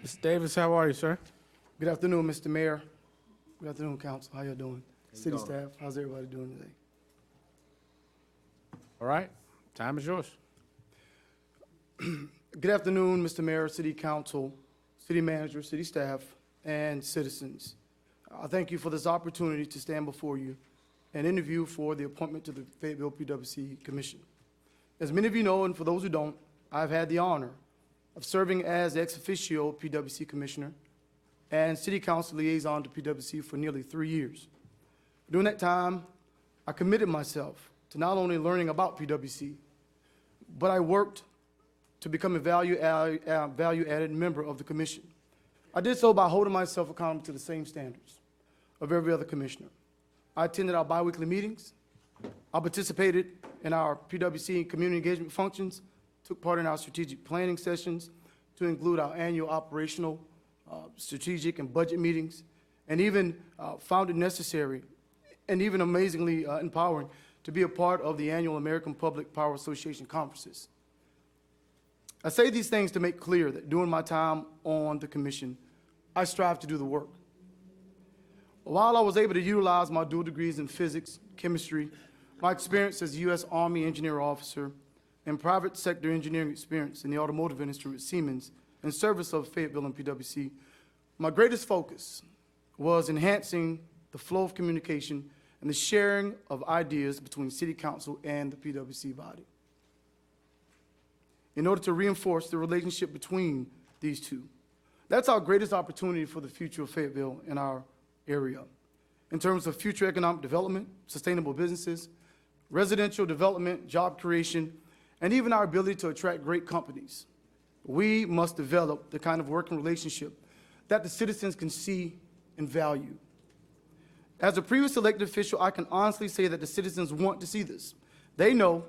Mr. Davis, how are you, sir? Good afternoon, Mr. Mayor. Good afternoon, Council. How y'all doing? City staff, how's everybody doing today? All right, time is yours. Good afternoon, Mr. Mayor, City Council, City Manager, City staff, and citizens. I thank you for this opportunity to stand before you and interview for the appointment to the Fayetteville PWC Commission. As many of you know, and for those who don't, I've had the honor of serving as the ex officio PWC Commissioner and City Council Liaison to PWC for nearly 3 years. During that time, I committed myself to not only learning about PWC, but I worked to become a value-added member of the commission. I did so by holding myself accountable to the same standards of every other commissioner. I attended our biweekly meetings. I participated in our PWC community engagement functions, took part in our strategic planning sessions to include our annual operational, strategic, and budget meetings, and even found it necessary and even amazingly empowering to be a part of the annual American Public Power Association conferences. I say these things to make clear that during my time on the commission, I strive to do the work. While I was able to utilize my dual degrees in physics, chemistry, my experience as a U.S. Army engineer officer, and private sector engineering experience in the automotive industry with Siemens in service of Fayetteville and PWC, my greatest focus was enhancing the flow of communication and the sharing of ideas between City Council and the PWC body in order to reinforce the relationship between these two. That's our greatest opportunity for the future of Fayetteville and our area in terms of future economic development, sustainable businesses, residential development, job creation, and even our ability to attract great companies. We must develop the kind of working relationship that the citizens can see and value. As a previous elected official, I can honestly say that the citizens want to see this. They know,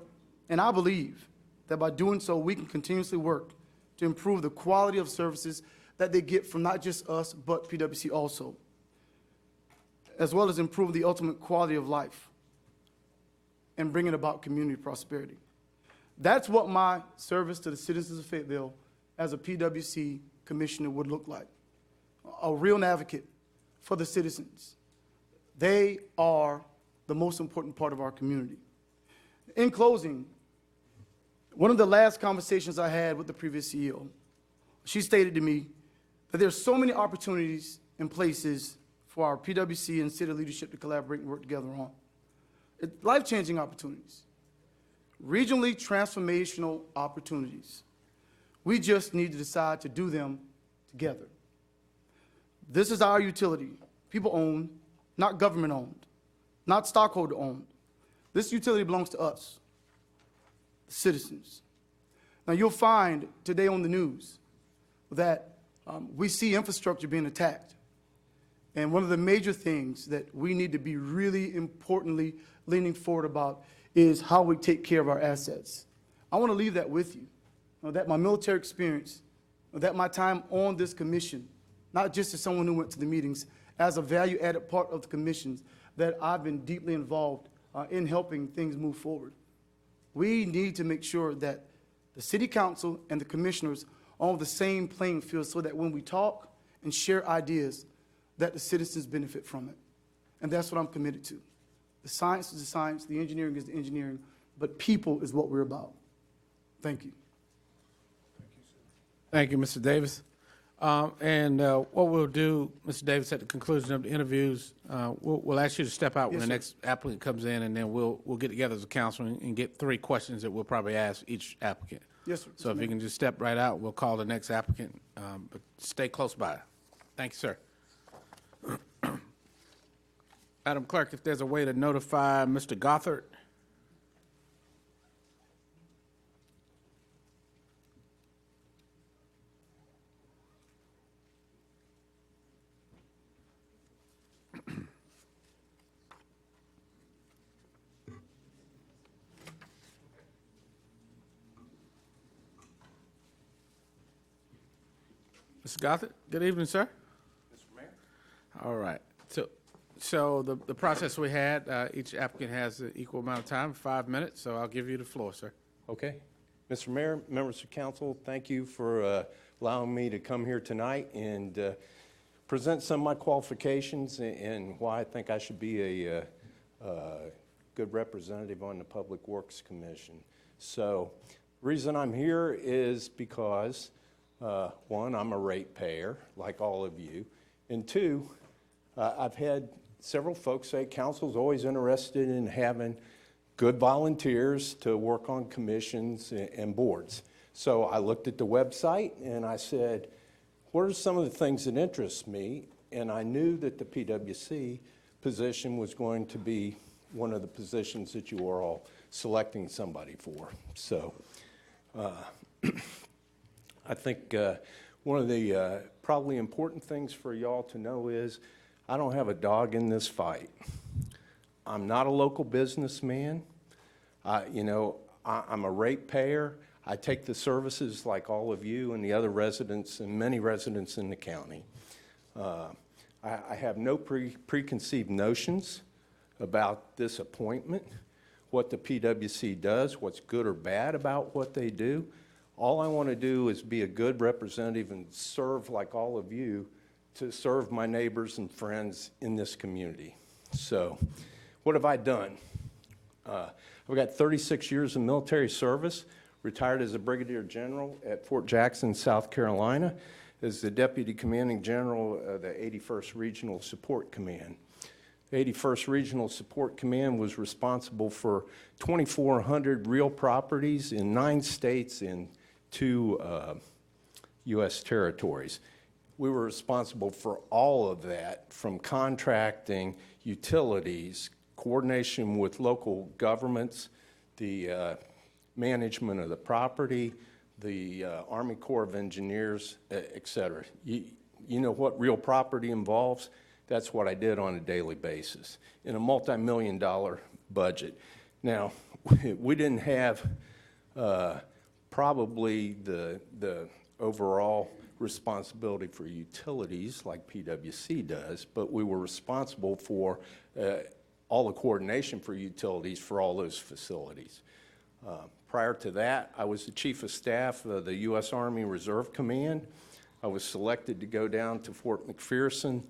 and I believe, that by doing so, we can continuously work to improve the quality of services that they get from not just us, but PWC also, as well as improve the ultimate quality of life and bringing about community prosperity. That's what my service to the citizens of Fayetteville as a PWC commissioner would look like. A real advocate for the citizens. They are the most important part of our community. In closing, one of the last conversations I had with the previous CEO, she stated to me that there's so many opportunities and places for our PWC and city leadership to collaborate and work together on. Life-changing opportunities, regionally transformational opportunities. We just need to decide to do them together. This is our utility, people-owned, not government-owned, not stockholder-owned. This utility belongs to us, the citizens. Now, you'll find today on the news that we see infrastructure being attacked. And one of the major things that we need to be really importantly leaning forward about is how we take care of our assets. I want to leave that with you, that my military experience, that my time on this commission, not just as someone who went to the meetings, as a value-added part of the commissions, that I've been deeply involved in helping things move forward. We need to make sure that the city council and the commissioners are on the same playing field so that when we talk and share ideas, that the citizens benefit from it. And that's what I'm committed to. The science is the science, the engineering is the engineering, but people is what we're about. Thank you. Thank you, Mr. Davis. What we'll do, Mr. Davis, at the conclusion of the interviews, we'll ask you to step out when the next applicant comes in, and then we'll get together as a council and get 3 questions that we'll probably ask each applicant. Yes, sir. So if you can just step right out, we'll call the next applicant, but stay close by. Thank you, sir. Madam Clerk, if there's a way to notify Mr. Gothard. Mr. Gothard, good evening, sir. Mr. Mayor. All right. So the process we had, each applicant has an equal amount of time, 5 minutes, so I'll give you the floor, sir. Okay. Mr. Mayor, members of council, thank you for allowing me to come here tonight and present some of my qualifications and why I think I should be a good representative on the Public Works Commission. So, the reason I'm here is because, one, I'm a ratepayer, like all of you, and two, I've had several folks say council's always interested in having good volunteers to work on commissions and boards. So I looked at the website and I said, what are some of the things that interest me? And I knew that the PWC position was going to be one of the positions that you are all selecting somebody for. So I think one of the probably important things for y'all to know is I don't have a dog in this fight. I'm not a local businessman. I'm a ratepayer. I take the services like all of you and the other residents and many residents in the county. I have no preconceived notions about this appointment, what the PWC does, what's good or bad about what they do. All I want to do is be a good representative and serve like all of you to serve my neighbors and friends in this community. So what have I done? I've got 36 years of military service, retired as a brigadier general at Fort Jackson, South Carolina, as the deputy commanding general of the 81st Regional Support Command. The 81st Regional Support Command was responsible for 2,400 real properties in 9 states and 2 U.S. territories. We were responsible for all of that, from contracting, utilities, coordination with local governments, the management of the property, the Army Corps of Engineers, et cetera. You know what real property involves? That's what I did on a daily basis in a multi-million-dollar budget. Now, we didn't have probably the overall responsibility for utilities like PWC does, but we were responsible for all the coordination for utilities for all those facilities. Prior to that, I was the Chief of Staff of the U.S. Army Reserve Command. I was selected to go down to Fort McPherson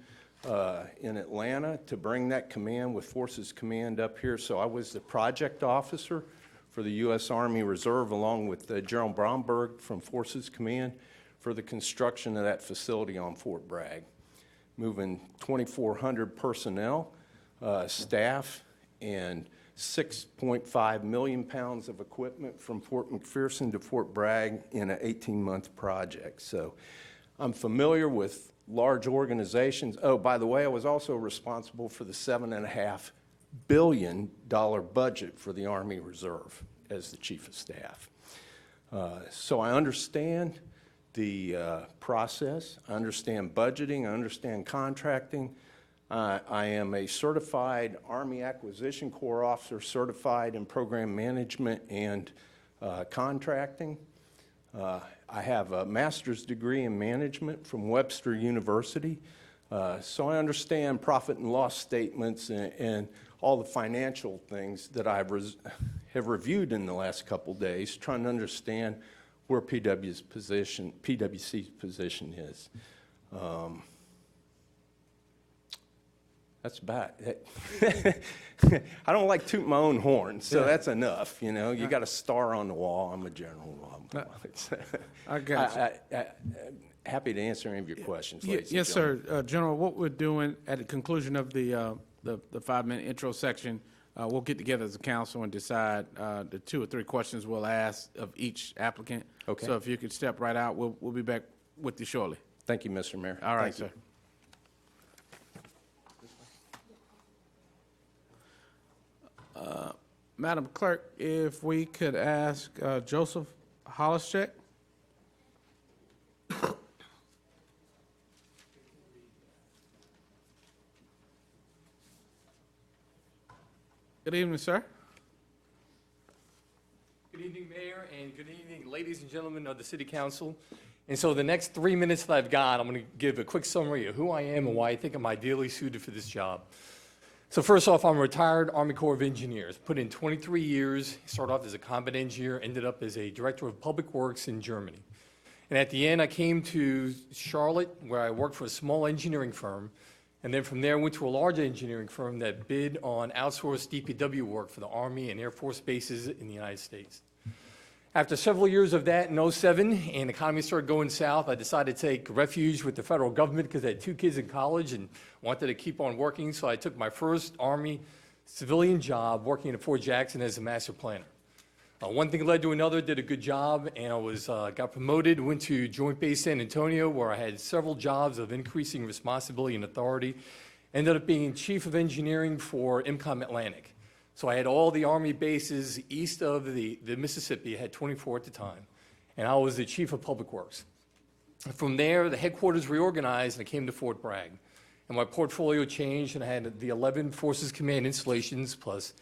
in Atlanta to bring that command with Forces Command up here. So I was the project officer for the U.S. Army Reserve along with General Bromberg from Forces Command for the construction of that facility on Fort Bragg, moving 2,400 personnel, staff, and 6.5 million pounds of equipment from Fort McPherson to Fort Bragg in an 18-month project. So I'm familiar with large organizations. Oh, by the way, I was also responsible for the $7.5 billion budget for the Army Reserve as the Chief of Staff. So I understand the process, I understand budgeting, I understand contracting. I am a certified Army Acquisition Corps officer, certified in program management and contracting. I have a master's degree in management from Webster University, so I understand profit and loss statements and all the financial things that I have reviewed in the last couple days, trying to understand where PWC's position is. That's about it. I don't like tooting my own horn, so that's enough. You know, you got a star on the wall. I'm a general. I got you. Happy to answer any of your questions, ladies Yes, and gentlemen. sir. General, what we're doing at the conclusion of the 5-minute intro section, we'll get together as a council and decide the 2 or 3 questions we'll ask of each applicant. Okay. So if you could step right out, we'll be back with you shortly. Thank you, Mr. Mayor. All right, Thank you. sir. Madam Clerk, if we could ask Joseph Hollischeck. Good evening, sir. Good evening, Mayor, and good evening, ladies and gentlemen of the City Council. And so the next 3 minutes that I've got, I'm going to give a quick summary of who I am and why I think I'm ideally suited for this job. So first off, I'm a retired Army Corps of Engineers. Put in 23 years, started off as a combat engineer, ended up as a director of public works in Germany. And at the end, I came to Charlotte, where I worked for a small engineering firm. And then from there, I went to a large engineering firm that bid on outsourced DPW work for the Army and Air Force bases in the United States. After several years of that in 2007, and the economy started going south, I decided to take refuge with the federal government because I had 2 kids in college and wanted to keep on working. So I took my first Army civilian job working at Fort Jackson as a master planner. One thing led to another, did a good job, and I got promoted, went to Joint Base San Antonio, where I had several jobs of increasing responsibility and authority. Ended up being chief of engineering for MCOM Atlantic. So I had all the Army bases east of the Mississippi. I had 24 at the time, and I was the chief of public works. From there, the headquarters reorganized, and I came to Fort Bragg. And my portfolio changed, and I had the 11 Forces Command installations plus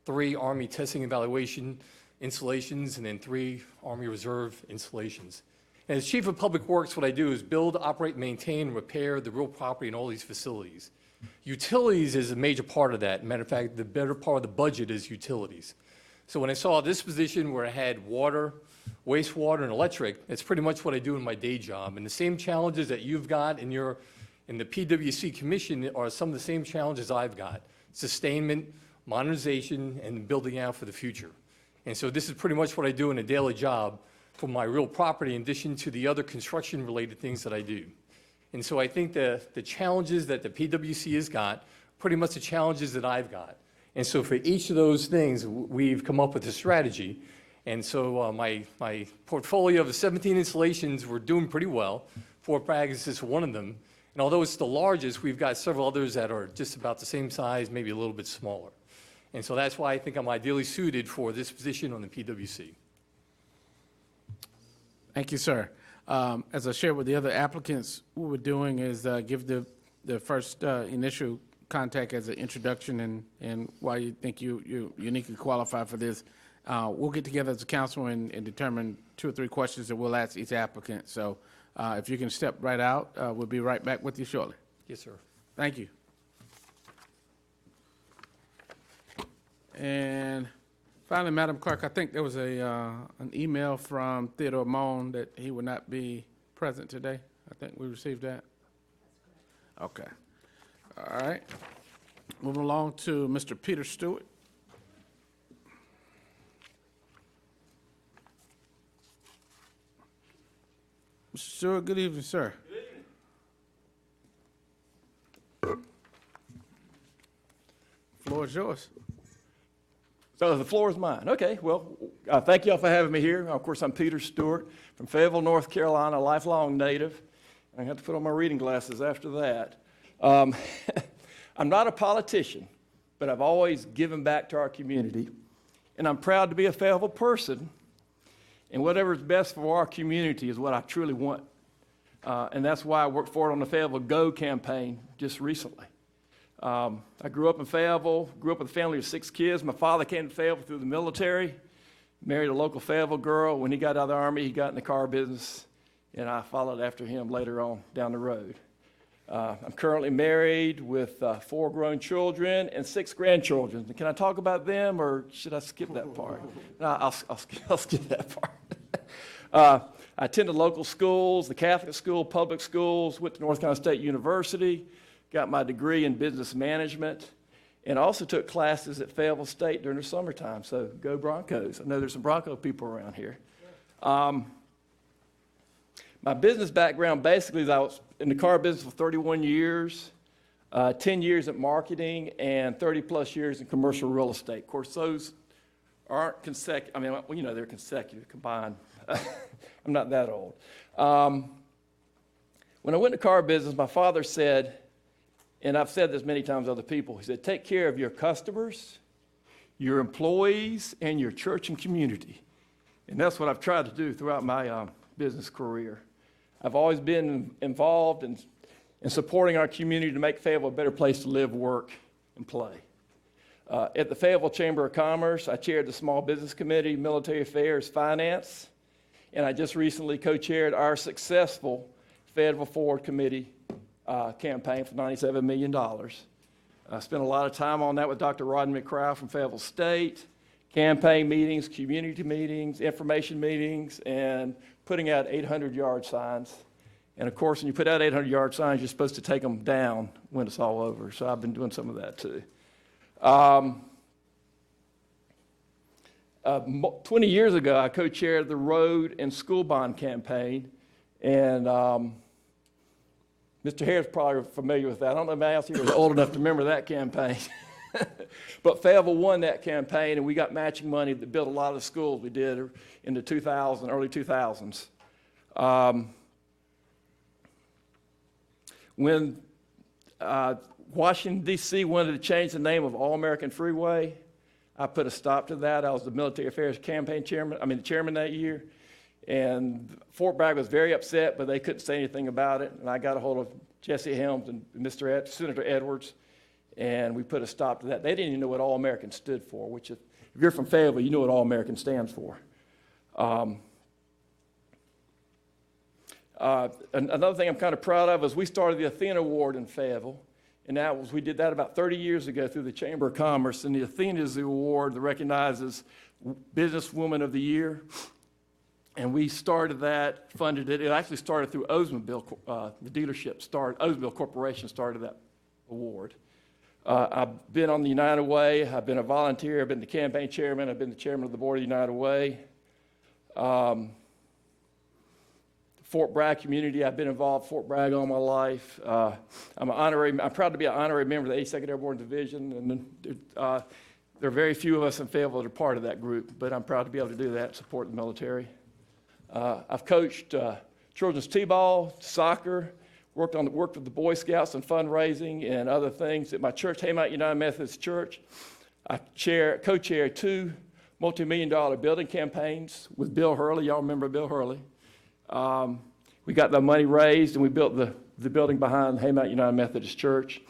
3 Army testing evaluation installations, and then 3 Army Reserve installations. And as Chief of Public Works, what I do is build, operate, maintain, repair the real property in all these facilities. Utilities is a major part of that. Matter of fact, the better part of the budget is utilities. So when I saw this position where I had water, wastewater, and electric, that's pretty much what I do in my day job. And the same challenges that you've got in the PwC Commission are some of the same challenges I've got. Sustainment, modernization, and building out for the future. And so this is pretty much what I do in a daily job for my real property, in addition to the other construction-related things that I do. And so I think the challenges that the PwC has got, pretty much the challenges that I've got. And so for each of those things, we've come up with a strategy. And so my portfolio of 17 installations, we're doing pretty well. Fort Bragg is just one of them. And although it's the largest, we've got several others that are just about the same size, maybe a little bit smaller. And so that's why I think I'm ideally suited for this position on the PwC. Thank you, sir. As I shared with the other applicants, what we're doing is give the first initial contact as an introduction and why you think you're uniquely qualified for this. We'll get together as a council and determine 2 or 3 questions that we'll ask each applicant. So if you can step right out, we'll be right back with you shortly. Yes, sir. Thank you. And finally, Madam Clerk, I think there was an email from Theodore Moan that he would not be present today. I think we received that. Okay. All right. Moving along to Mr. Peter Stewart. Mr. Stewart, good evening, sir. Good evening. Floor is yours. So the floor is mine. Okay, well, thank you all for having me here. Of course, I'm Peter Stewart from Fayetteville, North Carolina, a lifelong native. I have to put on my reading glasses after that. I'm not a politician, but I've always given back to our community, and I'm proud to be a Fayetteville person, and whatever is best for our community is what I truly want. And that's why I worked for it on the Fayetteville Go campaign just recently. I grew up in Fayetteville, grew up with a family of 6 kids. My father came to Fayetteville through the military, married a local Fayetteville girl. When he got out of the Army, he got in the car business, and I followed after him later on down the road. I'm currently married with 4 grown children and 6 grandchildren. Can I talk about them, or should I skip that part? No, I'll skip that part. I attended local schools, the Catholic school, public schools, went to North Carolina State University, got my degree in business management, and also took classes at Fayetteville State during the summertime. So go Broncos. I know there's some Bronco people around here. My business background basically is I was in the car business for 31 years, 10 years at marketing, and 30 plus years in commercial real estate. Of course, those aren't consecutive. I mean, well, you know, they're consecutive combined. I'm not that old. When I went to car business, my father said, and I've said this many times to other people, he said, take care of your customers, your employees, and your church and community. And that's what I've tried to do throughout my business career. I've always been involved in supporting our community to make Fayetteville a better place to live, work, and play. At the Fayetteville Chamber of Commerce, I chaired the Small Business Committee, Military Affairs, Finance, and I just recently co-chaired our successful Fayetteville Forward Committee campaign for $97 million. I spent a lot of time on that with Dr. Rodney McCrow from Fayetteville State, campaign meetings, community meetings, information meetings, and putting out 800-yard signs. And of course, when you put out 800-yard signs, you're supposed to take them down when it's all over. So I've been doing some of that too. 20 years ago, I co-chaired the road and school bond campaign, and Mr. Harris probably familiar with that. I don't know if anybody else here is old enough to remember that campaign. But Fayetteville won that campaign, and we got matching money that built a lot of the schools we did in the early 2000s. When Washington, D.C. wanted to change the name of All-American Freeway, I put a stop to that. I was the military affairs campaign chairman, the chairman that year. And Fort Bragg was very upset, but they couldn't say anything about it. And I got a hold of Jesse Helms and Senator Edwards, and we put a stop to that. They didn't even know what All-American stood for, which if you're from Fayetteville, you know what All-American stands for. Another thing I'm kind of proud of is we started the Athena Award in Fayetteville. And we did that about 30 years ago through the Chamber of Commerce. And the Athena is the award that recognizes Businesswoman of the Year. And we started that, funded it. It actually started through Oldsmobile, the dealership Oldsmobile Corporation started that award. I've been on the United Way. I've been a volunteer. I've been the campaign chairman. I've been the chairman of the board of the United Way. Fort Bragg community, I've been involved in Fort Bragg all my life. I'm proud to be an honorary member of the 82nd Airborne Division, and there are very few of us in Fayetteville that are part of that group, but I'm proud to be able to do that, support the military. I've coached children's t-ball, soccer, worked with the Boy Scouts and fundraising and other things at my church, Haymount United Methodist Church. I co-chair 2 multi-million-dollar building campaigns with Bill Hurley. Y'all remember Bill Hurley? We got the money raised, and we built the building behind Haymount United Methodist Church.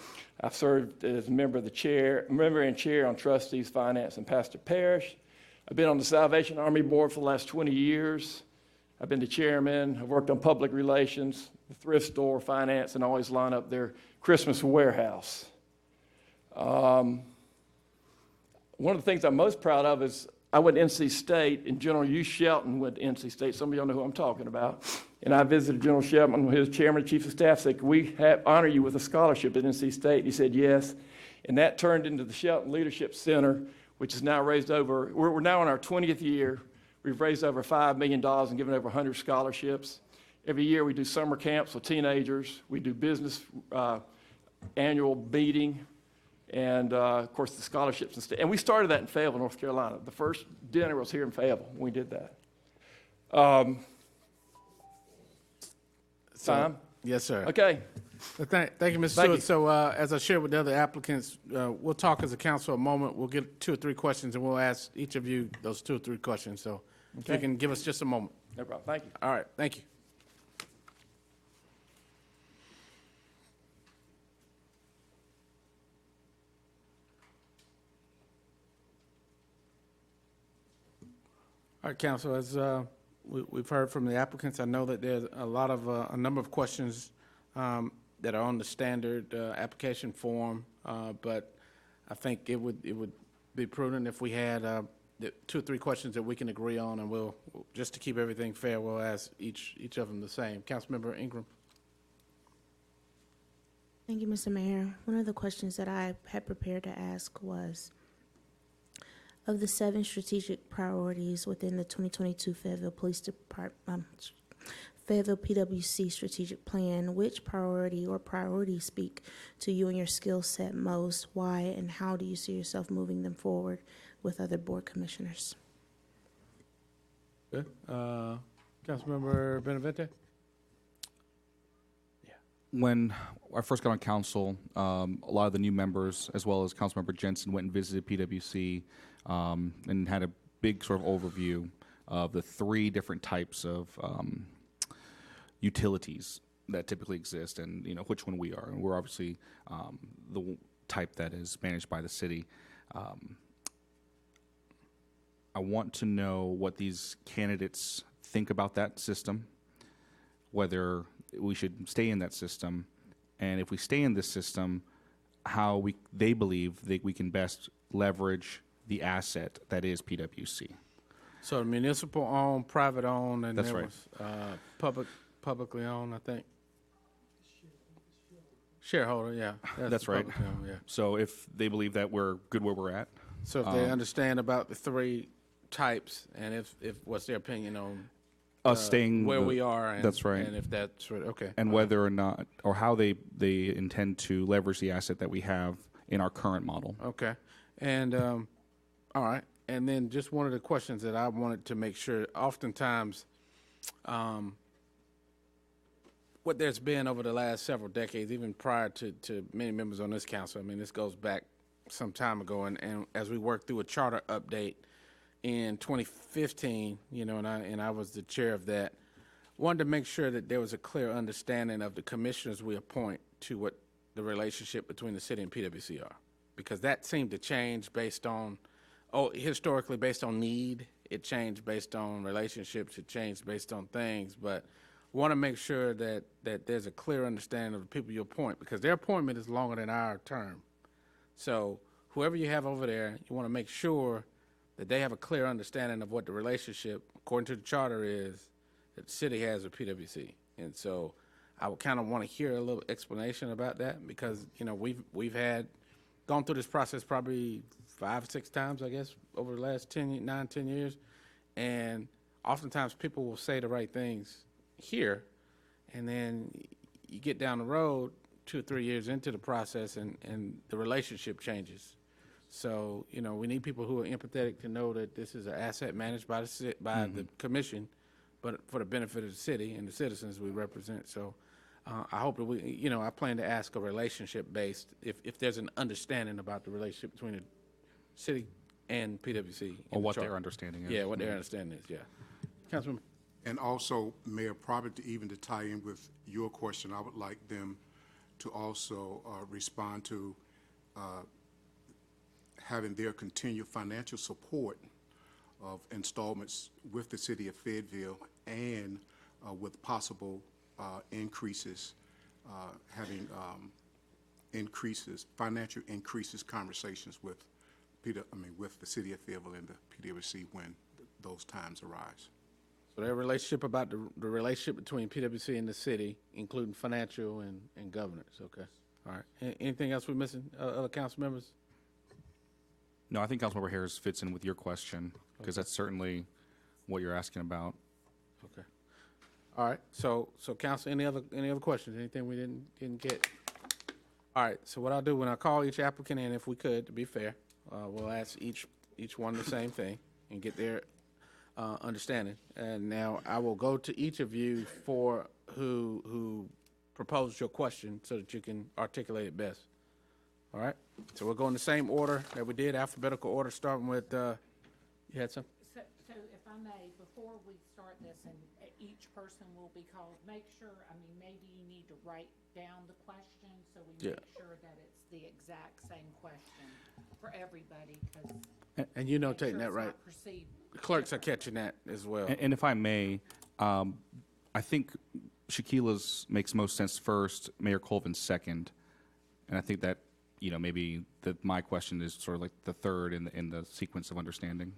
I've served as a member and chair on trustees, finance, and pastor parish. I've been on the Salvation Army board for the last 20 years. I've been the chairman. I've worked on public relations, the thrift store, finance, and always line up their Christmas warehouse. One of the things I'm most proud of is I went to NC State, and General Hugh Shelton went to NC State. Some of y'all know who I'm talking about. And I visited General Shelton when his chairman and chief of staff said, "Can we honor you with a scholarship at NC State?" And he said, "Yes." And that turned into the Shelton Leadership Center, which is now raised over, we're now in our 20th year. We've raised over $5 million and given over 100 scholarships. Every year we do summer camps with teenagers. We do business annual meeting. And, of course, the scholarships. And we started that in Fayetteville, North Carolina. The first dinner was here in Fayetteville when we did that. Time? Yes, sir. Okay. Well, thank you, Mr. Stewart. So as I shared with the other applicants, we'll talk as a council a moment. We'll get 2 or 3 questions, and we'll ask each of you those 2 or 3 questions. So if you can give us just a moment. No problem. Thank you. All right. Thank you. All right, Council, as we've heard from the applicants, I know that there's a number of questions that are on the standard application form, but I think it would be prudent if we had 2 or 3 questions that we can agree on, and we'll just to keep everything fair, we'll ask each of them the same. Councilmember Ingram. Thank you, Mr. Mayor. One of the questions that I had prepared to ask was, of the 7 strategic priorities within the 2022 Fayetteville Police Department, Fayetteville PWC strategic plan, which priority or priorities speak to you and your skill set most? Why and how do you see yourself moving them forward with other board commissioners? Good. Councilmember Benavente. When I first got on council, a lot of the new members, as well as Councilmember Jensen, went and visited PWC and had a big sort of overview of the 3 different types of utilities that typically exist, and which one we are. And we're obviously the type that is managed by the city. I want to know what these candidates think about that system, whether we should stay in that system, and if we stay in this system, how they believe that we can best leverage the asset that is PwC. So municipal owned, private owned, and That's there right. was publicly owned, I think. Shareholder, yeah. That's the right. publicly owned, yeah. So if they believe that we're good where we're at, So if they understand about the three types, and if what's their opinion on us staying where the- we are, and that's right. and if that's what, okay, and whether or not, or how they intend to leverage the asset that we have in our current model. okay, and all right, and then just one of the questions that I wanted to make sure, oftentimes, what there's been over the last several decades, even prior to many members on this council, I mean, this goes back some time ago, and as we worked through a charter update in 2015, you know, and I was the chair of that, wanted to make sure that there was a clear understanding of the commissioners we appoint to what the relationship between the city and PwC are, because that seemed to change based on, historically based on need. It changed based on relationships. It changed based on things, but want to make sure that there's a clear understanding of the people you appoint, because their appointment is longer than our term. So whoever you have over there, you want to make sure that they have a clear understanding of what the relationship, according to the charter, is that the city has with PwC. And so I would kind of want to hear a little explanation about that, because, you know, we've gone through this process probably 5, 6 times, I guess, over the last 9, 10 years. And oftentimes people will say the right things here, and then you get down the road 2 or 3 years into the process, and the relationship changes. So, you know, we need people who are empathetic to know that this is an asset managed by the commission, but for the benefit of the city and the citizens we represent. So I hope that I plan to ask a relationship-based, if there's an understanding about the relationship between the city and PwC. Or what their understanding is. Yeah, what their understanding is, yeah. Councilman? And also, Mayor, probably even to tie in with your question, I would like them to also respond to having their continued financial support of installments with the city of Fayetteville, and with possible increases, having financial increases conversations with with the city of Fayetteville and the PwC when those times arise. So their relationship about the relationship between PwC and the city, including financial and governance, okay? All right. Anything else we're missing, other council members? No, I think Councilmember Harris fits in with your question, because that's certainly what you're asking about. Okay. All right. So council, any other questions? Anything we didn't get? All right. So what I'll do when I call each applicant in, if we could, to be fair, we'll ask each one the same thing and get their understanding. And now I will go to each of you for who proposed your question so that you can articulate it best. All right? So we'll go in the same order that we did, alphabetical order, starting with, you had some? So if I may, before we start this, and each person will be called, make sure, maybe you need to write down the question so we make sure that it's the exact same question for everybody, because. And you notating that, right? Perceived. The clerks are catching that as well. And if I may, I think Shaquila's makes most sense first, Mayor Colvin second, and I think that, maybe my question is sort of like the third in the sequence of understanding.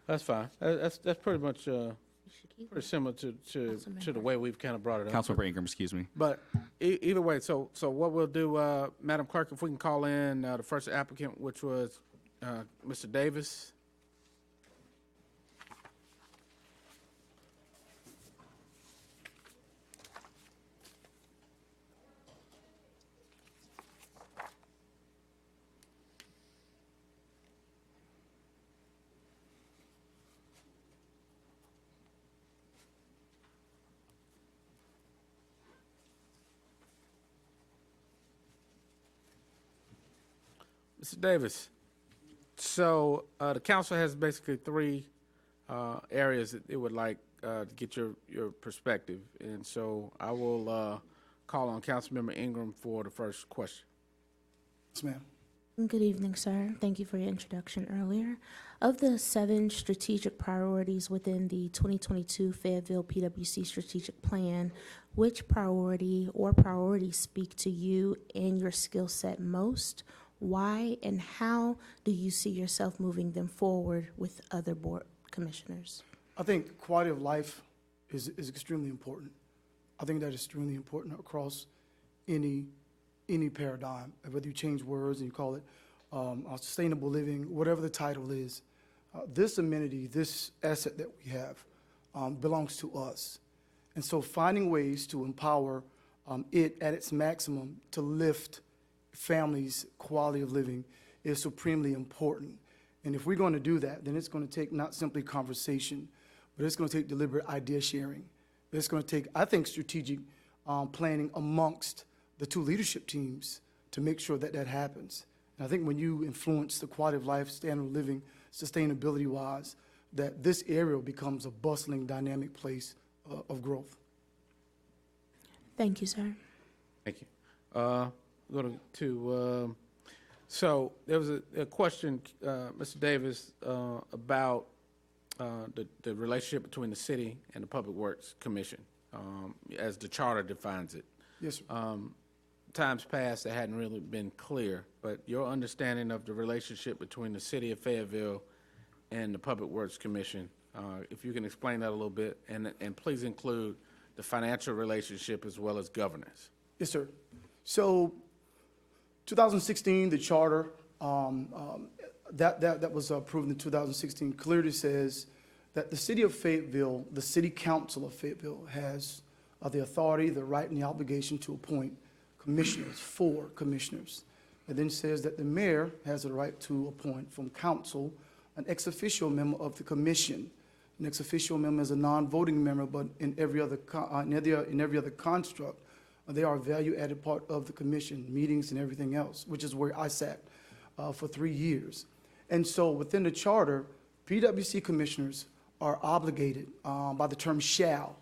That's fine. That's pretty much pretty similar to the way we've kind of brought it up. Councilmember Ingram, excuse me. But either way, so what we'll do, Madam Clerk, if we can call in the first applicant, which was Mr. Davis. Mr. Davis, so the council has basically 3 areas that it would like to get your perspective. And so I will call on Councilmember Ingram for the first question. Yes, ma'am. Good evening, sir. Thank you for your introduction earlier. Of the 7 strategic priorities within the 2022 Fayetteville PwC strategic plan, which priority or priorities speak to you and your skill set most? Why and how do you see yourself moving them forward with other board commissioners? I think quality of life is extremely important. I think that is extremely important across any paradigm, whether you change words and you call it sustainable living, whatever the title is. This amenity, this asset that we have belongs to us. And so finding ways to empower it at its maximum to lift families' quality of living is supremely important. And if we're going to do that, then it's going to take not simply conversation, but it's going to take deliberate idea sharing. It's going to take, I think, strategic planning amongst the two leadership teams to make sure that that happens. And I think when you influence the quality of life, standard of living, sustainability-wise, that this area becomes a bustling, dynamic place of growth. Thank you, sir. Thank you. Going to so there was a question, Mr. Davis, about the relationship between the city and the Public Works Commission, as the charter defines it. Yes, sir. Times past, it hadn't really been clear, but your understanding of the relationship between the city of Fayetteville and the Public Works Commission, if you can explain that a little bit, and please include the financial relationship as well as governance. Yes, sir. So 2016, the charter that was approved in 2016 clearly says that the city of Fayetteville, the city council of Fayetteville, has the authority, the right, and the obligation to appoint commissioners, 4 commissioners. It then says that the mayor has the right to appoint from council an ex officio member of the commission. An ex officio member is a non-voting member, but in every other construct, they are a value-added part of the commission, meetings and everything else, which is where I sat for 3 years. And so within the charter, PWC commissioners are obligated by the term shall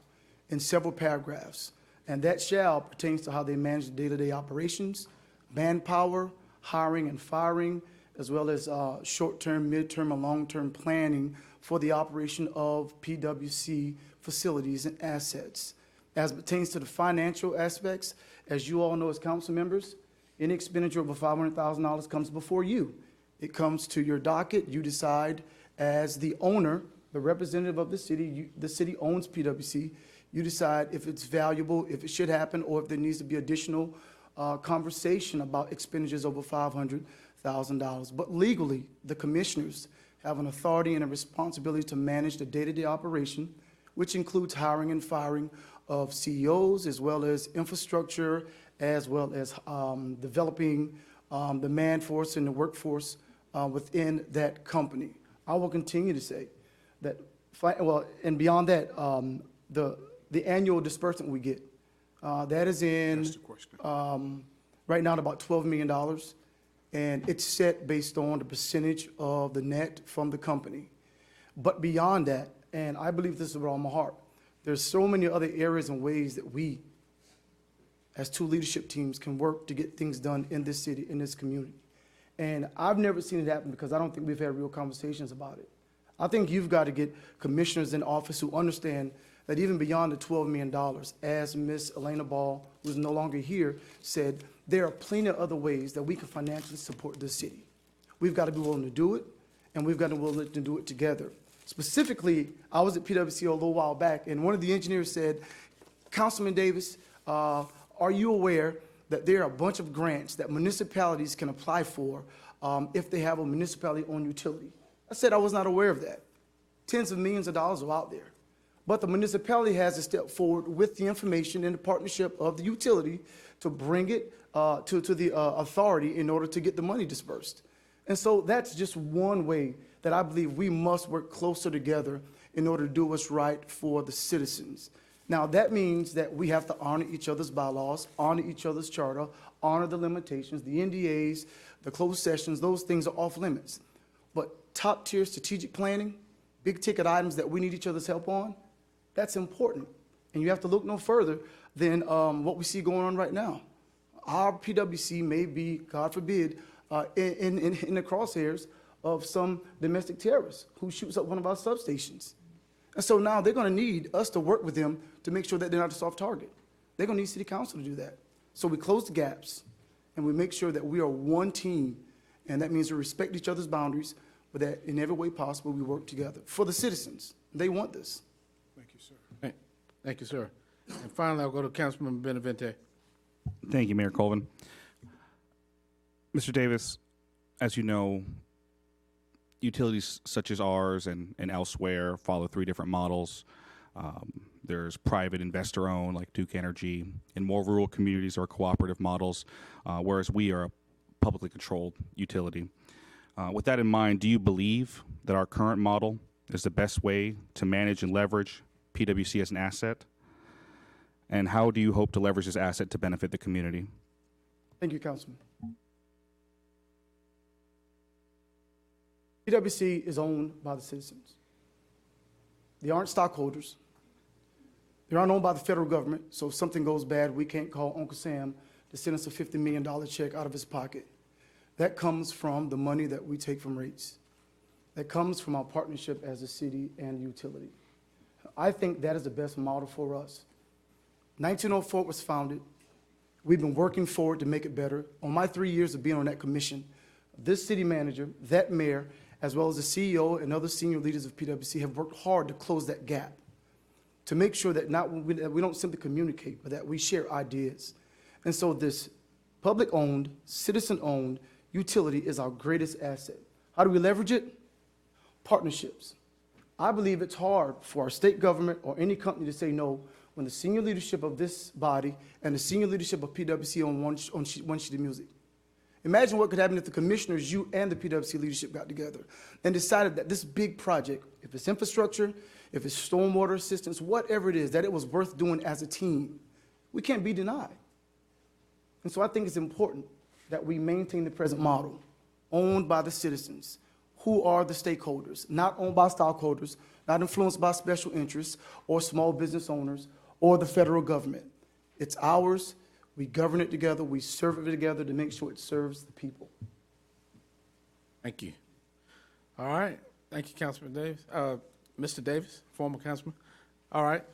in several paragraphs. And that shall pertains to how they manage the day-to-day operations, manpower, hiring and firing, as well as short-term, mid-term, and long-term planning for the operation of PWC facilities and assets. As it pertains to the financial aspects, as you all know as council members, any expenditure over $500,000 comes before you. It comes to your docket. You decide as the owner, the representative of the city, the city owns PWC. You decide if it's valuable, if it should happen, or if there needs to be additional conversation about expenditures over $500,000. But legally, the commissioners have an authority and a responsibility to manage the day-to-day operation, which includes hiring and firing of CEOs, as well as infrastructure, as well as developing the man force and the workforce within that company. I will continue to say that, and beyond that, the annual disbursement we get, that is in, That's the question. right now, at about $12 million, and it's set based on the percentage of the net from the company. But beyond that, and I believe this is with all my heart, there's so many other areas and ways that we, as two leadership teams, can work to get things done in this city, in this community. And I've never seen it happen because I don't think we've had real conversations about it. I think you've got to get commissioners in office who understand that even beyond the $12 million, as Ms. Elena Ball, who's no longer here, said, there are plenty of other ways that we can financially support this city. We've got to be willing to do it, and we've got to be willing to do it together. Specifically, I was at PwC a little while back, and one of the engineers said, Councilman Davis, are you aware that there are a bunch of grants that municipalities can apply for if they have a municipality-owned utility? I said I was not aware of that. Tens of millions of dollars are out there. But the municipality has to step forward with the information and the partnership of the utility to bring it to the authority in order to get the money dispersed. And so that's just one way that I believe we must work closer together in order to do what's right for the citizens. Now, that means that we have to honor each other's bylaws, honor each other's charter, honor the limitations, the NDAs, the closed sessions, those things are off limits. But top-tier strategic planning, big-ticket items that we need each other's help on, that's important. And you have to look no further than what we see going on right now. Our PwC may be, God forbid, in the crosshairs of some domestic terrorist who shoots up one of our substations. And so now they're going to need us to work with them to make sure that they're not a soft target. They're going to need city council to do that. So we close the gaps, and we make sure that we are one team And that means we respect each other's boundaries, but that in every way possible, we work together for the citizens. They want this. Thank you, sir. Thank you, sir. And finally, I'll go to Councilmember Benavente. Thank you, Mayor Colvin. Mr. Davis, as you know, utilities such as ours and elsewhere follow three different models. There's private investor-owned, like Duke Energy. In more rural communities are cooperative models, whereas we are a publicly controlled utility. With that in mind, do you believe that our current model is the best way to manage and leverage PwC as an asset? And how do you hope to leverage this asset to benefit the community? Thank you, Councilman. PwC is owned by the citizens. They aren't stockholders. They aren't owned by the federal government, so if something goes bad, we can't call Uncle Sam to send us a $50 million check out of his pocket. That comes from the money that we take from rates. That comes from our partnership as a city and utility. I think that is the best model for us. 1904 was founded. We've been working forward to make it better. On my 3 years of being on that commission, this city manager, that mayor, as well as the CEO and other senior leaders of PwC have worked hard to close that gap, to make sure that that we don't simply communicate, but that we share ideas. And so this public-owned, citizen-owned utility is our greatest asset. How do we leverage it? Partnerships. I believe it's hard for our state government or any company to say no when the senior leadership of this body and the senior leadership of PwC on one sheet of music. Imagine what could happen if the commissioners, you and the PwC leadership got together and decided that this big project, if it's infrastructure, if it's stormwater assistance, whatever it is, that it was worth doing as a team. We can't be denied. And so I think it's important that we maintain the present model, owned by the citizens, who are the stakeholders, not owned by stockholders, not influenced by special interests or small business owners or the federal government. It's ours. We govern it together. We serve it together to make sure it serves the people. Thank you. All right. Thank you, Councilman Davis. Mr. Davis, former councilman. All right.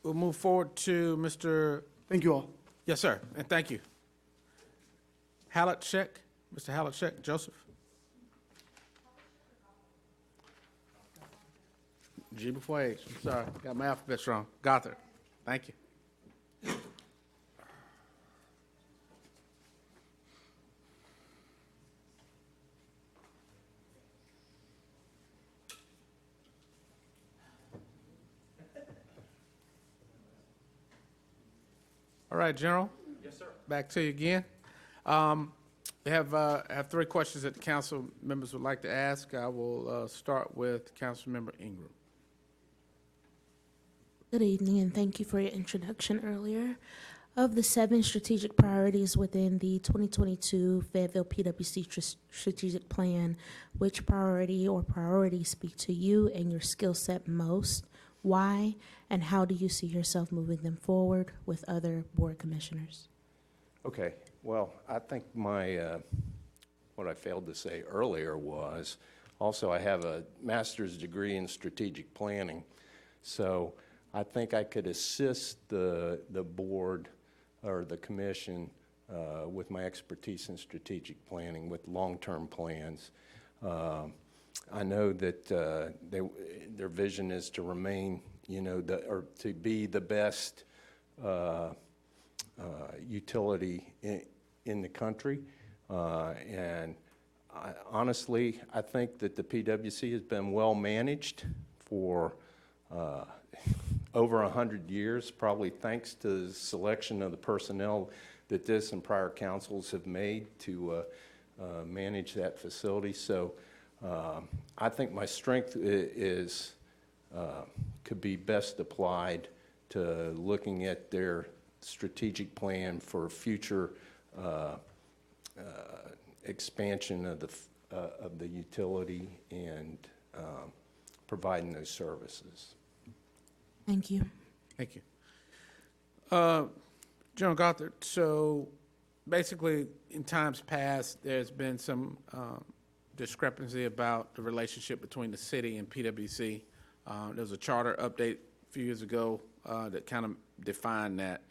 We'll move forward to Mr. Thank you all. Yes, sir. And thank you. Halachek, Mr. Halachek, Joseph. G before H. I'm sorry. Got my alphabet wrong. Gothard. Thank you. All right, General. Yes, sir. Back to you again. We have three questions that the council members would like to ask. I will start with Councilmember Ingram. Good evening, and thank you for your introduction earlier. Of the 7 strategic priorities within the 2022 Fayetteville PwC strategic plan, which priority or priorities speak to you and your skill set most? Why, and how do you see yourself moving them forward with other board commissioners? Okay, well, I think my, what I failed to say earlier was, also I have a master's degree in strategic planning, so I think I could assist the board or the commission with my expertise in strategic planning with long-term plans. I know that their vision is to remain, or to be the best utility in the country. And honestly, I think that the PwC has been well managed for over 100 years, probably thanks to the selection of the personnel that this and prior councils have made to manage that facility. So I think my strength is could be best applied to looking at their strategic plan for future expansion of the utility and providing those services. Thank you. Thank you. General Gothard, so basically in times past, there's been some discrepancy about the relationship between the city and PwC. There was a charter update a few years ago that kind of defined that.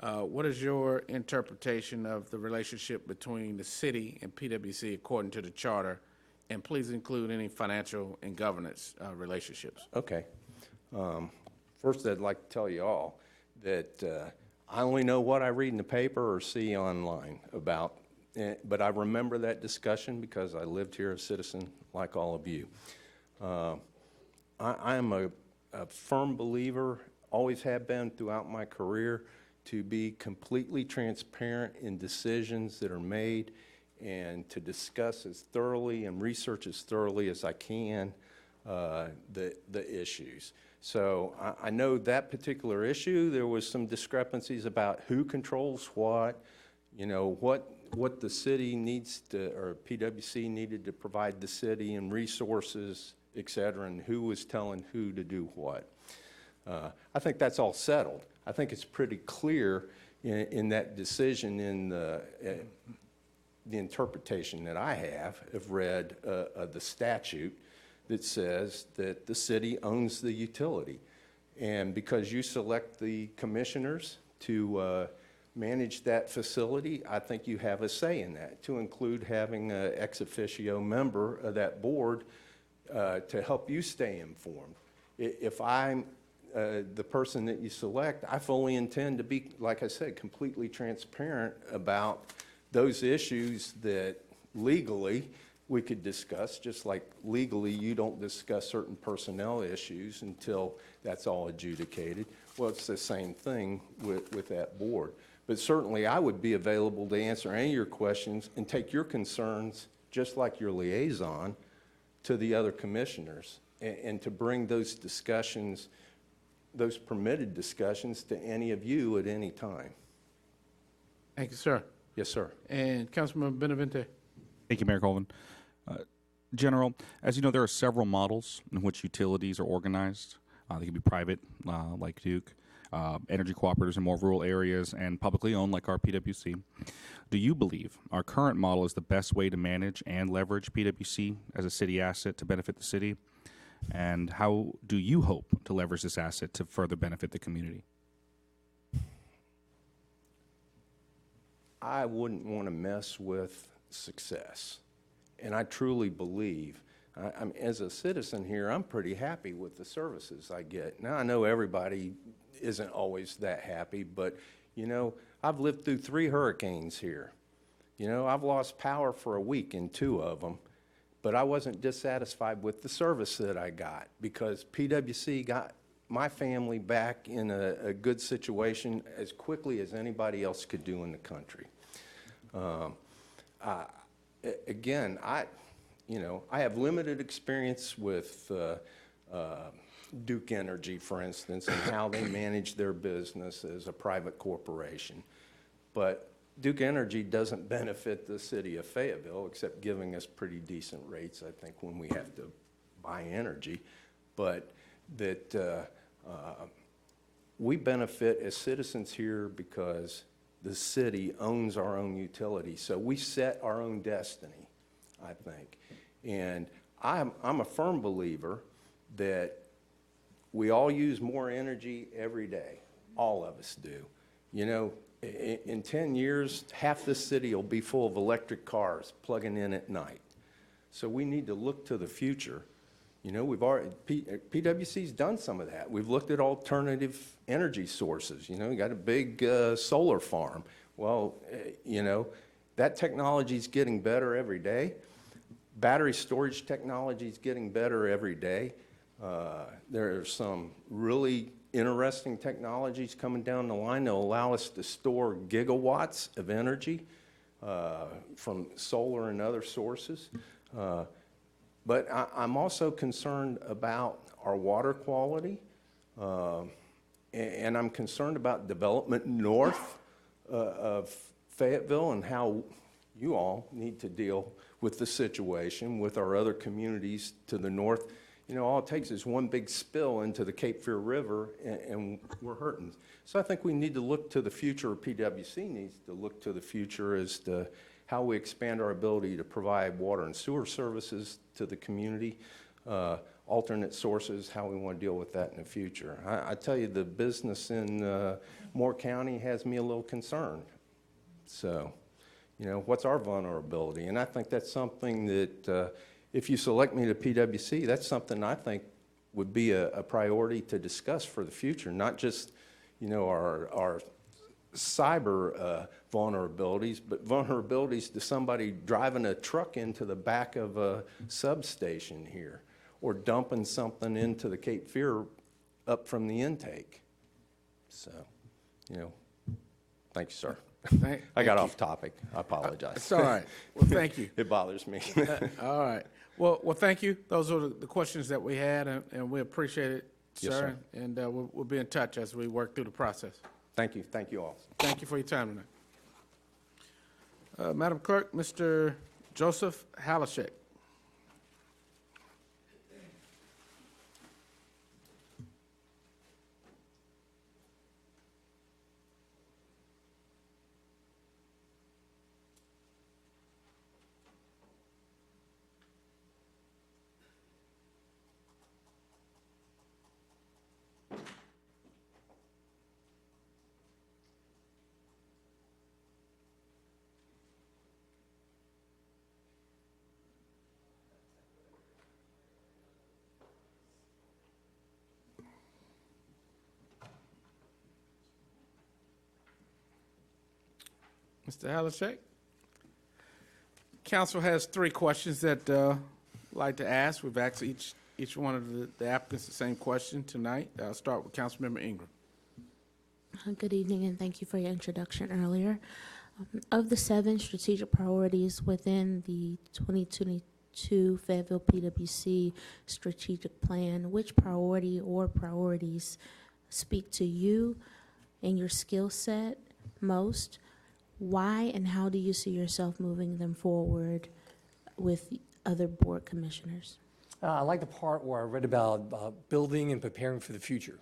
What is your interpretation of the relationship between the city and PwC according to the charter? And please include any financial and governance relationships. Okay. First, I'd like to tell you all that I only know what I read in the paper or see online about, but I remember that discussion because I lived here, a citizen like all of you. I am a firm believer, always have been throughout my career, to be completely transparent in decisions that are made and to discuss as thoroughly and research as thoroughly as I can the issues. So I know that particular issue, there was some discrepancies about who controls what, you know, what the city needs to, or PwC needed to provide the city and resources, et cetera, and who was telling who to do what. I think that's all settled. I think it's pretty clear in that decision in the interpretation that I have read the statute that says that the city owns the utility. And because you select the commissioners to manage that facility, I think you have a say in that, to include having an ex officio member of that board to help you stay informed. If I'm the person that you select, I fully intend to be, like I said, completely transparent about those issues that legally we could discuss, just like legally you don't discuss certain personnel issues until that's all adjudicated. Well, it's the same thing with that board. But certainly I would be available to answer any of your questions and take your concerns, just like your liaison, to the other commissioners and to bring those discussions, those permitted discussions, to any of you at any time. Thank you, sir. Yes, sir. And Councilman Benavente. Thank you, Mayor Colvin. General, as you know, there are several models in which utilities are organized. They can be private, like Duke, energy cooperatives in more rural areas, and publicly owned, like our PwC. Do you believe our current model is the best way to manage and leverage PwC as a city asset to benefit the city? And how do you hope to leverage this asset to further benefit the community? I wouldn't want to mess with success. And I truly believe, as a citizen here, I'm pretty happy with the services I get. Now, I know everybody isn't always that happy, but, you know, I've lived through 3 hurricanes here. You know, I've lost power for a week in 2 of them, but I wasn't dissatisfied with the service that I got because PwC got my family back in a good situation as quickly as anybody else could do in the country. Again, I have limited experience with Duke Energy, for instance, and how they manage their business as a private corporation. But Duke Energy doesn't benefit the city of Fayetteville, except giving us pretty decent rates, I think, when we have to buy energy. But that we benefit as citizens here because the city owns our own utility. So we set our own destiny, I think. And I'm a firm believer that we all use more energy every day. All of us do. You know, in 10 years, half the city will be full of electric cars plugging in at night. So we need to look to the future. You know, PwC's done some of that. We've looked at alternative energy sources. You know, we got a big solar farm. Well, you know, that technology's getting better every day. Battery storage technology's getting better every day. There are some really interesting technologies coming down the line that will allow us to store gigawatts of energy from solar and other sources. But I'm also concerned about our water quality, and I'm concerned about development north of Fayetteville and how you all need to deal with the situation with our other communities to the north. You know, all it takes is one big spill into the Cape Fear River, and we're hurting. So I think we need to look to the future, or PwC needs to look to the future as to how we expand our ability to provide water and sewer services to the community. alternate sources, how we want to deal with that in the future. I tell you, the business in Moore County has me a little concerned. So, you know, what's our vulnerability? And I think that's something that, if you select me to PwC, that's something I think would be a priority to discuss for the future, not just, you know, our cyber vulnerabilities, but vulnerabilities to somebody driving a truck into the back of a substation here, or dumping something into the Cape Fear up from the intake. So, you know, thank you, sir. I got off topic. I apologize. It's all right. Well, thank you. It bothers me. All right. Well, thank you. Those are the questions that we had, and we appreciate it, sir. Yes, sir. And we'll be in touch as we work through the process. Thank you. Thank you all. Thank you for your time tonight. Madam Clerk, Mr. Joseph Halashek. Mr. Halashek. Council has 3 questions that I'd like to ask. We've asked each one of the applicants the same question tonight. I'll start with Councilmember Ingram. Good evening, and thank you for your introduction earlier. Of the 7 strategic priorities within the 2022 Fayetteville PwC strategic plan, which priority or priorities speak to you and your skill set most? Why and how do you see yourself moving them forward with other board commissioners? I like the part where I read about building and preparing for the future.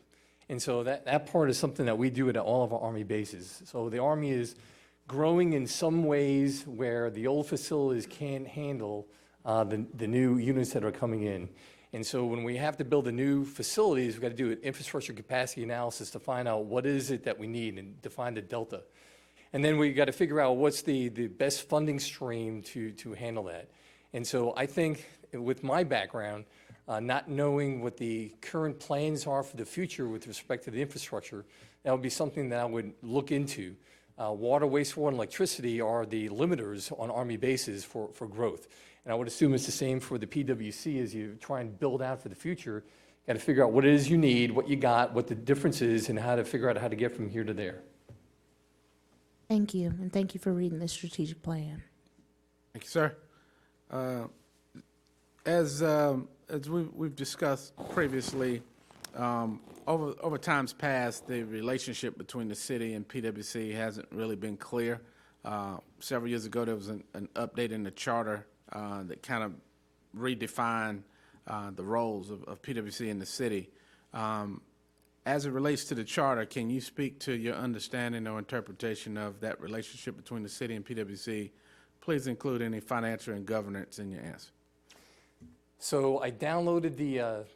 And so that part is something that we do at all of our Army bases. So the Army is growing in some ways where the old facilities can't handle the new units that are coming in. And so when we have to build the new facilities, we've got to do an infrastructure capacity analysis to find out what is it that we need and define the delta. And then we got to figure out what's the best funding stream to handle that. And so I think with my background, not knowing what the current plans are for the future with respect to the infrastructure, that would be something that I would look into. Water, wastewater, and electricity are the limiters on Army bases for growth. And I would assume it's the same for the PwC as you try and build out for the future. Got to figure out what it is you need, what you got, what the difference is, and how to figure out how to get from here to there. Thank you, and thank you for reading the strategic plan. Thank you, sir. As we've discussed previously, over times past, the relationship between the city and PwC hasn't really been clear. Several years ago, there was an update in the charter that kind of redefined the roles of PwC in the city. As it relates to the charter, can you speak to your understanding or interpretation of that relationship between the city and PwC? Please include any financial and governance in your answer. So I downloaded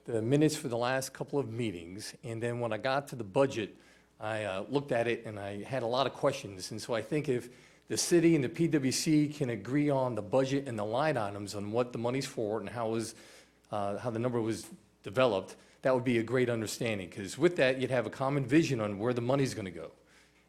the minutes for the last couple of meetings, and then when I got to the budget, I looked at it and I had a lot of questions. And so I think if the city and the PwC can agree on the budget and the line items on what the money's for and how the number was developed, that would be a great understanding, because with that, you'd have a common vision on where the money's going to go.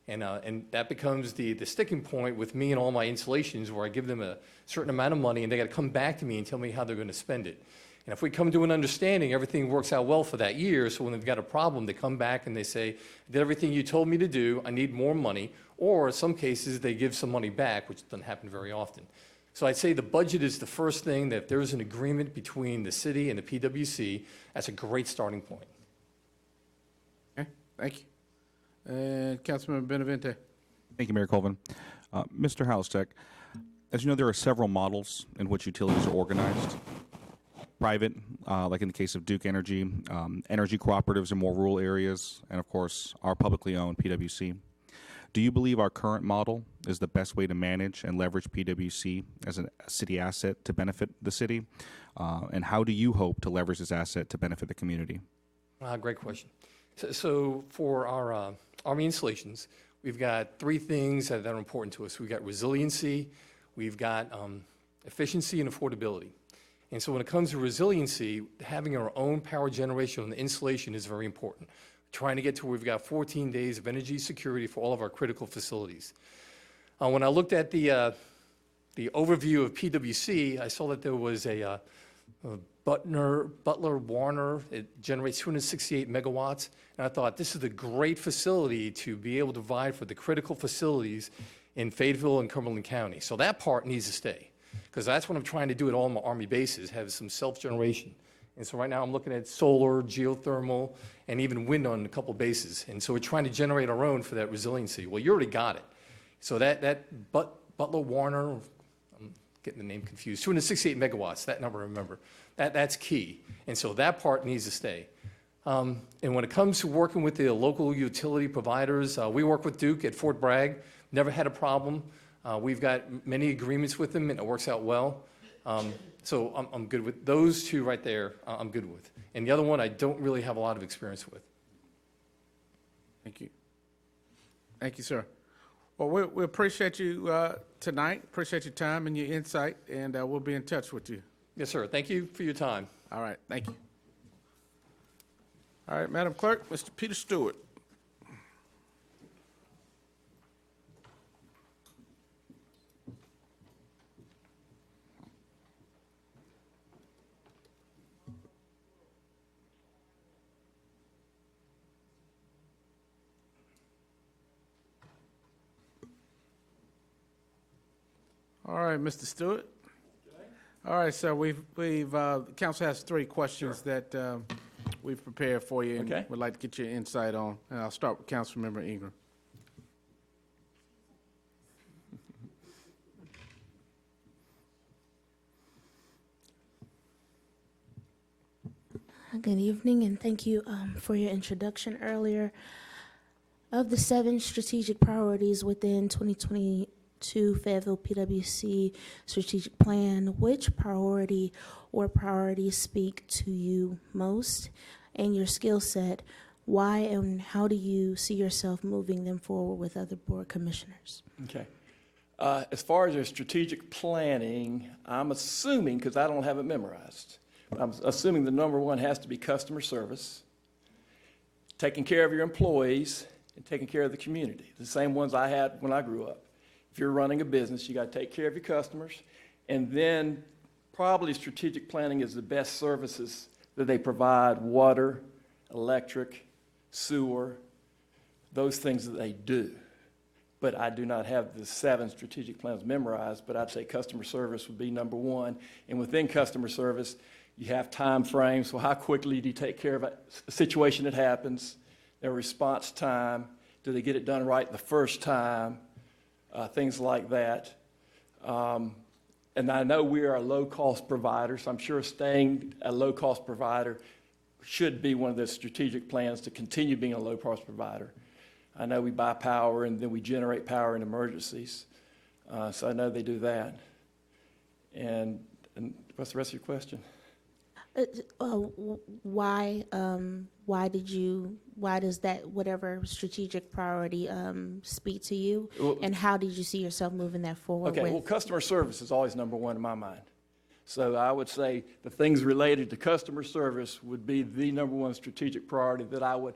And that becomes the sticking point with me and all my installations, where I give them a certain amount of money and they got to come back to me and tell me how they're going to spend it. And if we come to an understanding, everything works out well for that year. So when they've got a problem, they come back and they say, I did everything you told me to do, I need more money. Or in some cases, they give some money back, which doesn't happen very often. So I'd say the budget is the first thing, that if there's an agreement between the city and the PwC, that's a great starting point. Okay, thank you. And Councilmember Benavente. Thank you, Mayor Colvin. Mr. Halstek, as you know, there are several models in which utilities are organized. Private, like in the case of Duke Energy, energy cooperatives in more rural areas, and of course, our publicly owned PwC. Do you believe our current model is the best way to manage and leverage PwC as a city asset to benefit the city? And how do you hope to leverage this asset to benefit the community? Great question. So for our Army installations, we've got three things that are important to us. We've got resiliency, we've got efficiency, and affordability. And so when it comes to resiliency, having our own power generation on the installation is very important. Trying to get to where we've got 14 days of energy security for all of our critical facilities. When I looked at the overview of PwC, I saw that there was a Butler Warner. It generates 268 megawatts. And I thought, this is a great facility to be able to provide for the critical facilities in Fayetteville and Cumberland County. So that part needs to stay, because that's what I'm trying to do at all my Army bases, have some self-generation. And so right now I'm looking at solar, geothermal, and even wind on a couple bases. And so we're trying to generate our own for that resiliency. Well, you already got it. So that Butler Warner, I'm getting the name confused, 268 megawatts, that number, remember. That's key. And so that part needs to stay. And when it comes to working with the local utility providers, we work with Duke at Fort Bragg, never had a problem. We've got many agreements with them, and it works out well. So I'm good with those two right there. I'm good with. And the other one, I don't really have a lot of experience with. Thank you. Thank you, sir. Well, we appreciate you tonight. Appreciate your time and your insight, and we'll be in touch with you. Yes, sir. Thank you for your time. All right. Thank you. All right, Madam Clerk, Mr. Peter Stewart. All right, Mr. Stewart. All right, so council has three questions that we've prepared for you, and Okay. would like to get your insight on. And I'll start with Councilmember Ingram. Good evening, and thank you for your introduction earlier. Of the 7 strategic priorities within 2022 Fayetteville PwC strategic plan, which priority or priorities speak to you most and your skill set? Why and how do you see yourself moving them forward with other board commissioners? Okay. As far as your strategic planning, I'm assuming, because I don't have it memorized, I'm assuming the number one has to be customer service, taking care of your employees, and taking care of the community, the same ones I had when I grew up. If you're running a business, you got to take care of your customers, and then probably strategic planning is the best services that they provide: water, electric, sewer, those things that they do. But I do not have the 7 strategic plans memorized, but I'd say customer service would be number one. And within customer service, you have time frames. So how quickly do you take care of a situation that happens? Their response time. Do they get it done right the first time? Things like that. And I know we are a low-cost provider, so I'm sure staying a low-cost provider should be one of the strategic plans to continue being a low-cost provider. I know we buy power and then we generate power in emergencies. So I know they do that. And what's the rest of your question? Why does that, whatever strategic priority speak to you? Well, and how did you see yourself moving that forward Okay, with? well, customer service is always number one in my mind. So I would say the things related to customer service would be the number one strategic priority that I would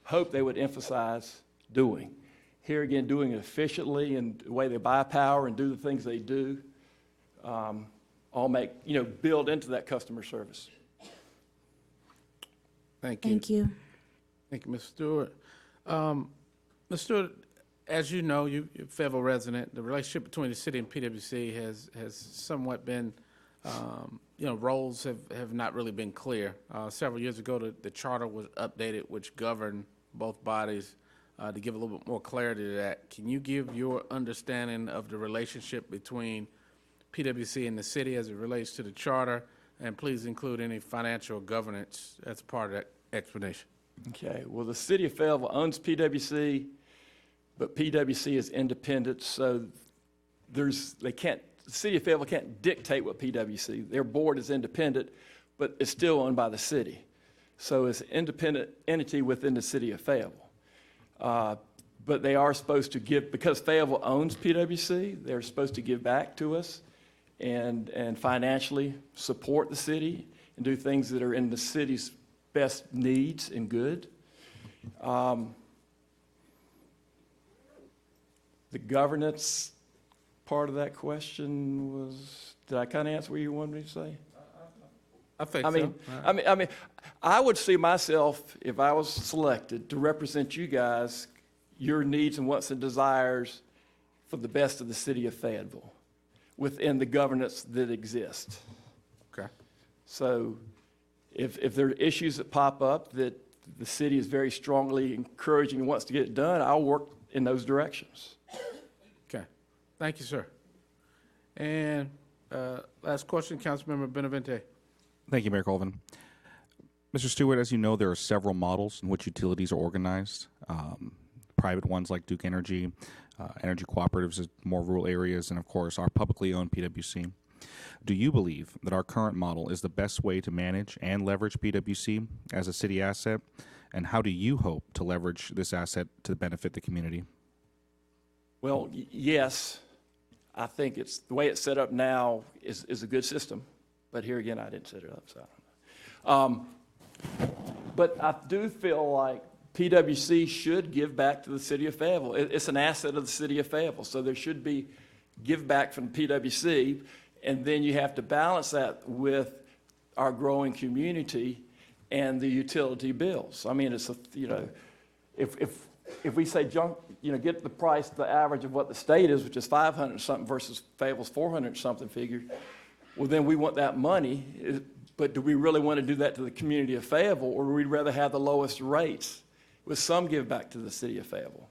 hope they would emphasize doing. Here again, doing it efficiently and the way they buy power and do the things they do, all make, build into that customer service. Thank you. Thank you. Thank you, Mr. Stewart. Mr. Stewart, as you know, you're a Fayetteville resident. The relationship between the city and PwC has somewhat been, roles have not really been clear. Several years ago, the charter was updated, which governed both bodies. To give a little bit more clarity to that, can you give your understanding of the relationship between PwC and the city as it relates to the charter? And please include any financial governance as part of that explanation. Okay, well, the city of Fayetteville owns PwC. but PWC is independent, so the city of Fayetteville can't dictate what PWC, their board is independent, but it's still owned by the city. So it's an independent entity within the city of Fayetteville. But they are supposed to give, because Fayetteville owns PWC, they're supposed to give back to us and financially support the city and do things that are in the city's best needs and good. The governance part of that question was, did I kind of answer what you wanted me to say? I think I mean, I would see myself, if I was selected, to represent you guys, your needs and wants and desires for the best of the city of Fayetteville within the governance that exists. Okay. So if there are issues that pop up that the city is very strongly encouraging and wants to get it done, I'll work in those directions. Okay. Thank you, sir. And last question, Councilmember Benavente. Thank you, Mayor Colvin. Mr. Stewart, as you know, there are several models in which utilities are organized. Private ones like Duke Energy, energy cooperatives in more rural areas, and of course our publicly owned PWC. Do you believe that our current model is the best way to manage and leverage PWC as a city asset? And how do you hope to leverage this asset to benefit the community? Well, yes, I think it's the way it's set up now is a good system. But here again, I didn't set it up, so I don't know. But I do feel like PWC should give back to the city of Fayetteville. It's an asset of the city of Fayetteville, so there should be give back from PWC, and then you have to balance that with our growing community and the utility bills. I mean, it's a, if we say get the price, the average of what the state is, which is 500 something versus Fayetteville's 400 something figure, well, then we want that money. But do we really want to do that to the community of Fayetteville, or would we rather have the lowest rates with some give back to the city of Fayetteville?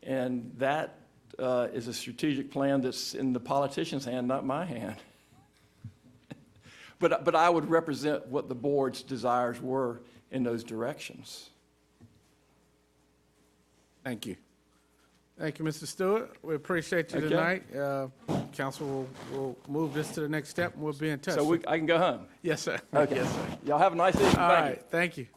And that is a strategic plan that's in the politician's hand, not my hand. But I would represent what the board's desires were in those directions. Thank you. Thank you, Mr. Stewart. We appreciate you Okay. tonight. Council will move this to the next step, and we'll be in touch. So I can go home. Yes, sir. Okay. Yes, sir. Y'all have a nice evening. All Thank you. right, thank you.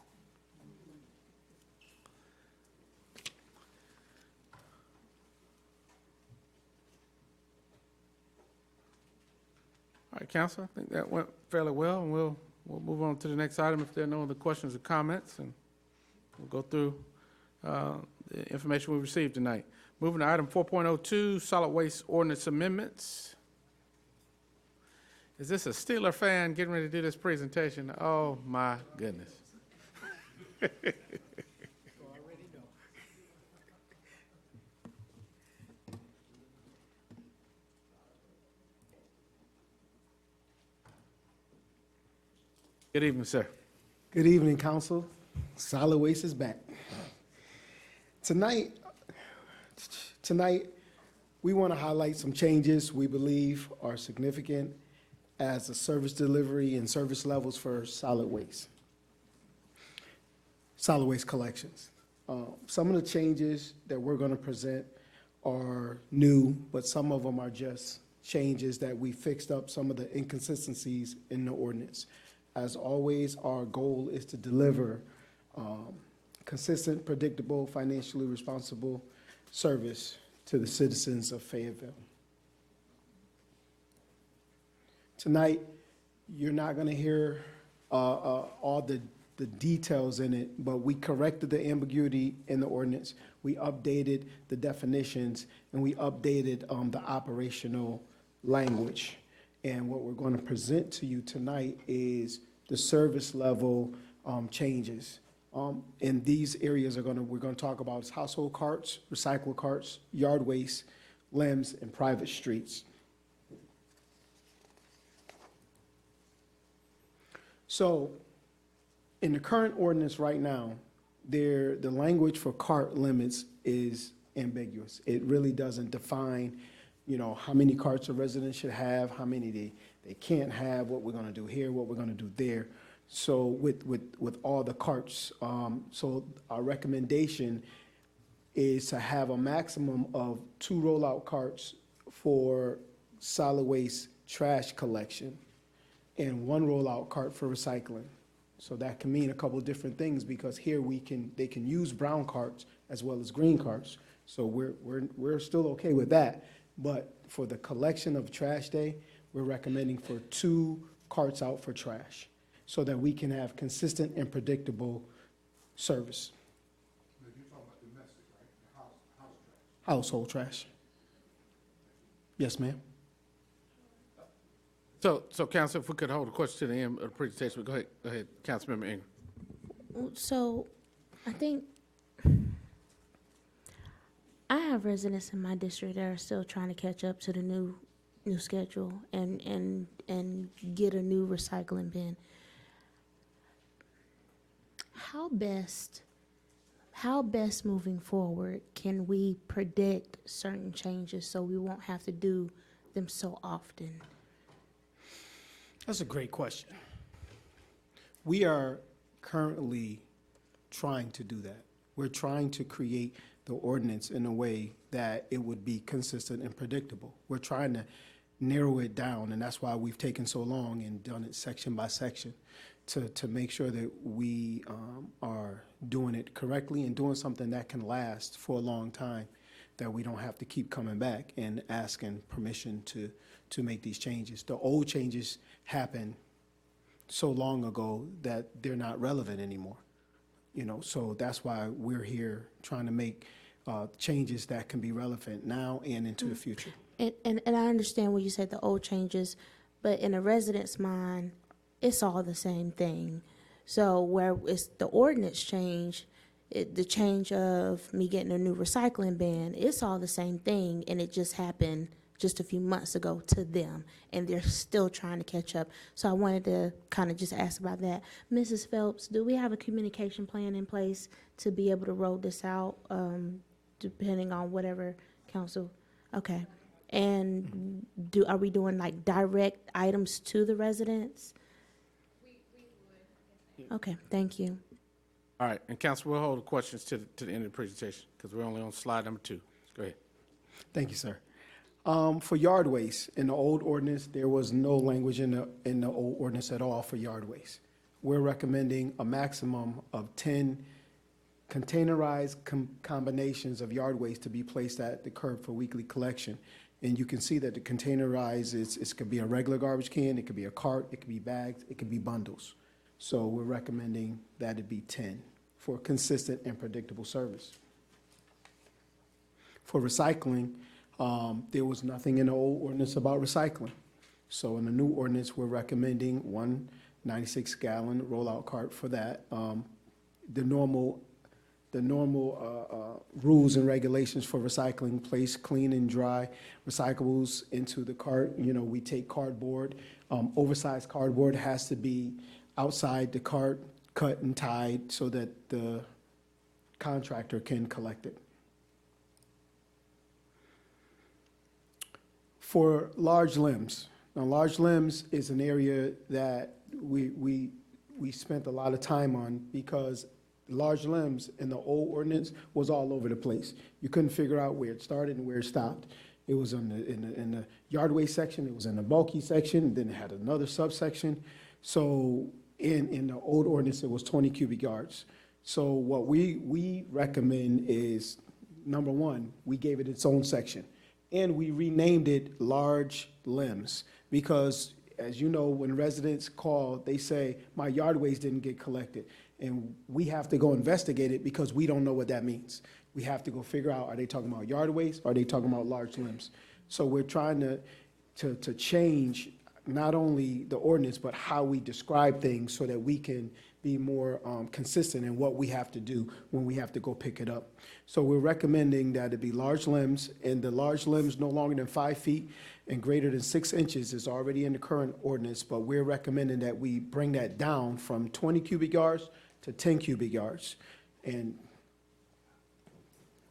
All right, Council, I think that went fairly well, and we'll move on to the next item if there are no other questions or comments, and we'll go through the information we received tonight. Moving to item 4.02, solid waste ordinance amendments. Is this a Steeler fan getting ready to do this presentation? Oh, my goodness. Good evening, sir. Good evening, Council. Solid Waste is back. Tonight, we want to highlight some changes we believe are significant as a service delivery and service levels for solid waste collections. Some of the changes that we're going to present are new, but some of them are just changes that we fixed up some of the inconsistencies in the ordinance. As always, our goal is to deliver consistent, predictable, financially responsible service to the citizens of Fayetteville. Tonight, you're not going to hear all the details in it, but we corrected the ambiguity in the ordinance. We updated the definitions, and we updated the operational language. And what we're going to present to you tonight is the service level changes. And these areas we're going to talk about is household carts, recycle carts, yard waste, limbs, and private streets. So in the current ordinance right now, the language for cart limits is ambiguous. It really doesn't define, how many carts a resident should have, how many they can't have, what we're going to do here, what we're going to do there. So with all the carts, so our recommendation is to have a maximum of 2 rollout carts for solid waste trash collection and 1 rollout cart for recycling. So that can mean a couple of different things, because here they can use brown carts as well as green carts. So we're still okay with that. But for the collection of trash day, we're recommending for 2 carts out for trash so that we can have consistent and predictable service. You're talking about domestic, right? House trash. Household trash. Yes, ma'am. So Council, if we could hold a question to the end of the presentation, go ahead, Councilmember Ingram. So I think I have residents in my district that are still trying to catch up to the new schedule and get a new recycling bin. How best moving forward can we predict certain changes so we won't have to do them so often? That's a great question. We are currently trying to do that. We're trying to create the ordinance in a way that it would be consistent and predictable. We're trying to narrow it down, and that's why we've taken so long and done it section by section to make sure that we are doing it correctly and doing something that can last for a long time, that we don't have to keep coming back and asking permission to make these changes. The old changes happened so long ago that they're not relevant anymore. So that's why we're here trying to make changes that can be relevant now and into the future. And I understand when you said the old changes, but in a resident's mind, it's all the same thing. So where it's the ordinance change, the change of me getting a new recycling bin, it's all the same thing, and it just happened just a few months ago to them, and they're still trying to catch up. So I wanted to kind of just ask about that. Mrs. Phelps, do we have a communication plan in place to be able to roll this out, depending on whatever council? Okay. And are we doing like direct items to the residents? We would. Okay, thank you. All right, and Council, we'll hold the questions to the end of the presentation because we're only on slide number 2. Go ahead. Thank you, sir. For yard waste, in the old ordinance, there was no language in the old ordinance at all for yard waste. We're recommending a maximum of 10 containerized combinations of yard waste to be placed at the curb for weekly collection. And you can see that the containerized, it could be a regular garbage can, it could be a cart, it could be bags, it could be bundles. So we're recommending that it be 10 for consistent and predictable service. For recycling, there was nothing in the old ordinance about recycling. So in the new ordinance, we're recommending 1 96-gallon rollout cart for that. The normal rules and regulations for recycling: place clean and dry recyclables into the cart. We take cardboard. Oversized cardboard has to be outside the cart, cut and tied so that the contractor can collect it. For large limbs. Now, large limbs is an area that we spent a lot of time on, because large limbs in the old ordinance was all over the place. You couldn't figure out where it started and where it stopped. It was in the yard waste section, it was in the bulky section, then it had another subsection. So in the old ordinance, it was 20 cubic yards. So what we recommend is, number one, we gave it its own section. And we renamed it large limbs because, as you know, when residents call, they say, my yard waste didn't get collected. And we have to go investigate it because we don't know what that means. We have to go figure out, are they talking about yard waste? Or are they talking about large limbs? So we're trying to change not only the ordinance, but how we describe things so that we can be more consistent in what we have to do when we have to go pick it up. So we're recommending that it be large limbs, and the large limbs no longer than 5 feet and greater than 6 inches is already in the current ordinance, but we're recommending that we bring that down from 20 cubic yards to 10 cubic yards. And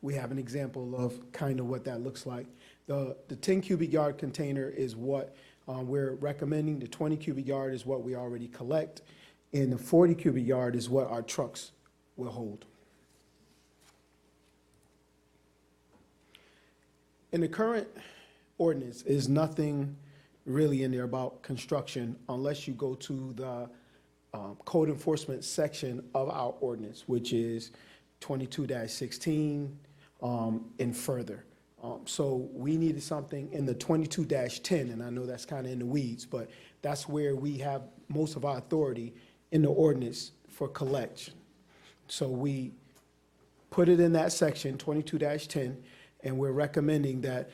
we have an example of kind of what that looks like. The 10 cubic yard container is what we're recommending. The 20 cubic yard is what we already collect. And the 40 cubic yard is what our trucks will hold. In the current ordinance, is nothing really in there about construction unless you go to the code enforcement section of our ordinance, which is 22-16 and further. So we needed something in the 22-10, and I know that's kind of in the weeds, but that's where we have most of our authority in the ordinance for collection. So we put it in that section, 22-10, and we're recommending that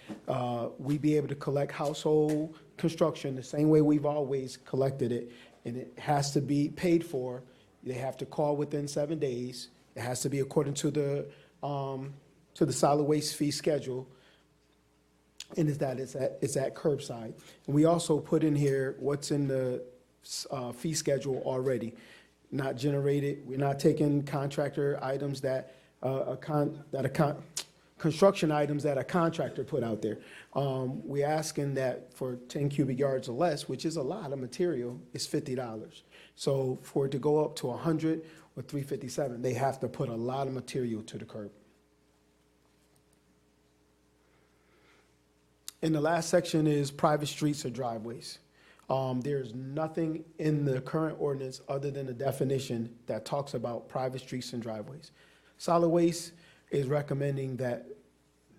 we be able to collect household construction the same way we've always collected it, and it has to be paid for. They have to call within 7 days. It has to be according to the solid waste fee schedule, and it's at curbside. And we also put in here what's in the fee schedule already, not generated. We're not taking contractor items construction items that a contractor put out there. We're asking that for 10 cubic yards or less, which is a lot of material, is $50. So for it to go up to 100 or 357, they have to put a lot of material to the curb. And the last section is private streets or driveways. There's nothing in the current ordinance other than the definition that talks about private streets and driveways. Solid Waste is recommending that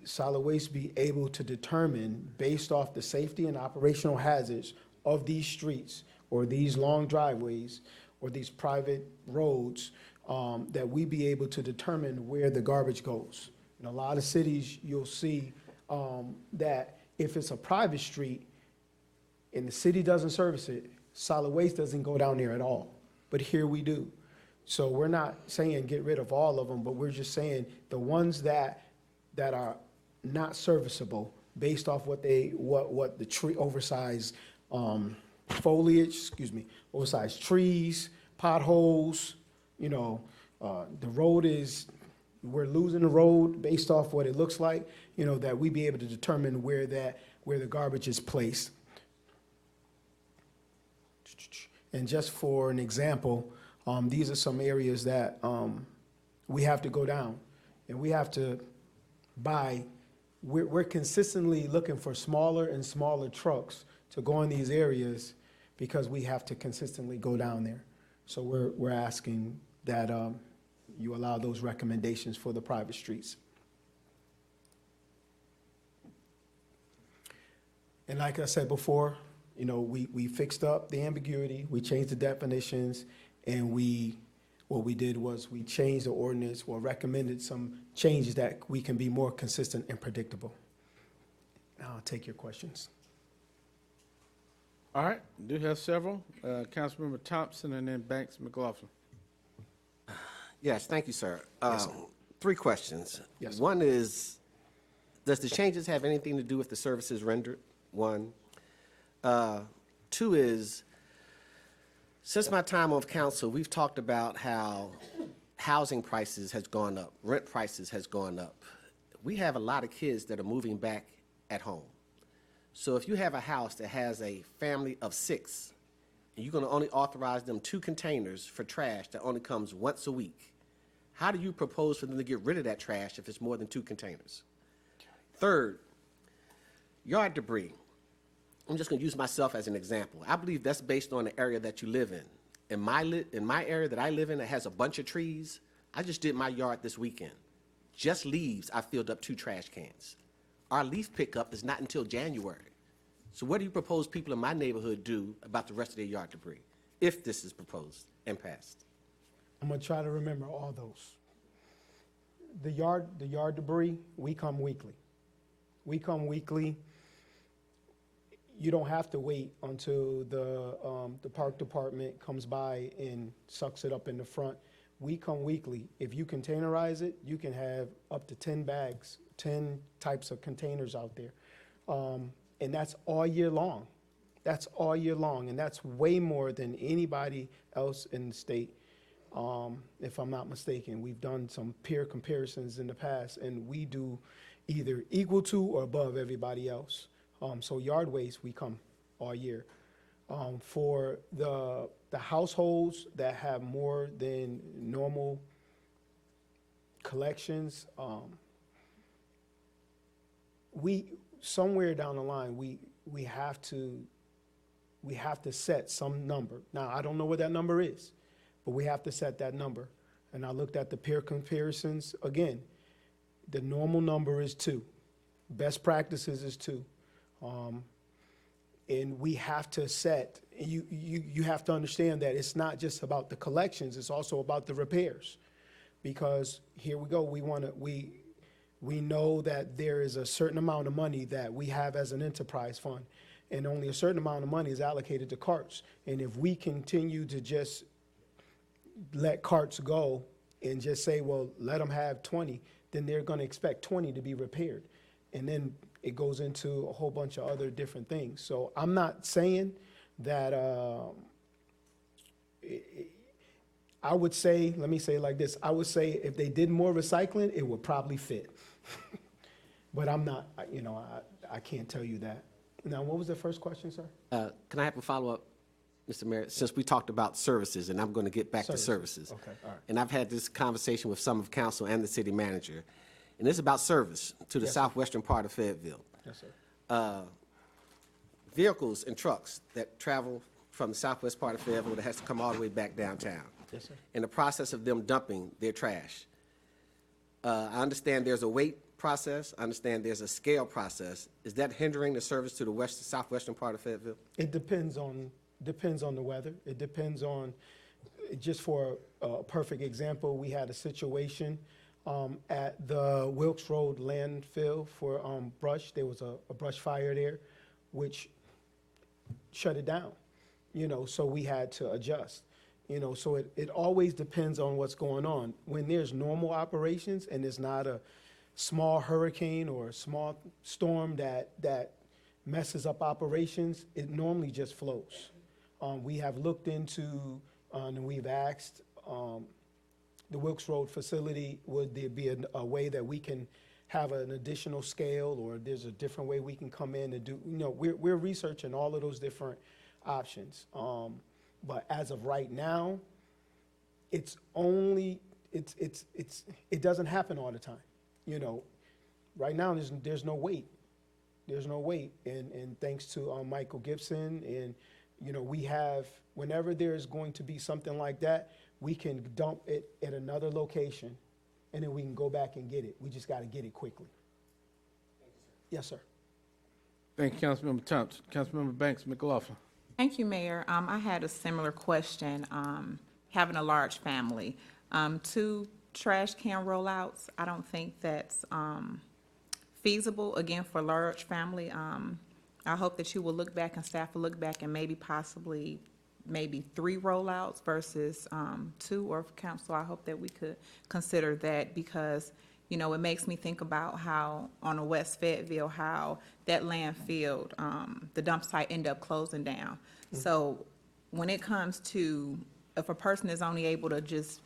solid waste be able to determine, based off the safety and operational hazards of these streets or these long driveways or these private roads, that we be able to determine where the garbage goes. In a lot of cities, you'll see that if it's a private street and the city doesn't service it, solid waste doesn't go down there at all. But here we do. So we're not saying get rid of all of them, but we're just saying the ones that are not serviceable based off what the tree, oversized foliage, oversized trees, potholes, the road we're losing the road based off what it looks like, that we be able to determine where the garbage is placed. And just for an example, these are some areas that we have to go down, and we have to buy. We're consistently looking for smaller and smaller trucks to go in these areas because we have to consistently go down there. So we're asking that you allow those recommendations for the private streets. And like I said before, we fixed up the ambiguity, we changed the definitions, and what we did was we changed the ordinance or recommended some changes that we can be more consistent and predictable. Now I'll take your questions. All right, do have several. Councilmember Thompson and then Banks McLaughlin. Yes, thank you, sir. Yes, sir. 3 questions. Yes, sir. One is, does the changes have anything to do with the services rendered? 1. 2 is, since my time on council, we've talked about how housing prices has gone up, rent prices has gone up. We have a lot of kids that are moving back at home. So if you have a house that has a family of 6, and you're going to only authorize them 2 containers for trash that only comes once a week, how do you propose for them to get rid of that trash if it's more than 2 containers? 3rd, yard debris. I'm just going to use myself as an example. I believe that's based on the area that you live in. In my area that I live in that has a bunch of trees, I just did my yard this weekend. Just leaves, I filled up 2 trash cans. Our leaf pickup is not until January. So what do you propose people in my neighborhood do about the rest of their yard debris, if this is proposed and passed? I'm gonna try to remember all those. The yard debris, we come weekly. We come weekly. You don't have to wait until the park department comes by and sucks it up in the front. We come weekly. If you containerize it, you can have up to 10 bags, 10 types of containers out there. And that's all year long. That's all year long, and that's way more than anybody else in the state, if I'm not mistaken. We've done some peer comparisons in the past, and we do either equal to or above everybody else. So yard waste, we come all year. For the households that have more than normal collections, somewhere down the line, we have to set some number. Now, I don't know what that number is, but we have to set that number. And I looked at the peer comparisons. Again, the normal number is 2. Best practices is 2. And we have to set, you have to understand that it's not just about the collections, it's also about the repairs. Because here we go, we know that there is a certain amount of money that we have as an enterprise fund, and only a certain amount of money is allocated to carts. And if we continue to just let carts go and just say, well, let them have 20, then they're gonna expect 20 to be repaired. And then it goes into a whole bunch of other different things. So I'm not saying that, I would say, let me say it like this, I would say if they did more recycling, it would probably fit. But I'm not, I can't tell you that. Now, what was the first question, sir? Can I have a follow-up, Mr. Mayor? Since we talked about services, and I'm going to get back to services. Okay, all right. And I've had this conversation with some of council and the city manager, and it's about service to the southwestern part of Fayetteville. Yes, sir. Vehicles and trucks that travel from the southwest part of Fayetteville that has to come all the way back downtown. Yes, sir. In the process of them dumping their trash. I understand there's a weight process. I understand there's a scale process. Is that hindering the service to the southwestern part of Fayetteville? It depends on the weather. It depends on, just for a perfect example, we had a situation at the Wilkes Road landfill for brush. There was a brush fire there, which shut it down, so we had to adjust. So it always depends on what's going on. When there's normal operations and it's not a small hurricane or a small storm that messes up operations, it normally just flows. We have looked into, and we've asked the Wilkes Road facility, would there be a way that we can have an additional scale, or there's a different way we can come in and do, we're researching all of those different options. But as of right now, it doesn't happen all the time. Right now there's no wait. There's no wait. And thanks to Michael Gibson, and we have, whenever there's going to be something like that, we can dump it at another location, and then we can go back and get it. We just got to get it quickly. Yes, sir. Thank you, Councilmember Thompson. Councilmember Banks McLaughlin. Thank you, Mayor. I had a similar question, having a large family. 2 trash can rollouts, I don't think that's feasible, again, for a large family. I hope that you will look back and staff will look back and maybe 3 rollouts versus 2, or council, I hope that we could consider that, because it makes me think about how on the West Fayetteville, how that landfill, the dump site ended up closing down. Mm-hmm. So when it comes to, if a person is only able to just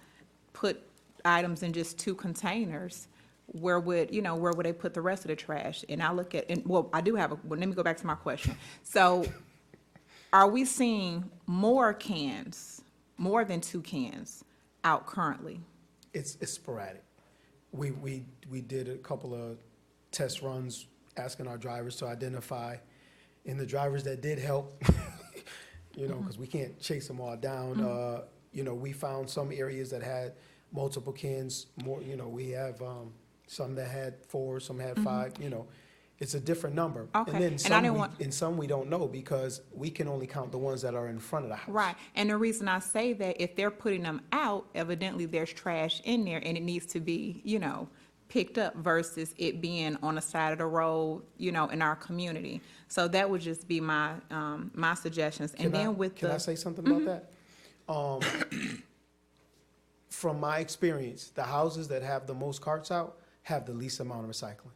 put items in just 2 containers, where would they put the rest of the trash? And I look at, I do have let me go back to my question. So are we seeing more cans, more than 2 cans out currently? It's sporadic. We did a couple of test runs asking our drivers to identify, and the drivers that did help, because we can't chase them all down. We found some areas that had multiple cans, more, we have some that had 4, some had 5, it's a different number. Okay. And then And I didn't want- some we don't know, because we can only count the ones that are in front of the house. Right, and the reason I say that, if they're putting them out, evidently there's trash in there, and it needs to be, picked up, versus it being on the side of the road, in our community. So that would just be my, my suggestions. And then with Can I say something about that? From my experience, the houses that have the most carts out have the least amount of recycling.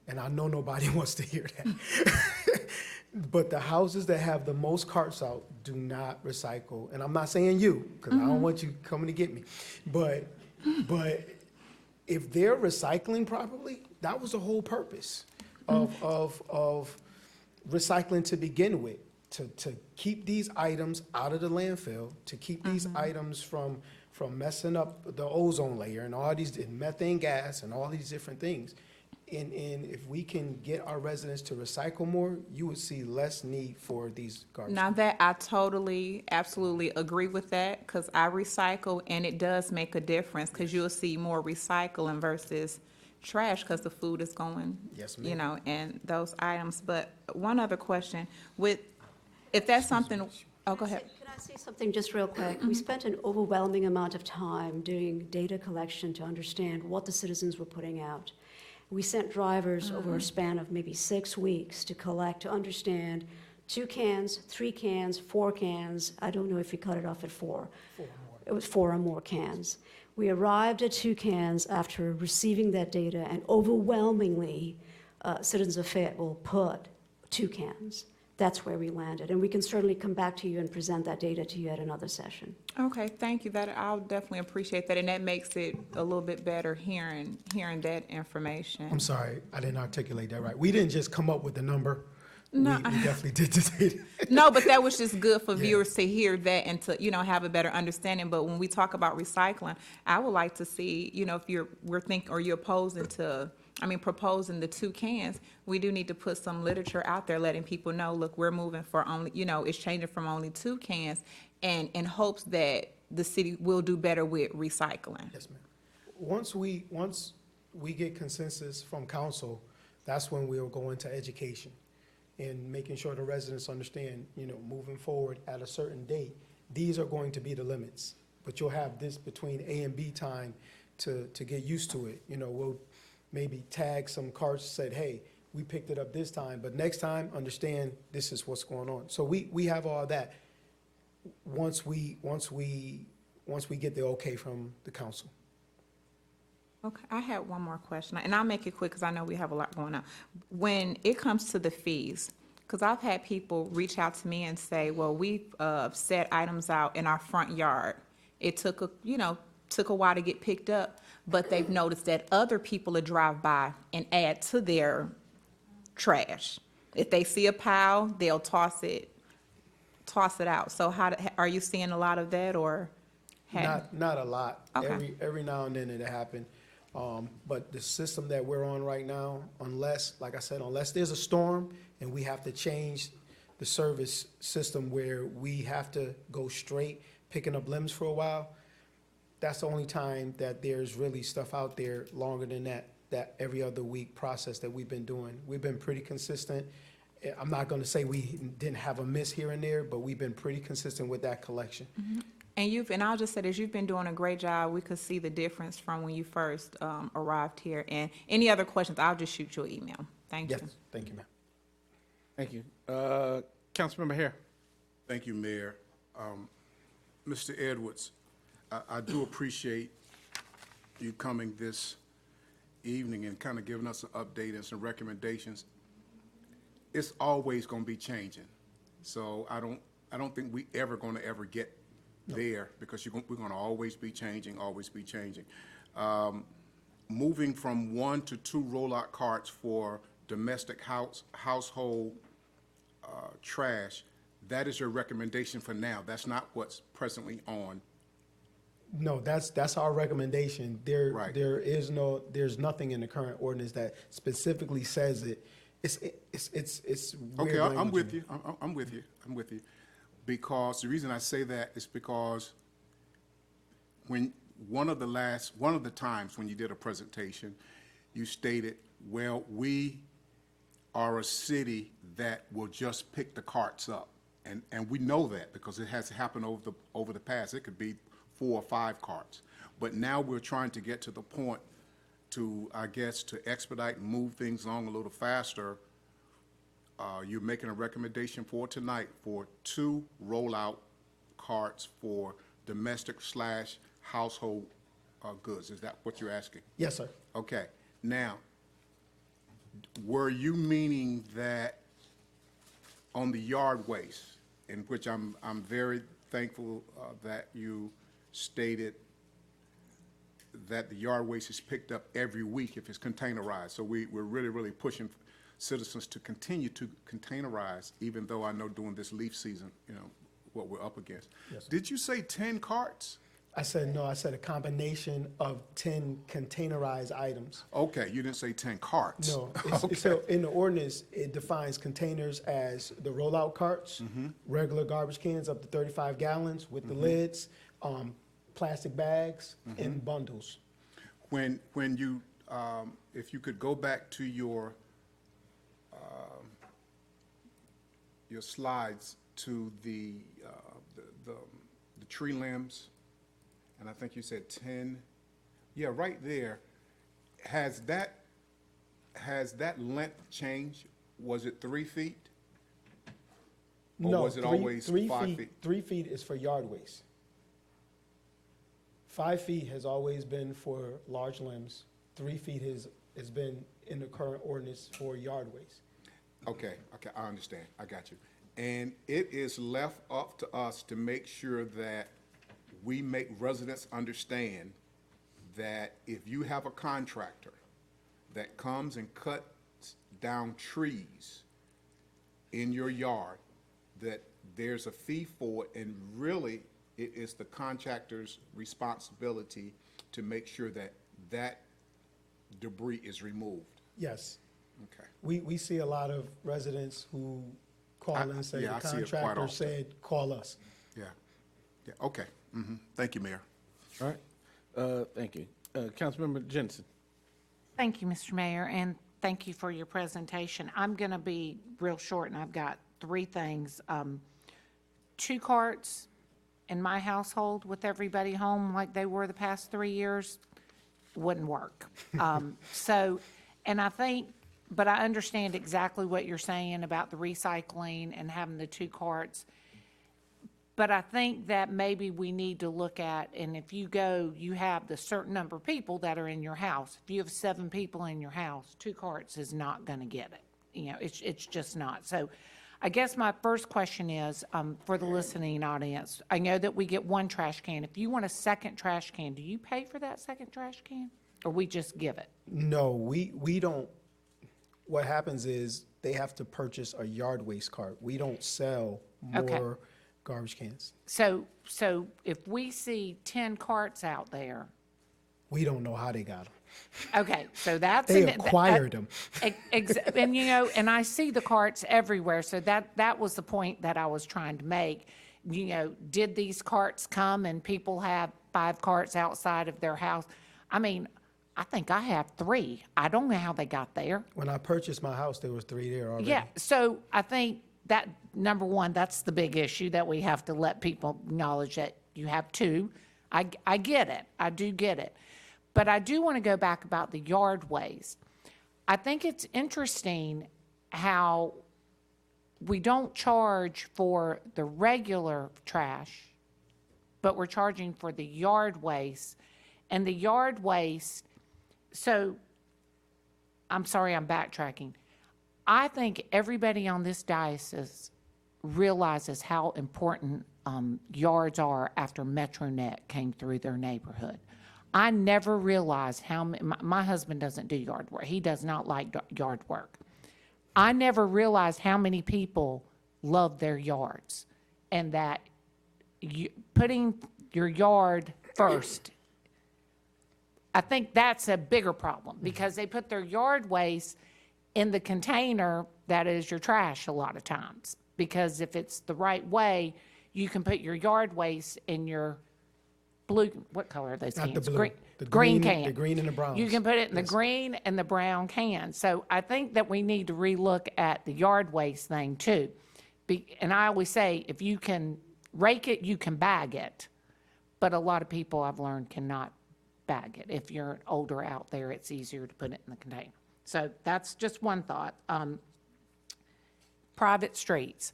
And I know nobody wants to hear that. But the houses that have the most carts out do not recycle. And I'm not saying you, because I don't want you coming to get me. But if they're recycling properly, that was the whole purpose of recycling to begin with, to keep these items out of the landfill, to keep these items from messing up the ozone layer and all these, and methane gas and all these different things. And if we can get our residents to recycle more, you would see less need for these garbage. Now that I totally, absolutely agree with that, because I recycle and it does make a difference, because you'll see more recycling versus trash, because the food is going, Yes, you ma'am. know, and those items. But one other question, if that's something, oh, go ahead. Could I say something just real quick? We spent an overwhelming amount of time doing data collection to understand what the citizens were putting out. We sent drivers over a span of maybe 6 weeks to collect, to understand 2 cans, 3 cans, 4 cans. I don't know if you cut it off at 4. It was 4 or more cans. We arrived at 2 cans after receiving that data, and overwhelmingly, citizens of Fayetteville put 2 cans. That's where we landed, and we can certainly come back to you and present that data to you at another session. Okay, thank you. I'll definitely appreciate that, and that makes it a little bit better hearing that information. I'm sorry, I didn't articulate that right. We didn't just come up with the number. No, We definitely did the data. No, but that was just good for viewers to hear that and to, have a better understanding. But when we talk about recycling, I would like to see, if you're proposing the 2 cans, we do need to put some literature out there letting people know, look, we're moving for only, it's changing from only 2 cans, and in hopes that the city will do better with recycling. Yes, ma'am. Once we get consensus from council, that's when we'll go into education and making sure the residents understand, moving forward at a certain date, these are going to be the limits. But you'll have this between A and B time to get used to it. We'll maybe tag some carts, said, hey, we picked it up this time, but next time, understand this is what's going on. So we have all that once we get the okay from the council. Okay, I had one more question, and I'll make it quick because I know we have a lot going on. When it comes to the fees, because I've had people reach out to me and say, well, we've set items out in our front yard. It took a while to get picked up, but they've noticed that other people will drive by and add to their trash. If they see a pile, they'll toss it out. So are you seeing a lot of that, or? Not a lot. Okay. Every now and then it'll happen. But the system that we're on right now, unless there's a storm and we have to change the service system where we have to go straight picking up limbs for a while, that's the only time that there's really stuff out there longer than that every other week process that we've been doing. We've been pretty consistent. I'm not going to say we didn't have a miss here and there, but we've been pretty consistent with that collection. Mm-hmm. And I'll just say this, you've been doing a great job. We could see the difference from when you first arrived here. And any other questions, I'll just shoot you an email. Thank you. Yes, thank you, ma'am. Thank you. Councilmember Hare. Thank you, Mayor. Mr. Edwards, I do appreciate you coming this evening and kind of giving us an update and some recommendations. It's always going to be changing. So I don't think we ever going to ever get there, because we're going to always be changing, moving from 1 to 2 rollout carts for domestic household trash. That is your recommendation for now. That's not what's presently on. No, that's our recommendation. Right. There's nothing in the current ordinance that specifically says it. It's weird Okay, I'm language. with you. I'm with you. Because the reason I say that is because when one of the times when you did a presentation, you stated, well, we are a city that will just pick the carts up. And we know that because it has happened over the past. It could be 4 or 5 carts. But now we're trying to get to the point to expedite and move things along a little faster. You're making a recommendation for tonight for 2 rollout carts for domestic/household goods. Is that what you're asking? Yes, sir. Okay. Now, were you meaning that on the yard waste, in which I'm very thankful that you stated that the yard waste is picked up every week if it's containerized. So we're really, really pushing citizens to continue to containerize, even though I know during this leaf season, what we're up against. Yes, sir. Did you say 10 carts? I said, no, I said a combination of 10 containerized items. Okay, you didn't say 10 carts. No, so in the ordinance, it defines containers as the rollout carts, regular garbage cans up to 35 gallons with the lids, plastic bags, and bundles. When you, if you could go back to your slides to the tree limbs, and I think you said 10. Yeah, right there. Has that length changed? Was it 3 feet? Or No, was it always 5 feet? 3 feet is for yard waste. 5 feet has always been for large limbs. 3 feet has been in the current ordinance for yard waste. Okay, I understand. I got you. And it is left up to us to make sure that we make residents understand that if you have a contractor that comes and cuts down trees in your yard, that there's a fee for it, and really it is the contractor's responsibility to make sure that that debris is removed. Yes. Okay. We see a lot of residents who call in and say yeah, the I see it quite contractor often. said, call us. Yeah. Yeah, okay. Thank you, Mayor. All right. Thank you. Councilmember Jensen. Thank you, Mr. Mayor, and thank you for your presentation. I'm going to be real short, and I've got 3 things. 2 carts in my household with everybody home like they were the past 3 years wouldn't work. And I think, but I understand exactly what you're saying about the recycling and having the 2 carts. But I think that maybe we need to look at, and if you go, you have the certain number of people that are in your house. If you have 7 people in your house, 2 carts is not going to get it. You know, it's just not. So I guess my first question is, for the listening audience, I know that we get 1 trash can. If you want a second trash can, do you pay for that second trash can? Or we just give it? No, we don't. What happens is they have to purchase a yard waste cart. We don't sell Okay. more garbage cans. So if we see 10 carts out there, We don't know how they got them. okay, so that's. They acquired them. And, you know, and I see the carts everywhere, so that was the point that I was trying to make. You know, did these carts come and people have 5 carts outside of their house? I mean, I think I have 3. I don't know how they got there. When I purchased my house, there was 3 there already. Yeah, so I think that, number one, that's the big issue that we have to let people acknowledge that you have 2. I get it. I do get it. But I do want to go back about the yard waste. I think it's interesting how we don't charge for the regular trash, but we're charging for the yard waste. And the yard waste, so, I'm sorry, I'm backtracking. I think everybody on this diocese realizes how important yards are after MetroNet came through their neighborhood. I never realized how my husband doesn't do yard work. He does not like yard work. I never realized how many people love their yards, and that putting your yard first, I think that's a bigger problem, because they put their yard waste in the container that is your trash a lot of times. Because if it's the right way, you can put your yard waste in your blue, what color are those cans? Not the blue. The green green- can. the green and the browns. You can put it in the Yes. green and the brown can. So I think that we need to relook at the yard waste thing too. And I always say, if you can rake it, you can bag it. But a lot of people I've learned cannot bag it. If you're older out there, it's easier to put it in the container. So that's just one thought. Private streets.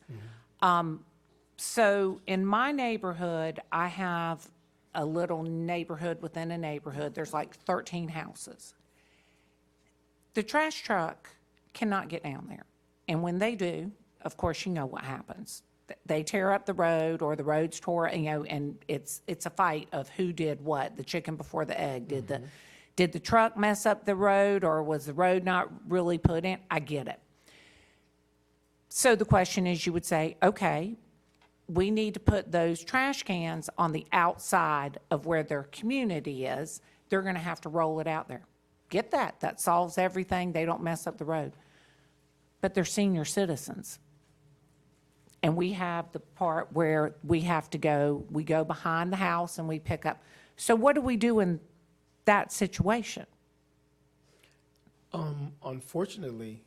So in my neighborhood, I have a little neighborhood within a neighborhood. There's like 13 houses. The trash truck cannot get down there. And when they do, of course, you know what happens. They tear up the road, or the road's tore, you know, and it's a fight of who did what, the chicken before the egg. Did the truck mess up the road, or was the road not really put in? I get it. So the question is, you would say, okay, we need to put those trash cans on the outside of where their community is. They're going to have to roll it out there. Get that. That solves everything. They don't mess up the road. But they're senior citizens. And we have the part where we go behind the house and we pick up. So what do we do in that situation? Unfortunately,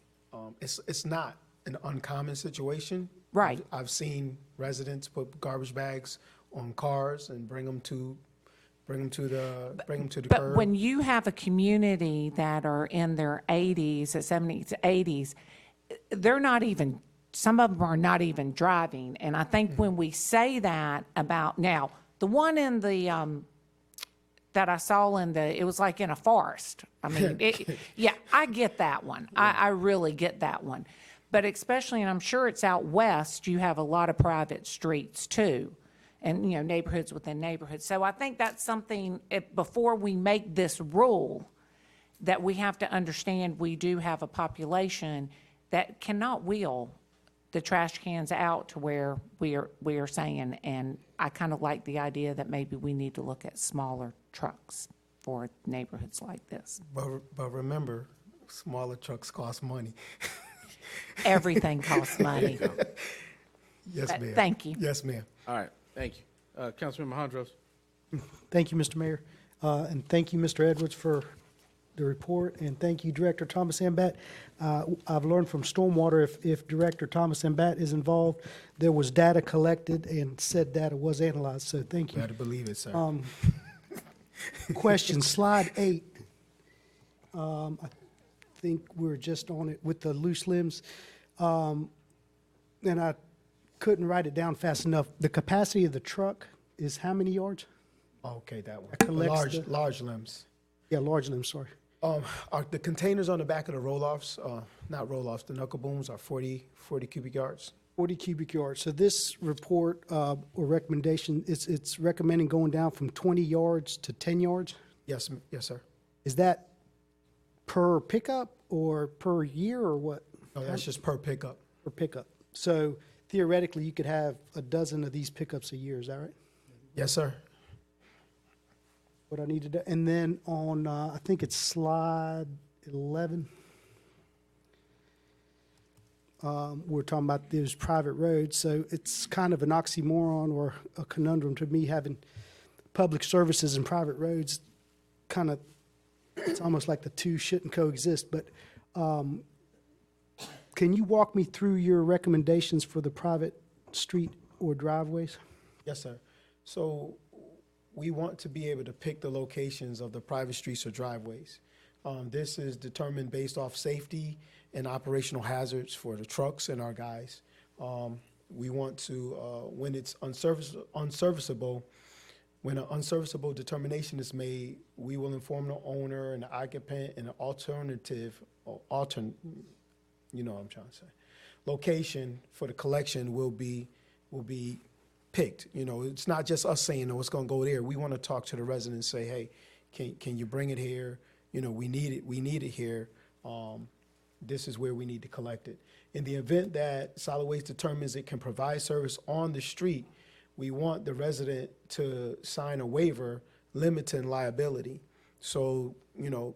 it's not an uncommon situation. Right. I've seen residents put garbage bags on cars and bring them to the But curb. when you have a community that are in their 80s, 70s, 80s, they're not even, some of them are not even driving. And I think when we say that about, now, the one in the, that I saw it was like in a forest. I mean, yeah, I get that one. I really get that one. But especially, and I'm sure it's out west, you have a lot of private streets too. And, neighborhoods within neighborhoods. So I think that's something, before we make this rule, that we have to understand we do have a population that cannot wheel the trash cans out to where we are saying. And I kind of like the idea that maybe we need to look at smaller trucks for neighborhoods like this. But remember, smaller trucks cost money. Everything costs money. Yes, ma'am. Thank you. Yes, ma'am. All right, thank you. Councilmember Hondros. Thank you, Mr. Mayor. And thank you, Mr. Edwards, for the report. And thank you, Director Thomas Ambat. I've learned from Stormwater, if Director Thomas Ambat is involved, there was data collected and said data was analyzed. So thank you. Better believe it, sir. Question, slide 8. I think we're just on it with the loose limbs. And I couldn't write it down fast enough. The capacity of the truck is how many yards? Okay, that one. collects Large limbs. Yeah, large limbs, sorry. Are the containers on the back of the roll-offs, not roll-offs, the knuckle booms are 40 cubic yards? 40 cubic yards. So this report or recommendation, it's recommending going down from 20 yards to 10 yards? Yes, yes, sir. Is that per pickup or per year or what? No, that's just per pickup. Per pickup. So theoretically, you could have a dozen of these pickups a year, is that right? Yes, sir. What I need to do, and then on, I think it's slide 11. We're talking about those private roads, so it's kind of an oxymoron or a conundrum to me having public services and private roads. Kind of, it's almost like the two shouldn't coexist. But can you walk me through your recommendations for the private street or driveways? Yes, sir. So we want to be able to pick the locations of the private streets or driveways. This is determined based off safety and operational hazards for the trucks and our guys. We want to, when it's unserviceable, when an unserviceable determination is made, we will inform the owner and the occupant and an alternative, you know what I'm trying to say. Location for the collection will be picked. You know, it's not just us saying, no, it's going to go there. We want to talk to the residents and say, hey, can you bring it here? You know, we need it here. This is where we need to collect it. In the event that solid waste determines it can provide service on the street, we want the resident to sign a waiver limiting liability. So, you know,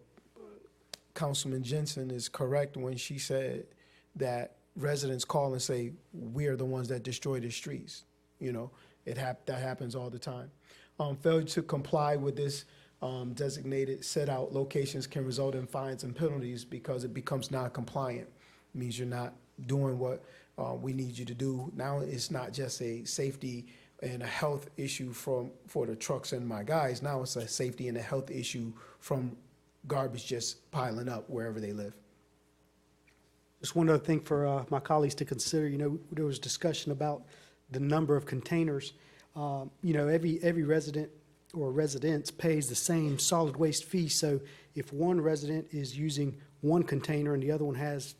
Councilman Jensen is correct when she said that residents call and say, we are the ones that destroy the streets. You know, that happens all the time. Failure to comply with this designated set out locations can result in fines and penalties because it becomes non-compliant. It means you're not doing what we need you to do. Now it's not just a safety and a health issue for the trucks and my guys. Now it's a safety and a health issue from garbage just piling up wherever they live. Just one other thing for my colleagues to consider. You know, there was discussion about the number of containers. You know, every resident or residence pays the same solid waste fee. So if one resident is using one container and the other one has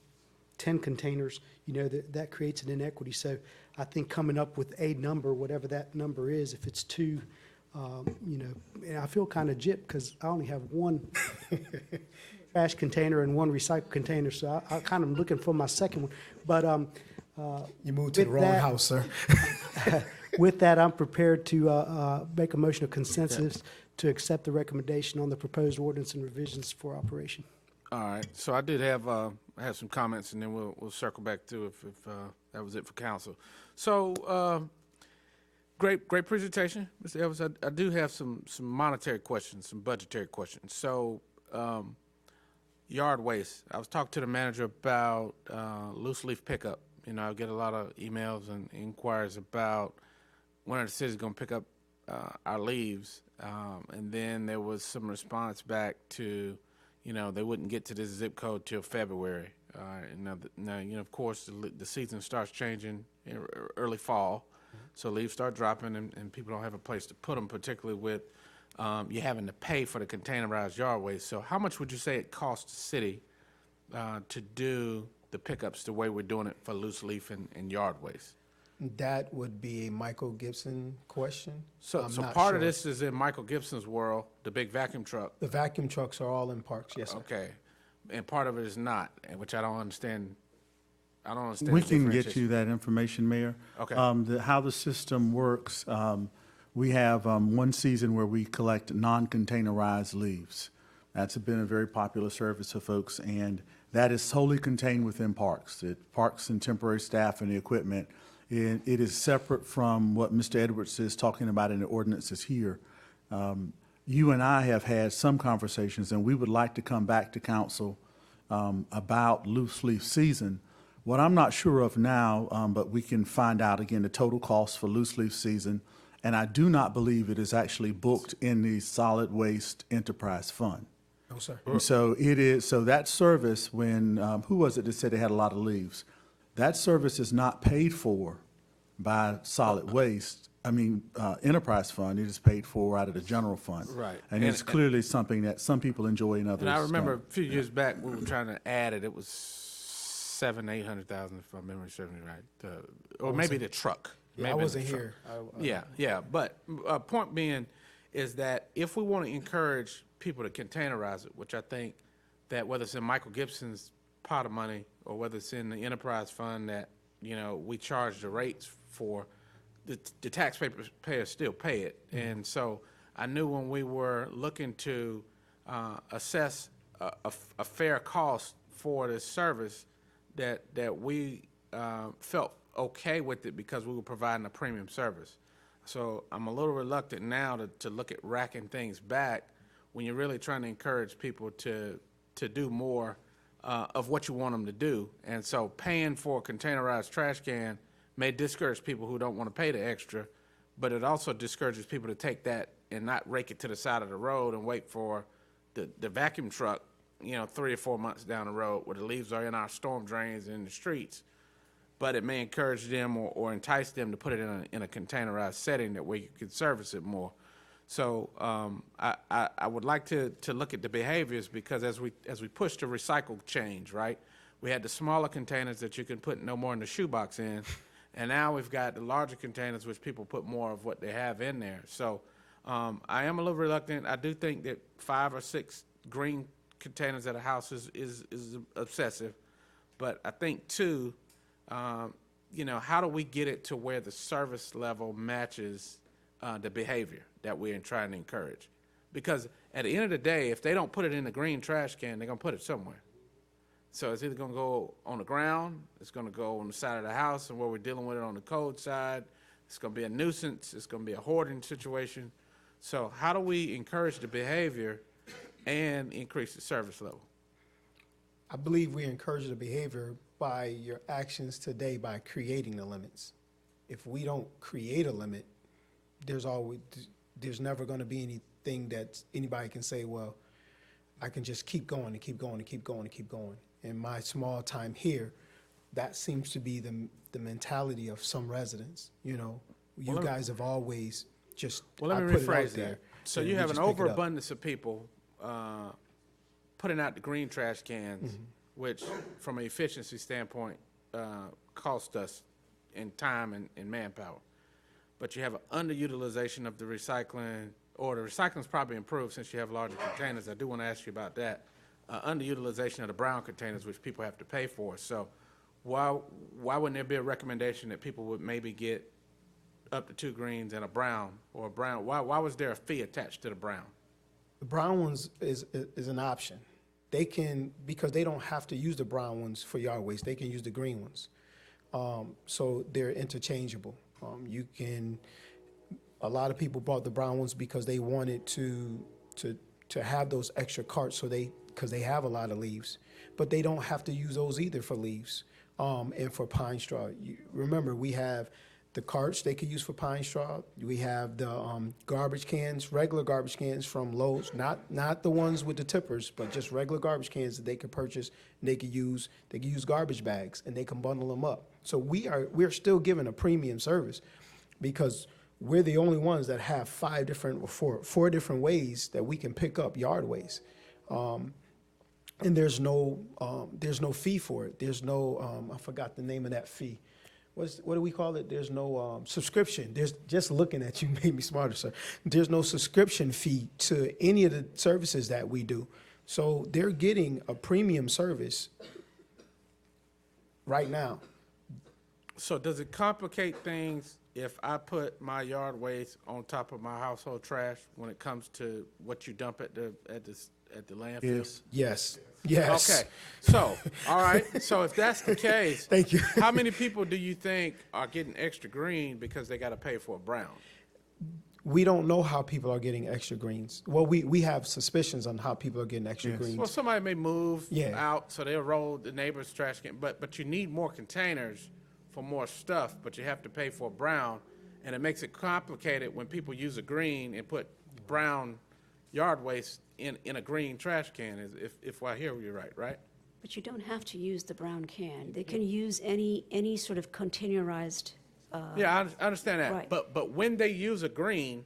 10 containers, you know, that creates an inequity. So I think coming up with a number, whatever that number is, if it's 2, you know, and I feel kind of gypped because I only have one trash container and one recycle container. So I kind of looking for my second one. But You moved to the With wrong that- house, sir. With that, I'm prepared to make a motion of consensus to accept the recommendation on the proposed ordinance and revisions for operation. All right, so I did have, I have some comments, and then we'll circle back to if that was it for council. So, great presentation, Mr. Evans. I do have some monetary questions, some budgetary questions. So, yard waste. I was talking to the manager about loose leaf pickup. You know, I get a lot of emails and inquiries about when are the cities going to pick up our leaves, and then there was some response back to, you know, they wouldn't get to this zip code till February. Now, you know, of course, the season starts changing in early fall, so leaves start dropping, and people don't have a place to put them, particularly with you having to pay for the containerized yard waste. So how much would you say it costs the city to do the pickups the way we're doing it for loose leaf and yard waste? That would be a Michael Gibson question. So I'm so not part of sure. this is in Michael Gibson's world, the big vacuum truck. The vacuum trucks are all in parks, yes, sir. Okay, and part of it is not, and which I don't understand. I don't understand. We the can get differentiation. you that information, Mayor. Okay. How the system works, we have one season where we collect non-containerized leaves. That's been a very popular service for folks, and that is solely contained within parks. Parks and temporary staff and the equipment. It is separate from what Mr. Edwards is talking about in the ordinances here. You and I have had some conversations, and we would like to come back to council about loose leaf season. What I'm not sure of now, but we can find out again the total cost for loose leaf season, and I do not believe it is actually booked in the solid waste enterprise fund. No, sir. And so it is, so that service, when, who was it that said they had a lot of leaves? That service is not paid for by solid waste, enterprise fund. It is paid for out of the general fund. Right. And it's clearly something that some people enjoy and others And I remember a don't. few years back, we were trying to add it. It was 800,000, if my memory serves me right. Or maybe the truck. Yeah, Maybe I the wasn't truck. here. Yeah. But point being is that if we want to encourage people to containerize it, which I think that whether it's in Michael Gibson's pot of money or whether it's in the enterprise fund that, you know, we charge the rates for, the taxpayers still pay it. And so I knew when we were looking to assess a fair cost for this service that we felt okay with it because we were providing a premium service. So I'm a little reluctant now to look at racking things back when you're really trying to encourage people to do more of what you want them to do. And so paying for a containerized trash can may discourage people who don't want to pay the extra, but it also discourages people to take that and not rake it to the side of the road and wait for the vacuum truck, 3 or 4 months down the road where the leaves are in our storm drains in the streets. But it may encourage them or entice them to put it in a containerized setting that where you can service it more. So I would like to look at the behaviors because as we push the recycle change, right? We had the smaller containers that you can put no more than the shoebox in, and now we've got the larger containers which people put more of what they have in there. So I am a little reluctant. I do think that 5 or 6 green containers at a house is obsessive, but I think too, how do we get it to where the service level matches the behavior that we're trying to encourage? Because at the end of the day, if they don't put it in the green trash can, they're going to put it somewhere. So it's either going to go on the ground, it's going to go on the side of the house, and where we're dealing with it on the code side, it's going to be a nuisance, it's going to be a hoarding situation. So how do we encourage the behavior and increase the service level? I believe we encourage the behavior by your actions today by creating the limits. If we don't create a limit, there's never going to be anything that anybody can say, well, I can just keep going and keep going and keep going and keep going. In my small time here, that seems to be the mentality of some residents. You guys have always just Well, let me I put it out rephrase there, that. So and you we have an just pick it up. overabundance of people putting out the green trash cans, which from an efficiency standpoint cost us in time and manpower. But you have an underutilization of the recycling, or the recycling's probably improved since you have larger containers. I do want to ask you about that. Underutilization of the brown containers, which people have to pay for. So why wouldn't there be a recommendation that people would maybe get up to 2 greens and a brown, or a brown? Why was there a fee attached to the brown? The brown ones is an option. They can, because they don't have to use the brown ones for yard waste, they can use the green ones. So they're interchangeable. A lot of people bought the brown ones because they wanted to have those extra carts, because they have a lot of leaves. But they don't have to use those either for leaves, and for pine straw. Remember, we have the carts they could use for pine straw. We have the garbage cans, regular garbage cans from Lowe's, not the ones with the tippers, but just regular garbage cans that they could purchase, and they could use garbage bags, and they can bundle them up. So we're still giving a premium service, because we're the only ones that have four different ways that we can pick up yard waste. And there's no fee for it. There's no, I forgot the name of that fee. What do we call it? There's no subscription. There's, just looking at you made me smarter, sir. There's no subscription fee to any of the services that we do. So they're getting a premium service right now. So does it complicate things if I put my yard waste on top of my household trash when it comes to what you dump at the landfill? Yes. Yes. Okay. So, all right. So if that's the case, Thank you. How many people do you think are getting extra green because they got to pay for a brown? We don't know how people are getting extra greens. Well, we have suspicions on how people are getting extra Yes. greens. Well, somebody may move Yeah. out, so they'll roll the neighbor's trash can, but you need more containers for more stuff, but you have to pay for a brown, and it makes it complicated when people use a green and put brown yard waste in a green trash can, if I hear you right? But you don't have to use the brown can. They can use any sort of containerized. Yeah, I understand that. Right. But when they use a green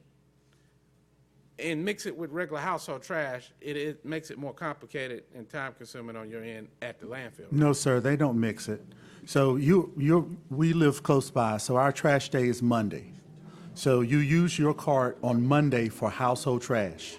and mix it with regular household trash, it makes it more complicated and time consuming on your end at the landfill. No, sir, they don't mix it. So we live close by, so our trash day is Monday. So you use your cart on Monday for household trash.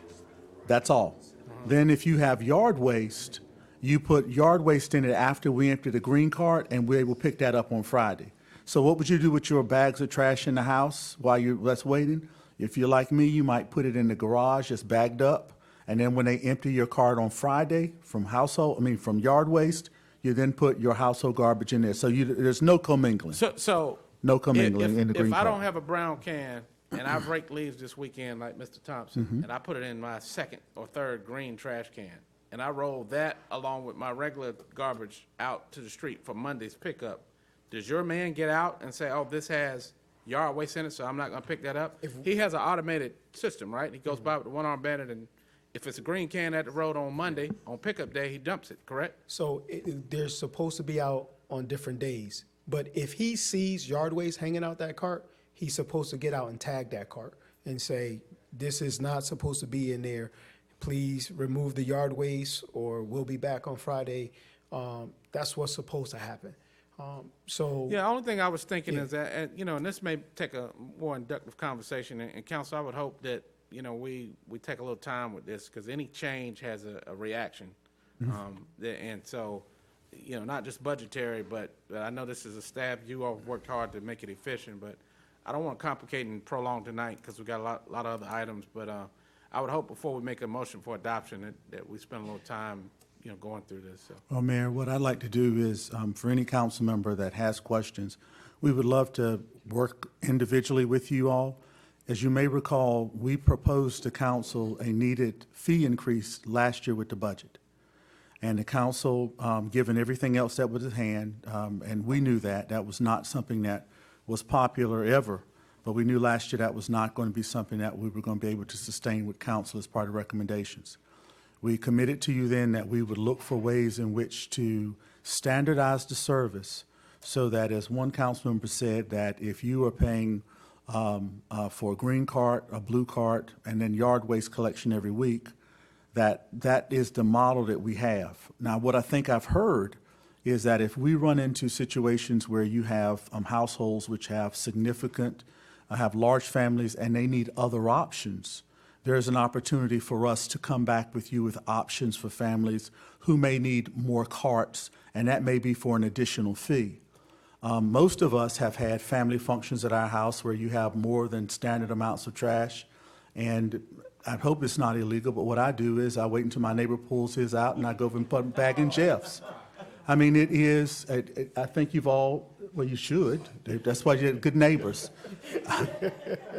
That's all. Then if you have yard waste, you put yard waste in it after we empty the green cart, and we will pick that up on Friday. So what would you do with your bags of trash in the house while that's waiting? If you're like me, you might put it in the garage, just bagged up, and then when they empty your cart on Friday from yard waste, you then put your household garbage in there. So there's no commingling. So No commingling in the green if I cart. don't have a brown can and I've raked leaves this weekend like Mr. Thompson, Mm-hmm. and I put it in my second or third green trash can, and I roll that along with my regular garbage out to the street for Monday's pickup, does your man get out and say, oh, this has yard waste in it, so I'm not going to pick that up? He has an automated system, right? He goes by with the one-arm bandit, and if it's a green can at the road on Monday, on pickup day, he dumps it, correct? So they're supposed to be out on different days. But if he sees yard waste hanging out that cart, he's supposed to get out and tag that cart and say, this is not supposed to be in there. Please remove the yard waste, or we'll be back on Friday. That's what's supposed to happen. Yeah, the only thing I was thinking is that, and this may take a more inductive conversation, and council, I would hope that, we take a little time with this, because any change has a reaction. And so, not just budgetary, but I know this is a staff, you all worked hard to make it efficient, but I don't want to complicate and prolong tonight, because we got a lot of other items, but I would hope before we make a motion for adoption that we spend a little time, going through this. So. Well, Mayor, what I'd like to do is, for any council member that has questions, we would love to work individually with you all. As you may recall, we proposed to council a needed fee increase last year with the budget. And the council, given everything else that was at hand, and we knew that was not something that was popular ever, but we knew last year that was not going to be something that we were going to be able to sustain with council as part of recommendations. We committed to you then that we would look for ways in which to standardize the service so that, as one council member said, that if you are paying for a green cart, a blue cart, and then yard waste collection every week, that is the model that we have. Now, what I think I've heard is that if we run into situations where you have households which have have large families and they need other options, there's an opportunity for us to come back with you with options for families who may need more carts, and that may be for an additional fee. Most of us have had family functions at our house where you have more than standard amounts of trash, and I hope it's not illegal, but what I do is I wait until my neighbor pulls his out and I go over and put it back in Jeff's. I mean, it is, I think you've all, well, you should. That's why you're good neighbors.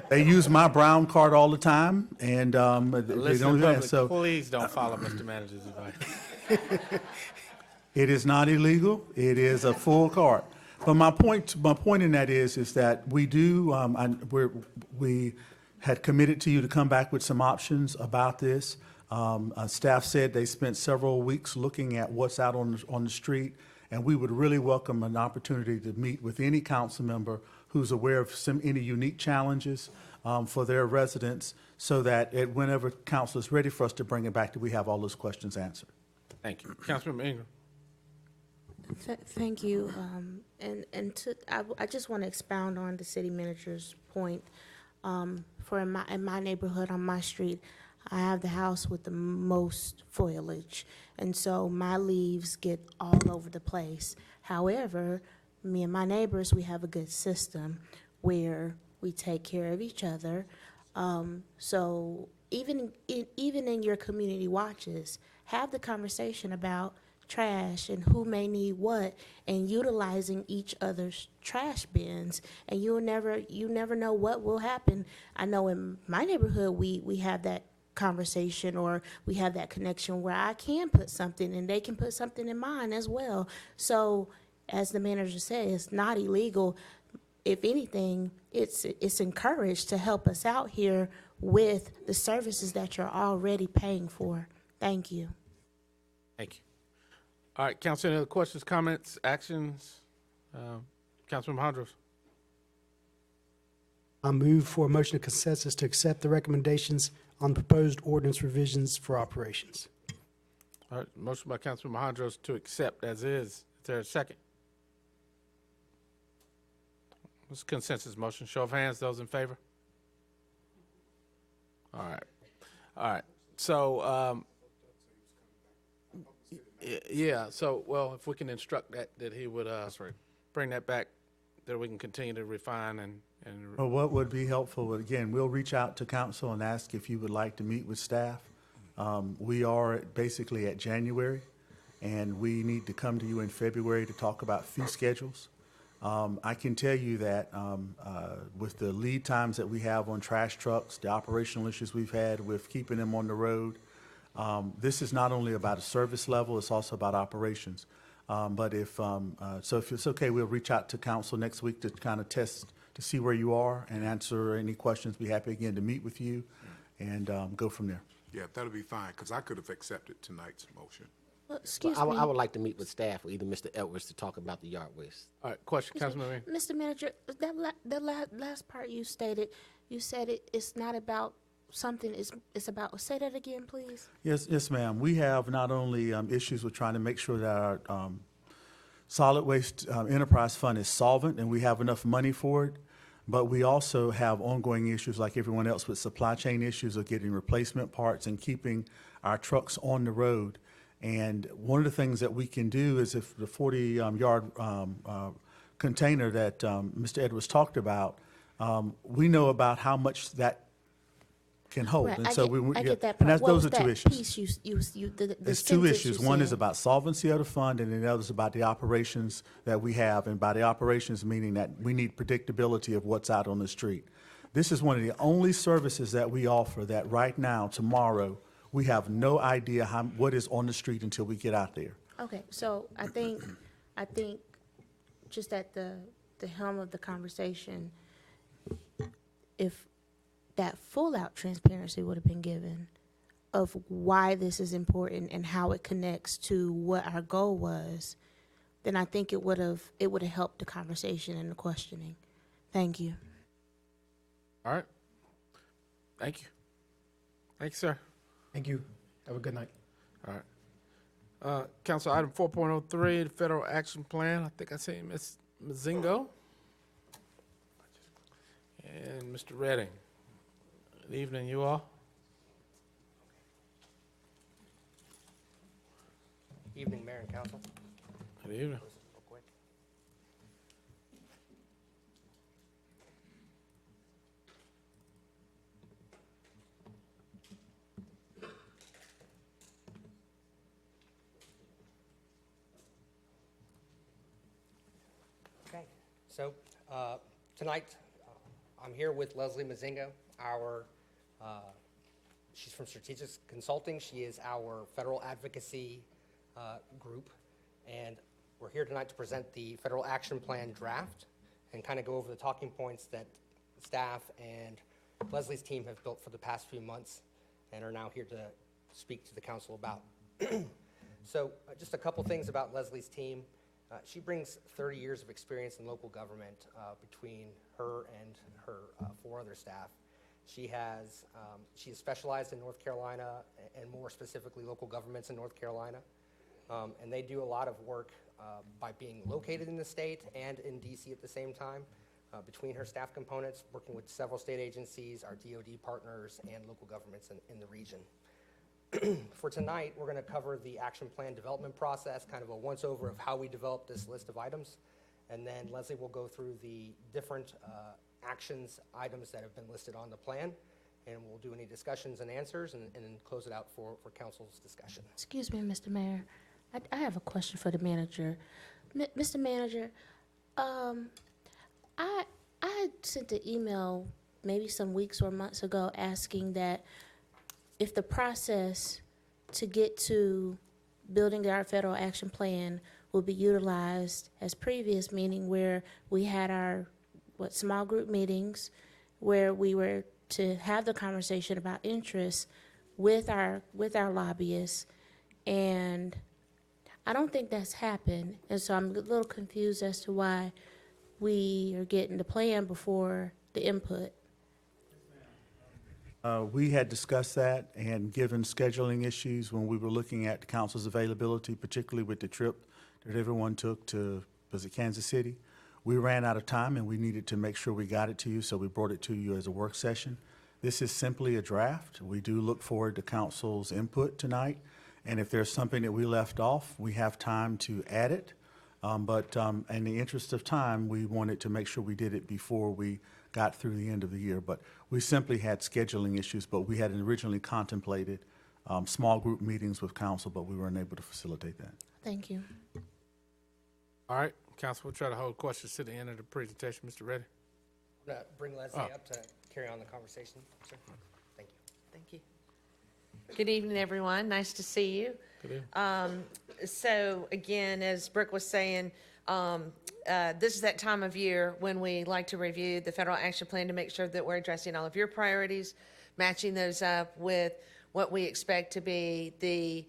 They use my brown cart all the time, and they Listen, don't, public, so please don't follow Mr. Manager's advice. it is not illegal. It is a full cart. But my point in that is that we do, we had committed to you to come back with some options about this. Staff said they spent several weeks looking at what's out on the street, and we would really welcome an opportunity to meet with any council member who's aware of any unique challenges for their residents, so that whenever council is ready for us to bring it back, that we have all those questions answered. Thank you. Councilmember Ingram. Thank you. I just want to expound on the city manager's point. In my neighborhood, on my street, I have the house with the most foliage, and so my leaves get all over the place. However, me and my neighbors, we have a good system where we take care of each other. So even in your community watches, have the conversation about trash and who may need what, and utilizing each other's trash bins, and you never know what will happen. I know in my neighborhood we have that conversation, or we have that connection where I can put something and they can put something in mine as well. So as the manager said, it's not illegal. If anything, it's encouraged to help us out here with the services that you're already paying for. Thank you. Thank you. All right, council, any other questions, comments, actions? Councilmember Hondros. I move for a motion of consensus to accept the recommendations on proposed ordinance revisions for operations. All right, motion by Councilmember Hondros to accept as is. Is there a second? It's a consensus motion. Show of hands, those in favor? All right. All right. So, yeah, so, well, if we can instruct that he would bring that back, that we can continue to refine and Well, what would be helpful, again, we'll reach out to council and ask if you would like to meet with staff. We are basically at January, and we need to come to you in February to talk about fee schedules. I can tell you that with the lead times that we have on trash trucks, the operational issues we've had with keeping them on the road, this is not only about a service level, it's also about operations. But if it's okay, we'll reach out to council next week to kind of test, to see where you are and answer any questions. Be happy again to meet with you and go from there. Yeah, that'll be fine, because I could have accepted tonight's motion. Excuse I me. would like to meet with staff or either Mr. Edwards to talk about the yard waste. all right, question, Councilmember. Mr. Manager, that last part you stated, you said it's not about something, it's about, say that again, please? Yes, ma'am. We have not only issues with trying to make sure that our solid waste enterprise fund is solvent and we have enough money for it, but we also have ongoing issues like everyone else with supply chain issues of getting replacement parts and keeping our trucks on the road. And one of the things that we can do is, if the 40-yard container that Mr. Edwards talked about, we know about how much that can hold. Right, And I so get that and part. What those was are two that issues. piece the There's two sentence issues. you One is said? about solvency of the fund, and the other is about the operations that we have. And by the operations, meaning that we need predictability of what's out on the street. This is one of the only services that we offer that right now, tomorrow, we have no idea what is on the street until we get out there. Okay, so I think just at the helm of the conversation, if that full-out transparency would have been given of why this is important and how it connects to what our goal was, then I think it would have helped the conversation and the questioning. Thank you. All right. Thank you. Thank you, sir. Thank you. Have a good night. All right. Council item 4.03, the Federal Action Plan. I think I see Ms. Mazingo and Mr. Redding. Good evening, you all. Evening, Mayor and Council. Good evening. Real quick. Okay, so tonight I'm here with Leslie Mazingo, she's from Strategic Consulting. She is our federal advocacy group, and we're here tonight to present the federal action plan draft and kind of go over the talking points that staff and Leslie's team have built for the past few months and are now here to speak to the council about. So just a couple things about Leslie's team. She brings 30 years of experience in local government between her and her 4 other staff. She is specialized in North Carolina and more specifically local governments in North Carolina. And they do a lot of work by being located in the state and in DC at the same time. Between her staff components, working with several state agencies, our DoD partners, and local governments in the region. For tonight, we're going to cover the action plan development process, kind of a once-over of how we developed this list of items. And then Leslie will go through the different actions items that have been listed on the plan, and we'll do any discussions and answers and then close it out for council's discussion. Excuse me, Mr. Mayor. I have a question for the manager. Mr. Manager, I sent an email maybe some weeks or months ago asking that if the process to get to building our federal action plan will be utilized as previous, meaning where we had our small group meetings where we were to have the conversation about interests with our lobbyists, and I don't think that's happened, and so I'm a little confused as to why we are getting the plan before the input. We had discussed that, and given scheduling issues when we were looking at the council's availability, particularly with the trip that everyone took to, was it Kansas City? We ran out of time and we needed to make sure we got it to you, so we brought it to you as a work session. This is simply a draft. We do look forward to council's input tonight, and if there's something that we left off, we have time to add it. But in the interest of time, we wanted to make sure we did it before we got through the end of the year. But we simply had scheduling issues, but we had originally contemplated small group meetings with council, but we weren't able to facilitate that. Thank you. All right, council, we'll try to hold questions to the end of the presentation. Mr. Reddy? I'm going to bring Leslie up to carry on the conversation, sir. Thank you. Thank you. Good evening, everyone. Nice to see you. Good evening. So again, as Brooke was saying, this is that time of year when we like to review the federal action plan to make sure that we're addressing all of your priorities, matching those up with what we expect to be the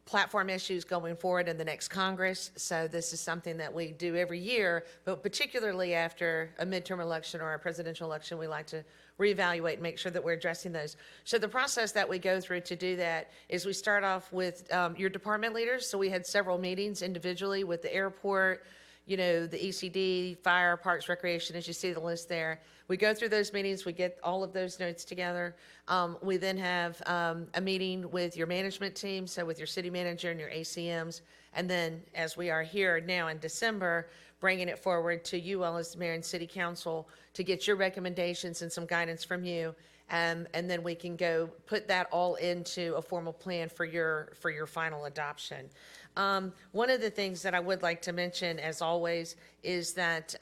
platform issues going forward in the next Congress. So this is something that we do every year, but particularly after a midterm election or a presidential election, we like to reevaluate and make sure that we're addressing those. So the process that we go through to do that is we start off with your department leaders. So we had several meetings individually with the airport, you know, the ECD, fire, parks, recreation, as you see the list there. We go through those meetings, we get all of those notes together. We then have a meeting with your management team, so with your city manager and your ACMs. And then, as we are here now in December, bringing it forward to you all as the mayor and city council to get your recommendations and some guidance from you. And then we can go put that all into a formal plan for your final adoption. One of the things that I would like to mention, as always, is that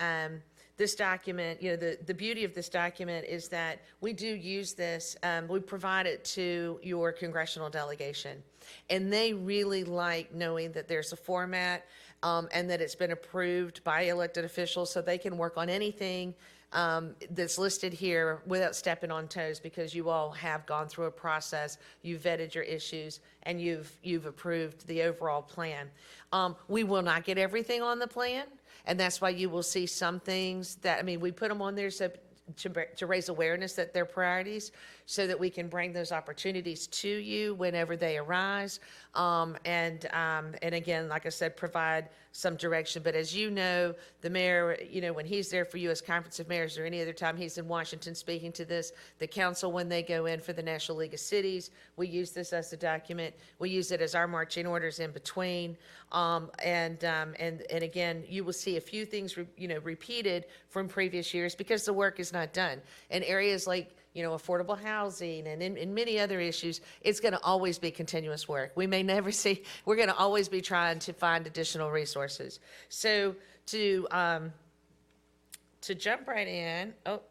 this document, you know, the beauty of this document is that we do use this, we provide it to your congressional delegation. And they really like knowing that there's a format and that it's been approved by elected officials so they can work on anything that's listed here without stepping on toes, because you all have gone through a process, you've vetted your issues, and you've approved the overall plan. We will not get everything on the plan, and that's why you will see some things that, I mean, we put them on there so to raise awareness that they're priorities, so that we can bring those opportunities to you whenever they arise. And again, like I said, provide some direction. But as you know, the mayor, when he's there for you as Conference of Mayors or any other time he's in Washington speaking to this, the council, when they go in for the National League of Cities, we use this as a document. We use it as our marching orders in between. And again, you will see a few things, repeated from previous years because the work is not done. In areas like, affordable housing and in many other issues, it's going to always be continuous work. We may never see, we're going to always be trying to find additional resources. So to jump right in, make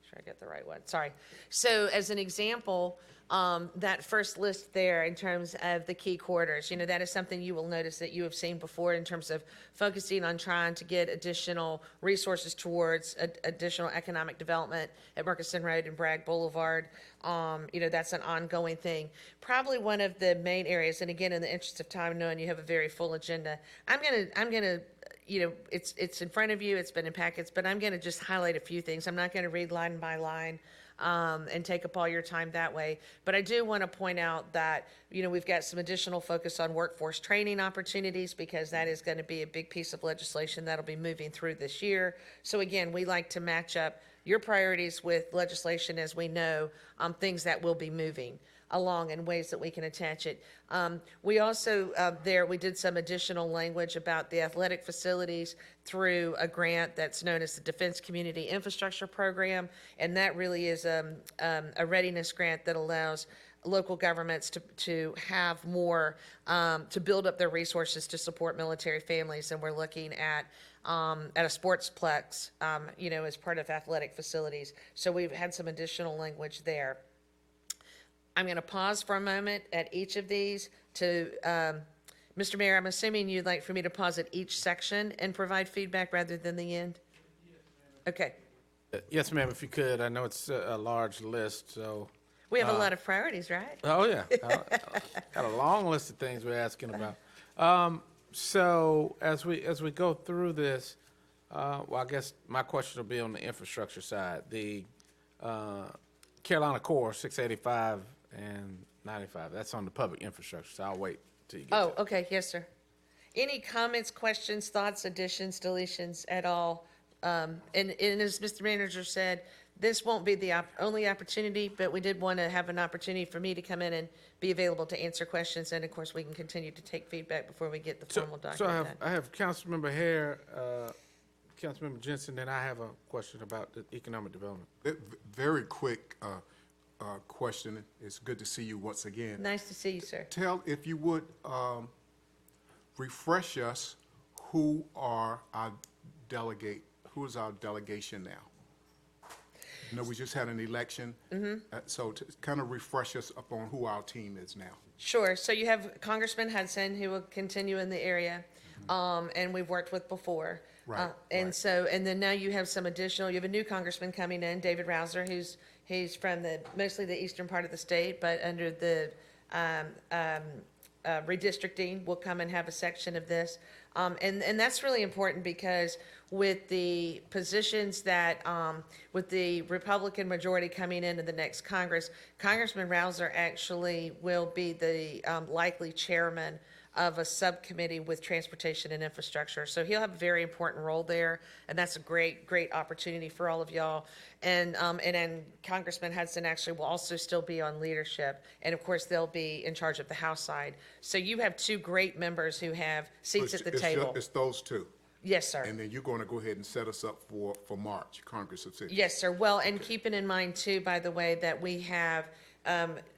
sure I get the right one, sorry. So as an example, that first list there in terms of the key corridors, that is something you will notice that you have seen before in terms of focusing on trying to get additional resources towards additional economic development at Murchison Road and Bragg Boulevard. That's an ongoing thing. Probably one of the main areas, and again, in the interest of time, knowing you have a very full agenda, I'm gonna it's in front of you, it's been in packets, but I'm gonna just highlight a few things. I'm not gonna read line by line. And take up all your time that way. But I do want to point out that, we've got some additional focus on workforce training opportunities because that is going to be a big piece of legislation that'll be moving through this year. So again, we like to match up your priorities with legislation as we know things that will be moving along in ways that we can attach it. We also, we did some additional language about the athletic facilities through a grant that's known as the Defense Community Infrastructure Program, and that really is a readiness grant that allows local governments to have more, to build up their resources to support military families, and we're looking at a sportsplex, as part of athletic facilities. So we've had some additional language there. I'm going to pause for a moment at each of these to, Mr. Mayor, I'm assuming you'd like for me to pause at each section and provide feedback rather than the end? Okay. Yes, ma'am, if you could. I know it's a large list, so. We have a lot of priorities, right? Oh, yeah. Got a long list of things we're asking about. So as we go through this, well, I guess my question will be on the infrastructure side. The Carolina Core, 685 and 95, that's on the public infrastructure, so I'll wait till you get Oh, okay, yes, sir. Any comments, questions, thoughts, additions, deletions at all? And as Mr. Manager said, this won't be the only opportunity, but we did want to have an opportunity for me to come in and be available to answer questions, and of course, we can continue to take feedback before we get the formal document So done. I have Councilmember Hare, Councilmember Jensen, then I have a question about the economic development. Very quick question. It's good to see you once again. Nice to see you, sir. If you would, refresh us who is our delegation now? We just had an election. So to kind of refresh us up on who our team is now. Sure. So you have Congressman Hudson, who will continue in the area, and we've worked with before. Right, and then now you have some additional, you have a new congressman coming in, David Rouser, he's from mostly the eastern part of the state, but under the redistricting will come and have a section of this. And that's really important because with the positions that, with the Republican majority coming into the next Congress, Congressman Rouser actually will be the likely chairman of a subcommittee with transportation and infrastructure. So he'll have a very important role there, and that's a great opportunity for all of y'all. And then Congressman Hudson actually will also still be on leadership, and of course they'll be in charge of the House side. So you have two great members who have seats at the table. It's those two. Yes, sir. And then you're going to go ahead and set us up for March, Congress of Cities. Yes, sir. Well, and keeping in mind too, by the way, that we have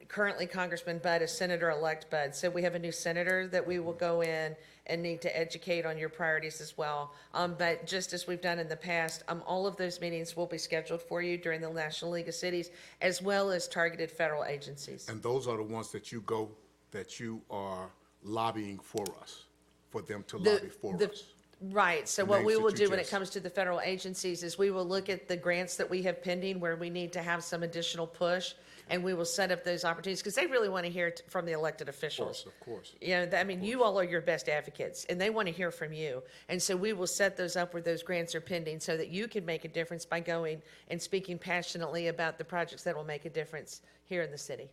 currently Congressman Budd is Senator-elect Budd. So we have a new senator that we will go in and need to educate on your priorities as well. But just as we've done in the past, all of those meetings will be scheduled for you during the National League of Cities, as well as targeted federal agencies. And those are the ones that you are lobbying for us, for them to lobby for us. Right. So The what names we that will you do when it just- comes to the federal agencies is we will look at the grants that we have pending where we need to have some additional push. and we will set up those opportunities, because they really want to hear from the elected officials. Of course. You know, I mean, you all are your best advocates, and they want to hear from you. And so we will set those up where those grants are pending so that you can make a difference by going and speaking passionately about the projects that will make a difference here in the city.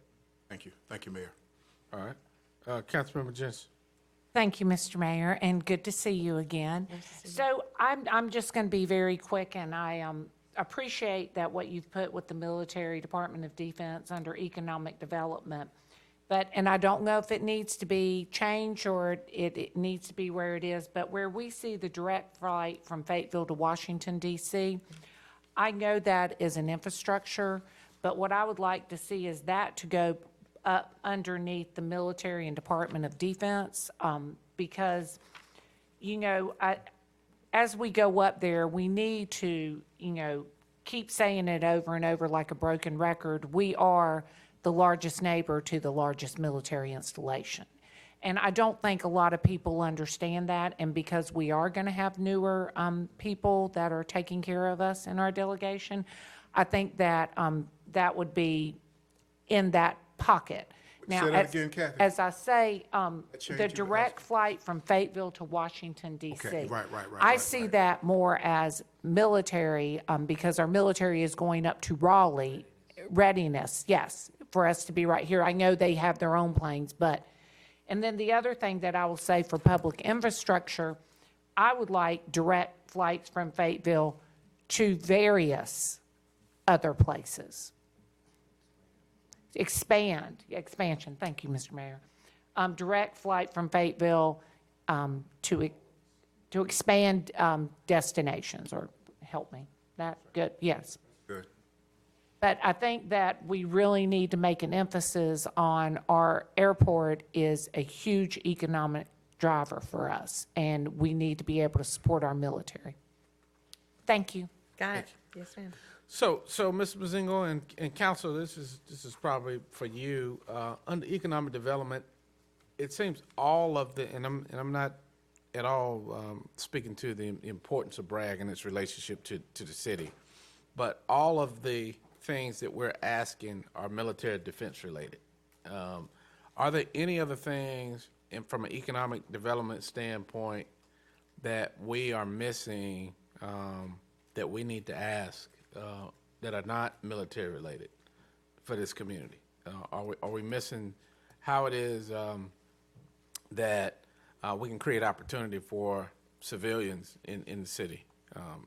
Thank you. Thank you, Mayor. All right. Councilmember Jensen. Thank you, Mr. Mayor, and good to see you again. So I'm just going to be very quick, and I appreciate that what you've put with the Military Department of Defense under economic development. And I don't know if it needs to be changed or it needs to be where it is, but where we see the direct flight from Fayetteville to Washington, D.C., I know that is an infrastructure, but what I would like to see is that to go up underneath the Military and Department of Defense, because, you know, as we go up there, we need to, you know, keep saying it over and over like a broken record. We are the largest neighbor to the largest military installation. And I don't think a lot of people understand that, and because we are going to have newer people that are taking care of us in our delegation, I think that that would be in that pocket. Now, Say that again, Kathy. as I say, change the you direct flight from Fayetteville to Washington, D.C. Okay, right. I see that more as military, because our military is going up to Raleigh, readiness, yes, for us to be right here. I know they have their own planes, but, and then the other thing that I will say for public infrastructure, I would like direct flights from Fayetteville to various other places. Expansion, thank you, Mr. Mayor. Direct flight from Fayetteville to expand destinations, or help me. That good? Yes. Good. But I think that we really need to make an emphasis on our airport is a huge economic driver for us, and we need to be able to support our military. Thank you. Got it. Yes, ma'am. So, Mr. Bazingo and council, this is probably for you. Under economic development, it seems all of the, and I'm not at all speaking to the importance of Bragg and its relationship to the city, but all of the things that we're asking are military defense related. Are there any other things from an economic development standpoint that we are missing that we need to ask that are not military related for this community? Are we missing how it is that we can create opportunity for civilians in the city?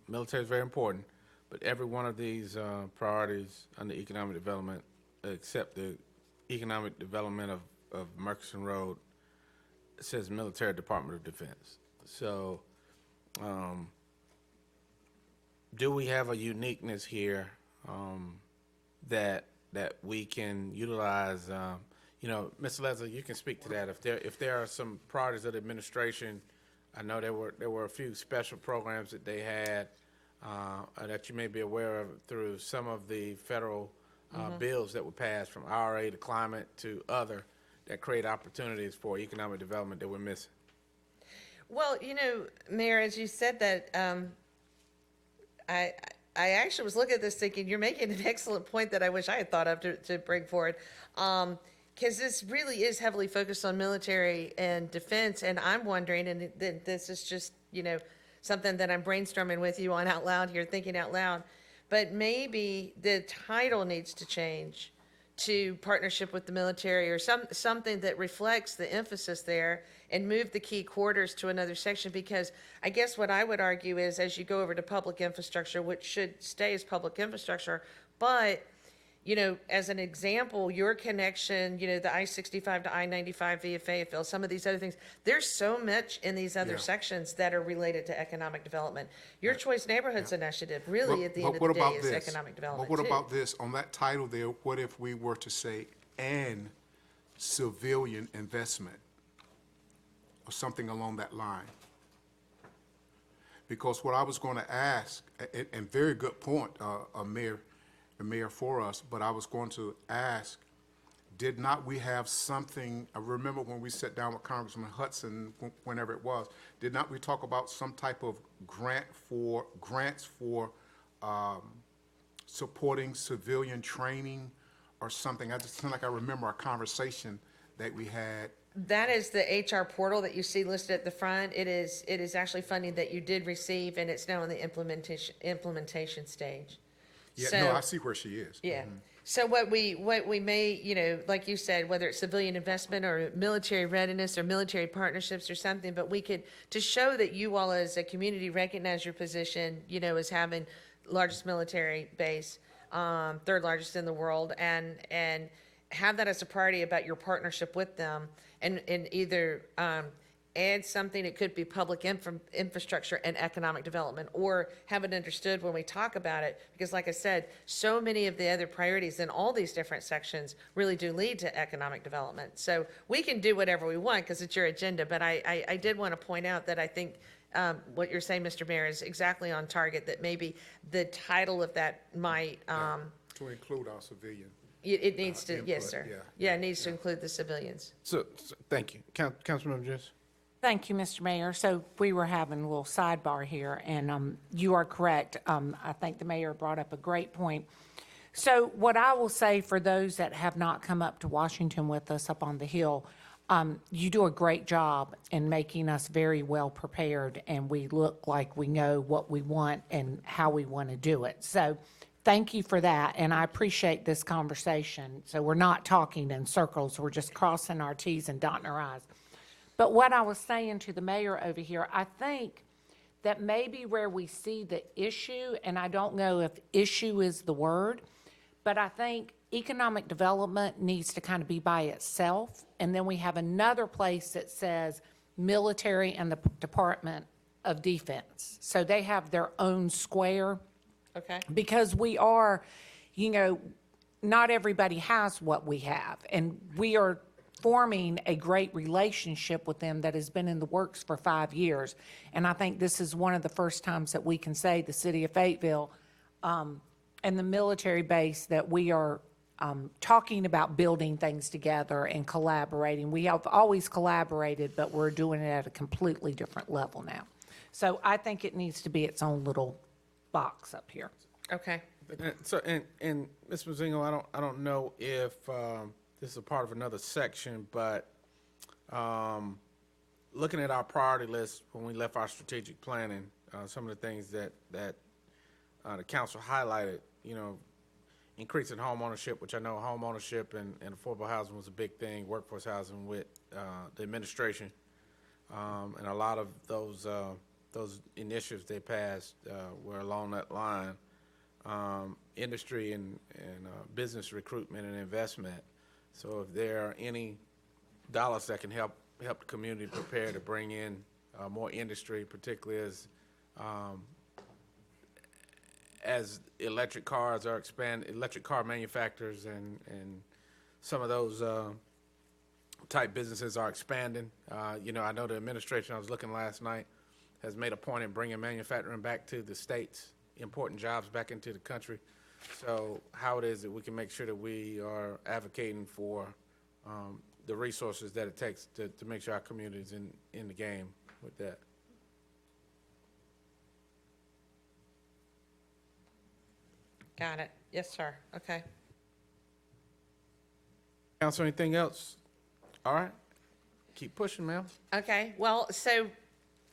Military is very important, but every one of these priorities under economic development, except the economic development of Murchison Road, says Military Department of Defense. So do we have a uniqueness here that we can utilize? You know, Mr. Leslie, you can speak to that. If there are some priorities of the administration, I know there were a few special programs that they had that you may be aware of through some of the federal bills that were passed, from IRA to climate to other, that create opportunities for economic development that we're missing. Well, you know, Mayor, as you said that, I actually was looking at this thinking, you're making an excellent point that I wish I had thought of to bring forward. Because this really is heavily focused on military and defense, and I'm wondering, and this is just, you know, something that I'm brainstorming with you on out loud here, thinking out loud, but maybe the title needs to change to partnership with the military, or something that reflects the emphasis there, and move the key quarters to another section. Because I guess what I would argue is, as you go over to public infrastructure, which should stay as public infrastructure, but, you know, as an example, your connection, you know, the I-65 to I-95 via Fayetteville, some of these other things, there's so much in these other sections that are related to economic development. Your Choice Neighborhoods Initiative, really, at the end of the day, is economic development, But what too. about this, on that title there, what if we were to say, and civilian investment, or something along that line? Because what I was going to ask, and very good point, Mayor, for us, but I was going to ask, did not we have something, I remember when we sat down with Congressman Hudson, whenever it was, did not we talk about some type of grants for supporting civilian training or something? I just feel like I remember a conversation that we had. That is the HR portal that you see listed at the front. It is actually funding that you did receive, and it's now in the implementation stage. Yeah, So- no, I see where she is. Yeah. So what we may, you know, like you said, whether it's civilian investment or military readiness or military partnerships or something, but we could, to show that you all as a community recognize your position, you know, as having largest military base, third largest in the world, and have that as a priority about your partnership with them, and either add something, it could be public infrastructure and economic development, or have it understood when we talk about it, because like I said, so many of the other priorities in all these different sections really do lead to economic development. So we can do whatever we want because it's your agenda, but I did want to point out that I think what you're saying, Mr. Mayor, is exactly on target, that maybe the title of that might, To include our civilian. it needs to, yes, input, sir. yeah. Yeah, it needs to include the civilians. So thank you. Councilmember Jess? Thank you, Mr. Mayor. So we were having a little sidebar here, and you are correct. I think the mayor brought up a great point. So what I will say for those that have not come up to Washington with us up on the Hill, you do a great job in making us very well prepared, and we look like we know what we want and how we want to do it. So thank you for that, and I appreciate this conversation. So we're not talking in circles. We're just crossing our T's and dotting our I's. But what I was saying to the mayor over here, I think that maybe where we see the issue, and I don't know if issue is the word, but I think economic development needs to kind of be by itself. And then we have another place that says military and the Department of Defense. So they have their own square. Okay. Because we are, you know, not everybody has what we have. And we are forming a great relationship with them that has been in the works for 5 years. And I think this is one of the first times that we can say the city of Fayetteville and the military base that we are talking about building things together and collaborating. We have always collaborated, but we're doing it at a completely different level now. So I think it needs to be its own little box up here. Okay. So, and Ms. Mazingo, I don't know if this is a part of another section, but looking at our priority list when we left our strategic planning, some of the things that the council highlighted, you know, increasing home ownership, which I know home ownership and affordable housing was a big thing, workforce housing with the administration, and a lot of those initiatives they passed were along that line. Industry and business recruitment and investment. So if there are any dollars that can help the community prepare to bring in more industry, particularly as electric cars are electric car manufacturers and some of those type businesses are expanding. You know, I know the administration, I was looking last night, has made a point in bringing manufacturing back to the states, importing jobs back into the country. So how it is that we can make sure that we are advocating for the resources that it takes to make sure our community is in the game with that. Got it. Yes, sir. Okay. Council, anything else? All right. Keep pushing, ma'am. Okay, well, so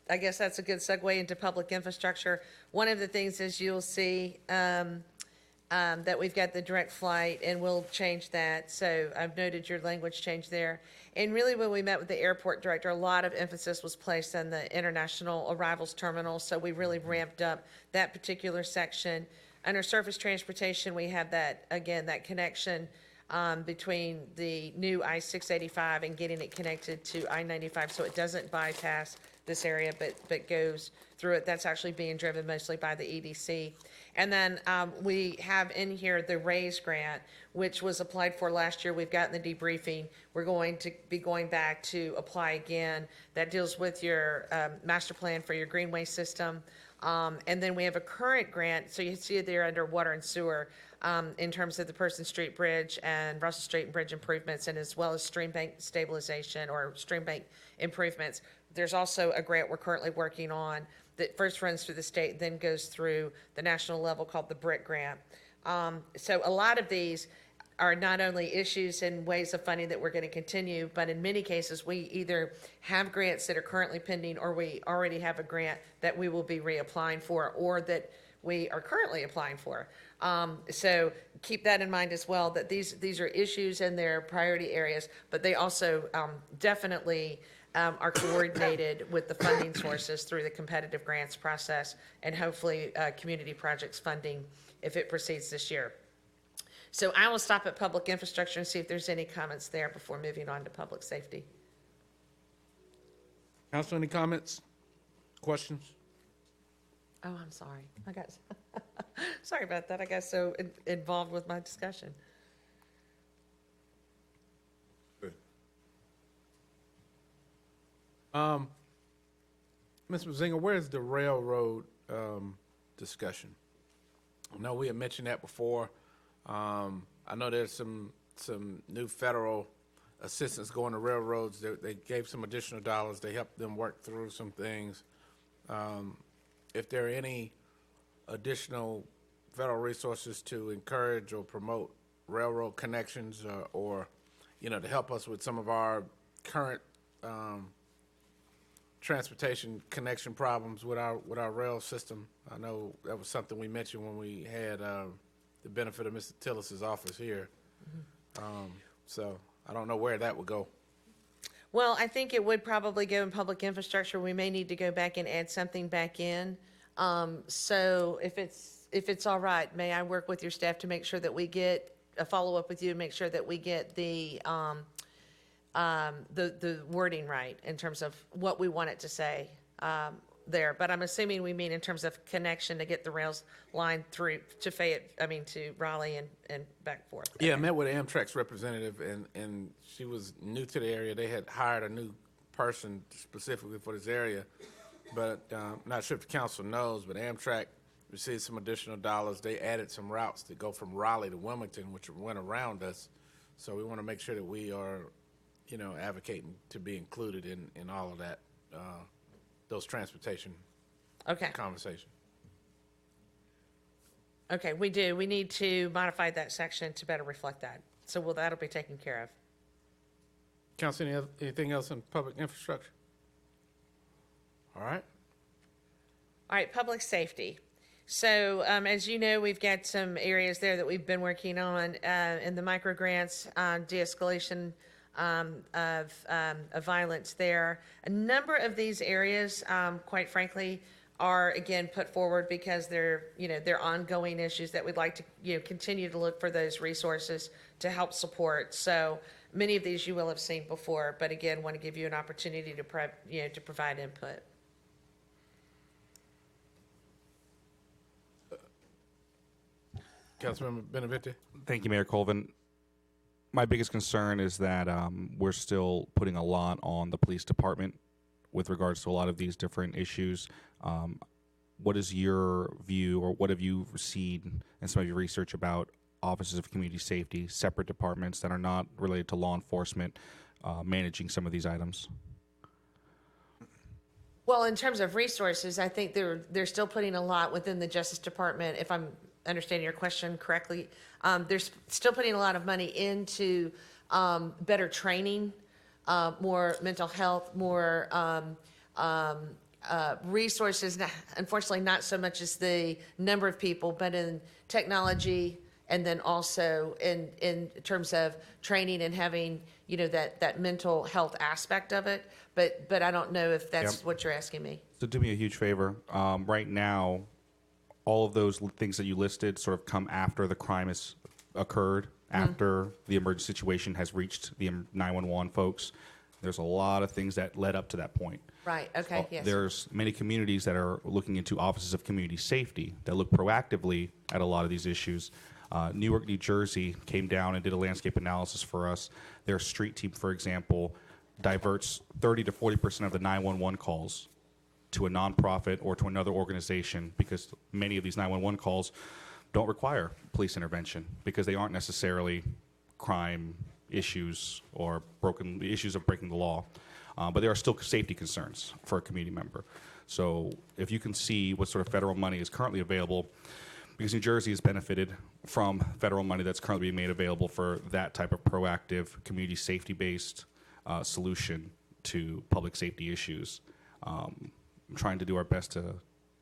I guess that's a good segue into public infrastructure. One of the things is you'll see that we've got the direct flight, and we'll change that. So I've noted your language change there. And really, when we met with the airport director, a lot of emphasis was placed on the international arrivals terminal, so we really ramped up that particular section. Under surface transportation, we have that, again, that connection between the new I-685 and getting it connected to I-95 so it doesn't bypass this area but goes through it. That's actually being driven mostly by the EDC. And then we have in here the RAISE grant, which was applied for last year. We've gotten the debriefing. We're going to be going back to apply again. That deals with your master plan for your greenway system. And then we have a current grant, so you see it there under water and sewer, in terms of the Person Street Bridge and Russell Street Bridge improvements, and as well as stream bank stabilization or stream bank improvements. There's also a grant we're currently working on that first runs through the state, then goes through the national level, called the BRIC grant. So a lot of these, are not only issues and ways of funding that we're going to continue, but in many cases, we either have grants that are currently pending, or we already have a grant that we will be reapplying for, or that we are currently applying for. So keep that in mind as well, that these are issues and they're priority areas, but they also definitely are coordinated with the funding sources through the competitive grants process, and hopefully community projects funding if it proceeds this year. So I will stop at public infrastructure and see if there's any comments there before moving on to public safety. Council, any comments, questions? Oh, I'm sorry. I got, sorry about that. I got so involved with my discussion. Ms. Mazinga, where's the railroad discussion? I know we had mentioned that before. I know there's some new federal assistance going to railroads. They gave some additional dollars. They helped them work through some things. If there are any additional federal resources to encourage or promote railroad connections, or to help us with some of our current transportation connection problems with our rail system. I know that was something we mentioned when we had the benefit of Mr. Tillis's office here. So I don't know where that would go. Well, I think it would probably go in public infrastructure. We may need to go back and add something back in. So if it's all right, may I work with your staff to make sure that we get a follow-up with you and make sure that we get the wording right in terms of what we want it to say there. But I'm assuming we mean in terms of connection to get the rails line through to to Raleigh and back and forth. Yeah, I met with Amtrak's representative, and she was new to the area. They had hired a new person specifically for this area, but I'm not sure if the council knows, but Amtrak received some additional dollars. They added some routes that go from Raleigh to Wilmington, which went around us. So we want to make sure that we are, advocating to be included in all of that, those transportation conversations. Okay, we do. We need to modify that section to better reflect that. So that'll be taken care of. Council, anything else in public infrastructure? All right. All right, public safety. So as you know, we've got some areas there that we've been working on in the micro grants, de-escalation of violence there. A number of these areas, quite frankly, are again put forward because they're ongoing issues that we'd like to continue to look for those resources to help support. So many of these you will have seen before, but again, want to give you an opportunity to provide input. Councilmember Benavitti. Thank you, Mayor Colvin. My biggest concern is that we're still putting a lot on the police department with regards to a lot of these different issues. What is your view, or what have you seen in some of your research about offices of community safety, separate departments that are not related to law enforcement, managing some of these items? Well, in terms of resources, I think they're still putting a lot within the Justice Department, if I'm understanding your question correctly. They're still putting a lot of money into better training, more mental health, more resources, unfortunately not so much as the number of people, but in technology, and then also in terms of training and having, that mental health aspect of it. But I don't know if that's what you're asking me. So do me a huge favor. Right now, all of those things that you listed sort of come after the crime has occurred, after the emergency situation has reached the 911 folks. There's a lot of things that led up to that point. Right, okay, yes. There's many communities that are looking into offices of community safety that look proactively at a lot of these issues. Newark, New Jersey came down and did a landscape analysis for us. Their street team, for example, diverts 30 to 40% of the 911 calls to a nonprofit or to another organization, because many of these 911 calls don't require police intervention because they aren't necessarily crime issues or issues of breaking the law. But there are still safety concerns for a community member. So if you can see what sort of federal money is currently available, because New Jersey has benefited from federal money that's currently being made available for that type of proactive, community safety-based solution to public safety issues. I'm trying to do our best to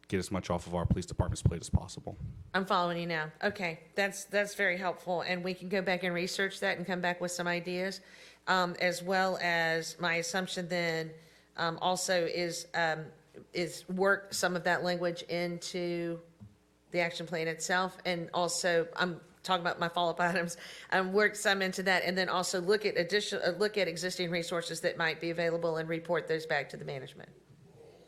get as much off of our police department's plate as possible. I'm following you now. Okay, that's very helpful, and we can go back and research that and come back with some ideas, as well as my assumption then also is work some of that language into the action plan itself, and also I'm talking about my follow-up items, work some into that, and then also look at existing resources that might be available and report those back to the management.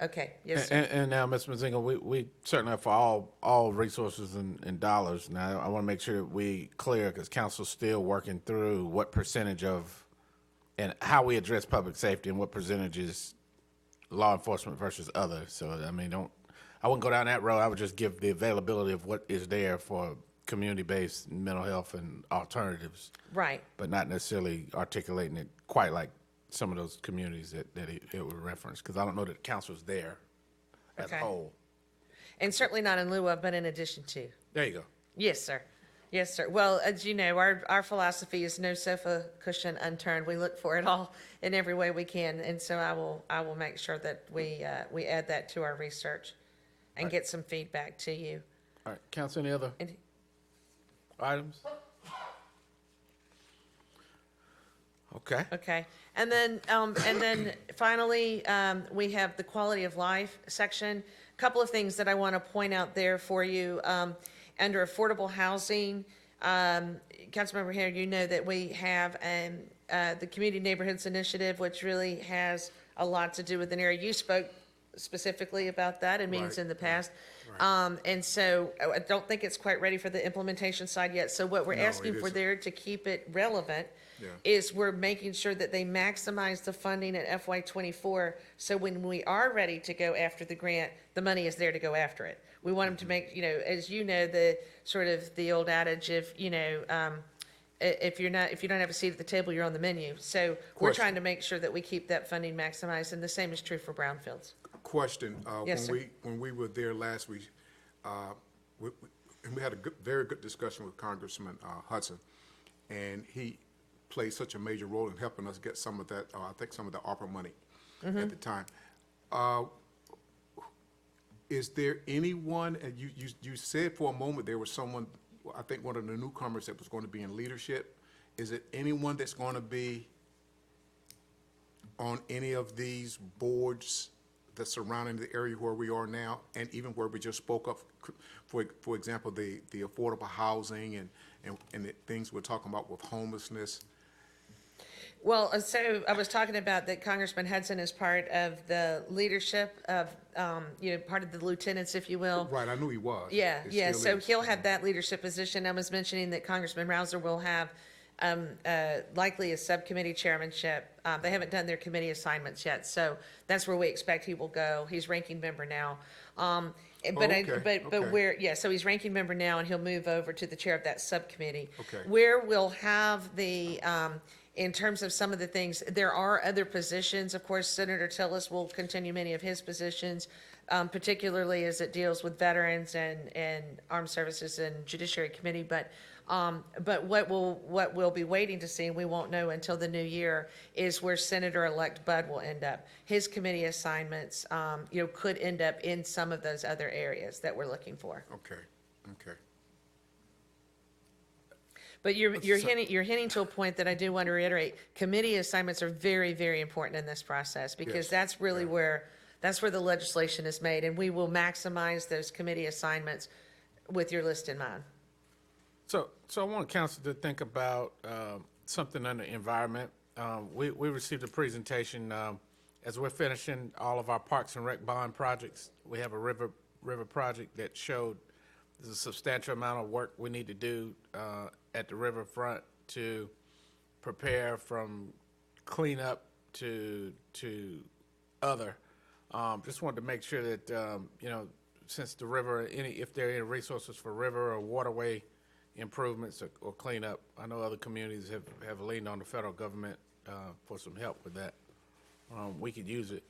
Okay, yes, sir. And now, Ms. Mazinga, we certainly have for all resources and dollars. Now, I want to make sure that we clear, because council's still working through what percentage of, and how we address public safety and what percentage is law enforcement versus other. So, I mean, I wouldn't go down that road. I would just give the availability of what is there for community-based mental health and alternatives. Right. But not necessarily articulating it quite like some of those communities that it would reference, because I don't know that council's there as a Okay. whole. And certainly not in lieu of, but in addition to. There you go. Yes, sir. Yes, sir. Well, as you know, our philosophy is no sofa cushion unturned. We look for it all in every way we can, and so I will make sure that we add that to our research and get some feedback to you. All right, council, any other And- items? Okay. Okay, and then finally, we have the quality of life section. A couple of things that I want to point out there for you. Under affordable housing, Councilmember Hare, you know that we have the Community Neighborhoods Initiative, which really has a lot to do with an area. You spoke specifically about that in meetings Right. in the past. And so I don't think it's quite ready for the implementation side yet. So what we're No, asking it for isn't. there to keep it relevant Yeah. is we're making sure that they maximize the funding at FY '24. So when we are ready to go after the grant, the money is there to go after it. We want them to make, as you know, the sort of the old adage, if you don't have a seat at the table, you're on the menu. So we're Question. trying to make sure that we keep that funding maximized, and the same is true for brownfields. Question. Yes, sir. When we were there last week, we had a very good discussion with Congressman Hudson, and he played such a major role in helping us get some of that, I think some of the ARPA money at the time. Is there anyone, and you said for a moment there was someone, I think one of the newcomers that was going to be in leadership. Is it anyone that's going to be on any of these boards that's surrounding the area where we are now, and even where we just spoke of, for example, the affordable housing and the things we're talking about with homelessness? Well, so I was talking about that Congressman Hudson is part of the leadership of, part of the lieutenants, if you will. Right, I knew he was. Yeah, It yeah, still so is. he'll have that leadership position. I was mentioning that Congressman Rouser will have likely a subcommittee chairmanship. They haven't done their committee assignments yet, so that's where we expect he will go. He's ranking member now. So he's ranking member now, and he'll move over to the chair of that subcommittee. Okay. Where we'll have the, in terms of some of the things, there are other positions. Of course, Senator Tillis will continue many of his positions, particularly as it deals with veterans and armed services and judiciary committee. But what we'll be waiting to see, and we won't know until the new year, is where Senator-elect Budd will end up. His committee assignments, could end up in some of those other areas that we're looking for. Okay, okay. But you're hinting to a point that I do want to reiterate. Committee assignments are very, very important in this process, because Yes. that's really where the legislation is made, and we will maximize those committee assignments with your list in mind. So I want council to think about something under environment. We received a presentation as we're finishing all of our Parks and Rec bond projects. We have a river project that showed there's a substantial amount of work we need to do at the riverfront to prepare from cleanup to other. Just wanted to make sure that since the river, if there are any resources for river or waterway improvements or cleanup, I know other communities have leaned on the federal government for some help with that. We could use it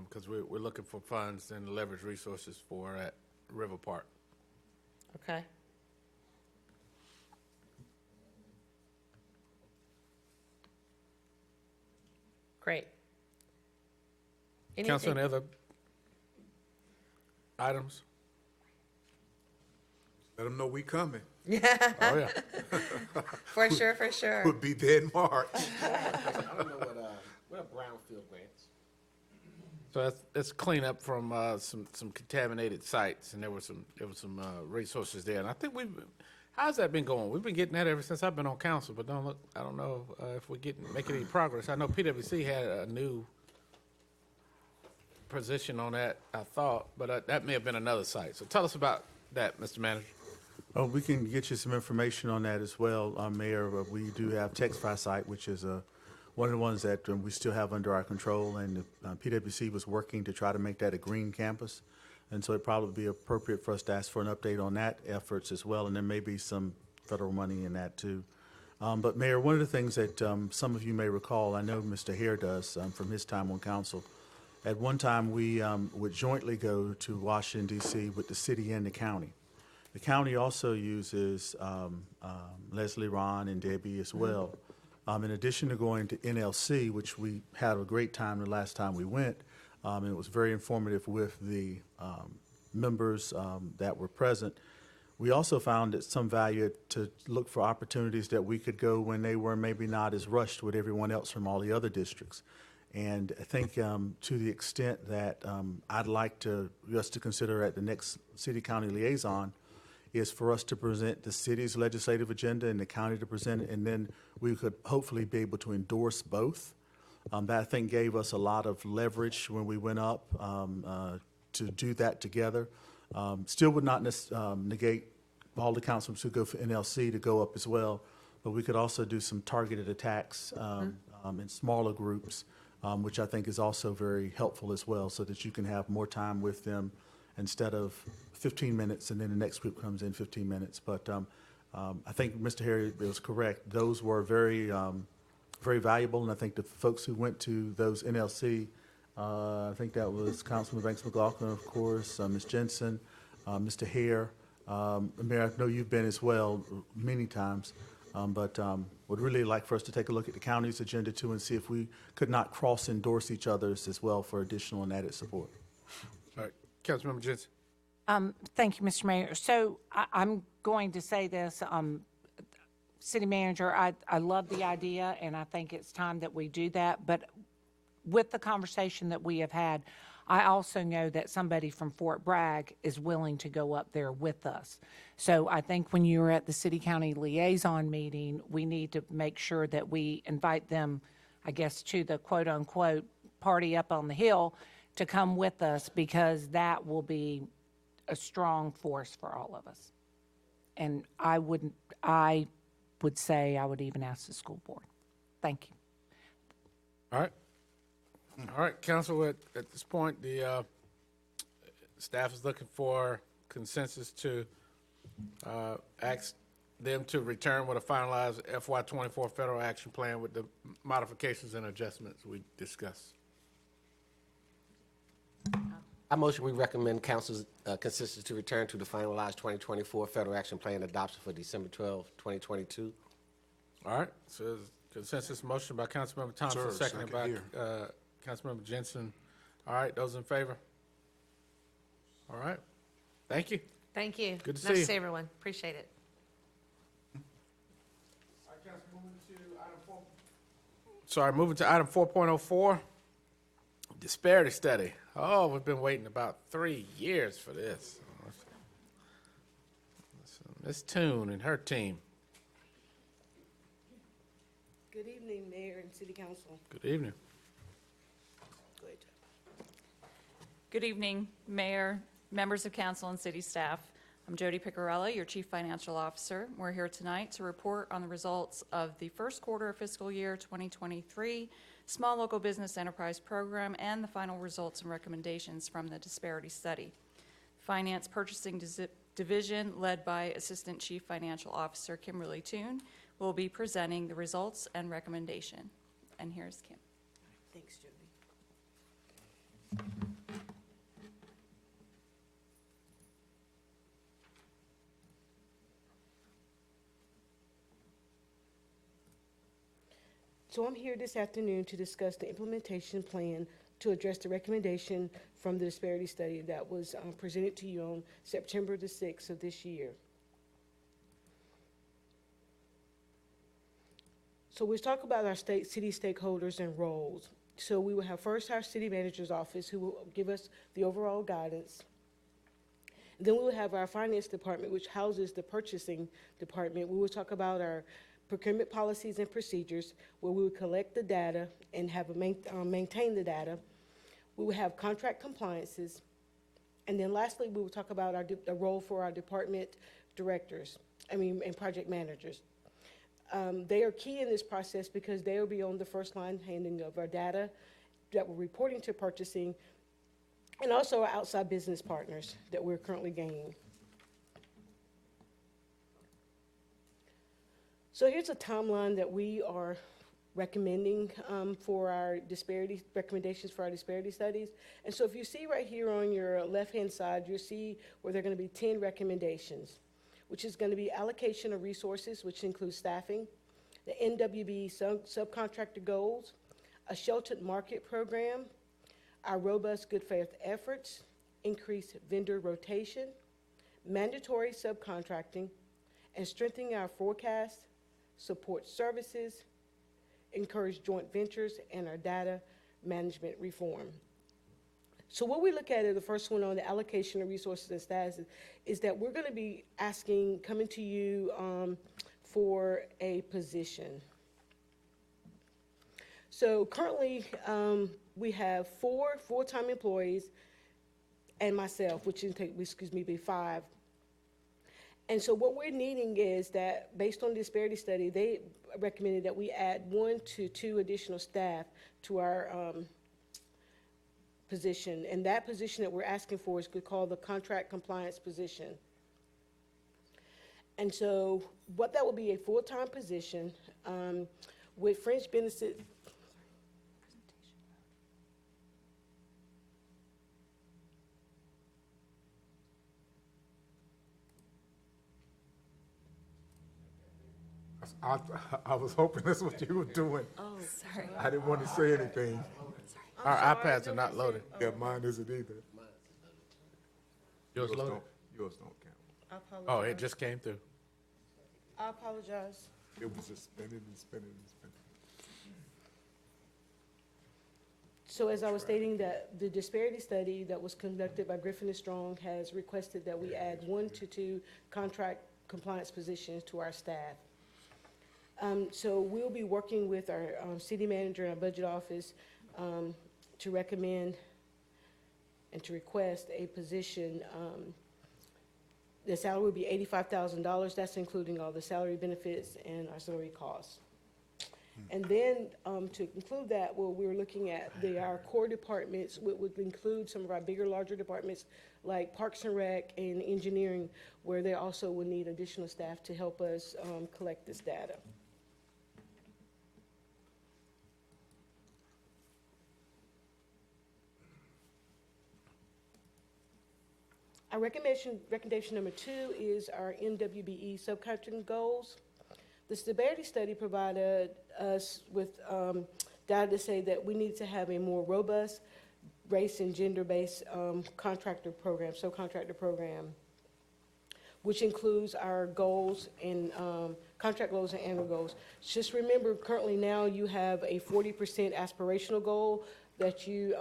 because we're looking for funds and leverage resources for that river park. Okay. Great. Council, any Anything? other items? Let them know we coming. Oh, yeah. For sure, for sure. We'll be there in March. I don't know what a brownfield grants. So that's cleanup from some contaminated sites, and there were some resources there. And I think how's that been going? We've been getting that ever since I've been on council, but I don't know if we're making any progress. I know PwC had a new position on that, I thought, but that may have been another site. So tell us about that, Mr. Manager. Oh, we can get you some information on that as well, Mayor. We do have TextFi site, which is one of the ones that we still have under our control, and PwC was working to try to make that a green campus. And so it'd probably be appropriate for us to ask for an update on that efforts as well, and there may be some federal money in that too. But Mayor, one of the things that some of you may recall, I know Mr. Hare does from his time on council, at one time we would jointly go to Washington, D.C. with the city and the county. The county also uses Leslie, Ron, and Debbie as well. In addition to going to NLC, which we had a great time the last time we went, and it was very informative with the members that were present, we also found it some value to look for opportunities that we could go when they were maybe not as rushed with everyone else from all the other districts. And I think to the extent that I'd like us to consider at the next city-county liaison is for us to present the city's legislative agenda and the county to present it, and then we could hopefully be able to endorse both. That I think gave us a lot of leverage when we went up to do that together. Still would not negate all the councilors who go for NLC to go up as well, but we could also do some targeted attacks in smaller groups, which I think is also very helpful as well, so that you can have more time with them instead of 15 minutes and then the next group comes in 15 minutes. But I think Mr. Harry was correct. Those were very, very valuable, and I think the folks who went to those NLC, I think that was Councilman Banks McLaughlin, of course, Ms. Jensen, Mr. Hare. Mayor, I know you've been as well many times, but would really like for us to take a look at the county's agenda too and see if we could not cross-endorse each other's as well for additional and added support. All right, Councilmember Jensen. Thank you, Mr. Mayor. So I'm going to say this, City Manager, I love the idea, and I think it's time that we do that. But with the conversation that we have had, I also know that somebody from Fort Bragg is willing to go up there with us. So I think when you're at the city-county liaison meeting, we need to make sure that we invite them, I guess, to the quote-unquote party up on the hill to come with us, because that will be a strong force for all of us. And I would say I would even ask the school board. Thank you. All right, council, at this point, the staff is looking for consensus to ask them to return with a finalized FY24 federal action plan with the modifications and adjustments we discussed. I motion we recommend council's consensus to return to the finalized 2024 federal action plan adoption for December 12, 2022. All right, so there's consensus motion by Councilmember Thompson, Sir, seconded by second Councilmember Jensen. All right, those in favor? All right, thank you. Thank you. Good to Nice see to see you. everyone. Appreciate it. All right, Council, moving to item 4. Sorry, moving to item 4.04, disparity study. Oh, we've been waiting about 3 years for this. Ms. Toon and her team. Good evening, Mayor and City Council. Good evening. Go ahead. Good evening, Mayor, members of council, and city staff. I'm Jody Picarella, your Chief Financial Officer. We're here tonight to report on the results of the first quarter of fiscal year 2023 Small Local Business Enterprise Program and the final results and recommendations from the disparity study. Finance Purchasing Division, led by Assistant Chief Financial Officer Kimberly Toon, will be presenting the results and recommendation. And here's Kim. Thanks, Jody. So I'm here this afternoon to discuss the implementation plan to address the recommendation from the disparity study that was presented to you on September the 6th of this year. So we'll talk about our city stakeholders and roles. So we will have first our city manager's office, who will give us the overall guidance. Then we will have our finance department, which houses the purchasing department. We will talk about our procurement policies and procedures, where we will collect the data and have maintain the data. We will have contract compliances. And then lastly, we will talk about the role for our department directors, and project managers. They are key in this process because they will be on the first line handling of our data that we're reporting to purchasing, and also our outside business partners that we're currently gaining. So here's a timeline that we are recommending for our recommendations for our disparity studies. And so if you see right here on your left-hand side, you'll see where there are going to be 10 recommendations, which is going to be allocation of resources, which includes staffing, the NWB subcontractor goals, a sheltered market program, our robust good faith efforts, increased vendor rotation, mandatory subcontracting, and strengthening our forecast, support services, encourage joint ventures, and our data management reform. So what we look at is the first one on the allocation of resources and status is that we're going to be coming to you for a position. So currently we have 4 full-time employees and myself, which be 5. And so what we're needing is that, based on the disparity study, they recommended that we add 1 to 2 additional staff to our position. And that position that we're asking for is called the contract compliance position. And so what that will be, a full-time position with fringe benefits. I was hoping that's what you were doing. Oh, sorry. I didn't want to say anything. Our iPads are not loaded. Yeah, mine isn't either. Yours loaded? Yours don't count. I apologize. Oh, it just came through. I apologize. It was just spinning and spinning and spinning. So as I was stating, that the disparity study that was conducted by Griffin and Strong has requested that we add 1 to 2 contract compliance positions to our staff. So we'll be working with our city manager and our budget office to recommend and to request a position. The salary would be $85,000. That's including all the salary benefits and auxiliary costs. And then to include that, well, we're looking at our core departments, which would include some of our bigger, larger departments like Parks and Rec and Engineering, where they also will need additional staff to help us collect this data. Our recommendation number 2 is our NWBE subcontracting goals. The disparity study provided us with data to say that we need to have a more robust race and gender-based subcontractor program, which includes our goals and contract goals and annual goals. Just remember, currently now you have a 40% aspirational goal that you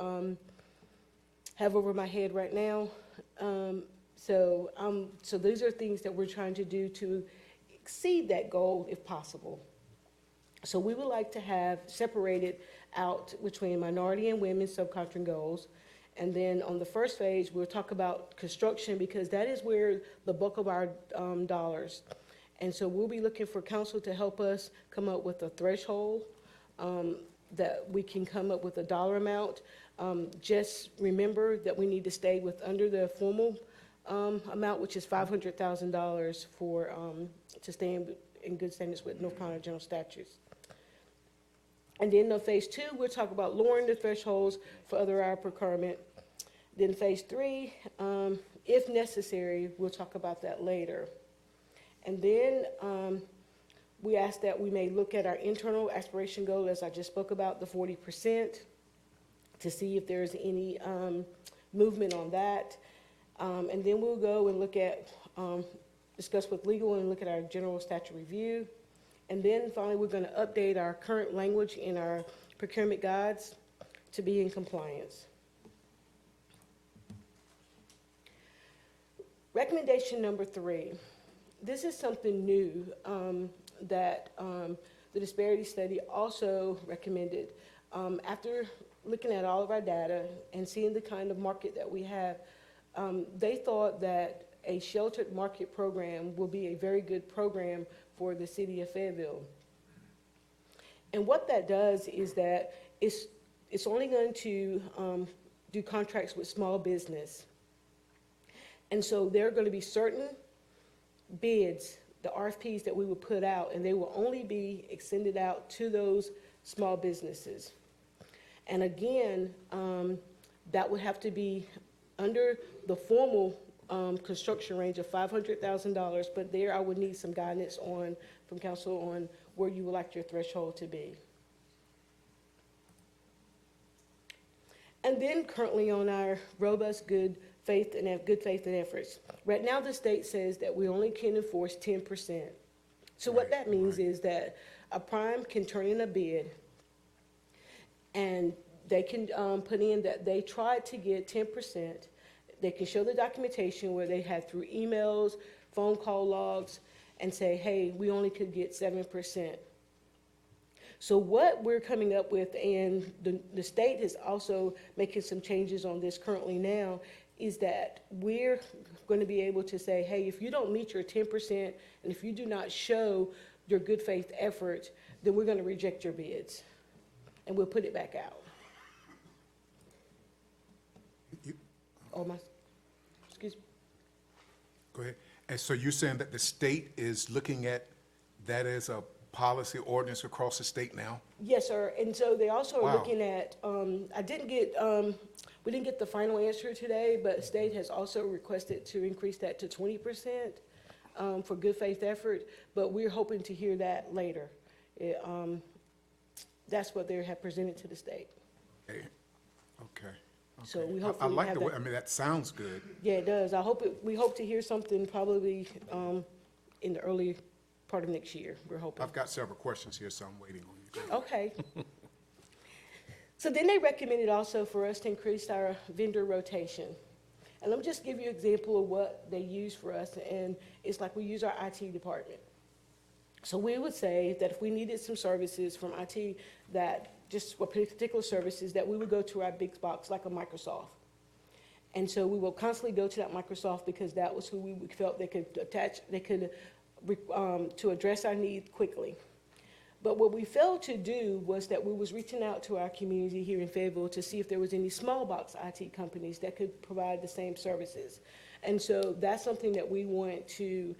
have over my head right now. So these are things that we're trying to do to exceed that goal if possible. So we would like to have separated out between minority and women subcontracting goals. And then on the first phase, we'll talk about construction, because that is where the bulk of our dollars. And so we'll be looking for council to help us come up with a threshold that we can come up with a dollar amount. Just remember that we need to stay under the formal amount, which is $500,000 for to stay in good standards with North Carolina general statutes. And then in phase 2, we'll talk about lowering the thresholds for other hour procurement. Then phase 3, if necessary, we'll talk about that later. And then We ask that we may look at our internal aspiration goal, as I just spoke about, the 40%, to see if there's any movement on that. And then we'll go and look at, discuss with legal and look at our general statute review. And then finally, we're going to update our current language in our procurement guides to be in compliance. Recommendation number 3. This is something new that the disparity study also recommended. After looking at all of our data and seeing the kind of market that we have, they thought that a sheltered market program will be a very good program for the city of Fayetteville. And what that does is that it's only going to do contracts with small business. And so there are going to be certain bids, the RFPs that we will put out, and they will only be extended out to those small businesses. And again, that would have to be under the formal construction range of $500,000, but there I would need some guidance from council on where you would like your threshold to be. And then currently on our robust good faith and efforts. Right now the state says that we only can enforce 10%. So what that means is that a prime can turn in a bid and they can put in that they tried to get 10%. They can show the documentation where they had through emails, phone call logs, and say, hey, we only could get 7%. So what we're coming up with, and the state is also making some changes on this currently now, is that we're going to be able to say, hey, if you don't meet your 10%, and if you do not show your good faith effort, then we're going to reject your bids, and we'll put it back out. Excuse me. Go ahead. And so you're saying that the state is looking at that as a policy ordinance across the state now? Yes, sir. And so they also are looking at, we didn't get the final answer today, but the state has also requested to increase that to 20% for good faith effort, but we're hoping to hear that later. That's what they have presented to the state. Okay. So we I hopefully like have the way, that. I mean, that sounds good. Yeah, it does. We hope to hear something probably in the early part of next year, we're hoping. I've got several questions here, so I'm waiting on you. Okay. So then they recommended also for us to increase our vendor rotation. And let me just give you an example of what they use for us, and it's like we use our IT department. So we would say that if we needed some services from IT, that just particular services, that we would go to our big box like a Microsoft. And so we will constantly go to that Microsoft because that was who we felt they could to address our need quickly. But what we failed to do was that we was reaching out to our community here in Fayetteville to see if there was any small box IT companies that could provide the same services. And so that's something that we want to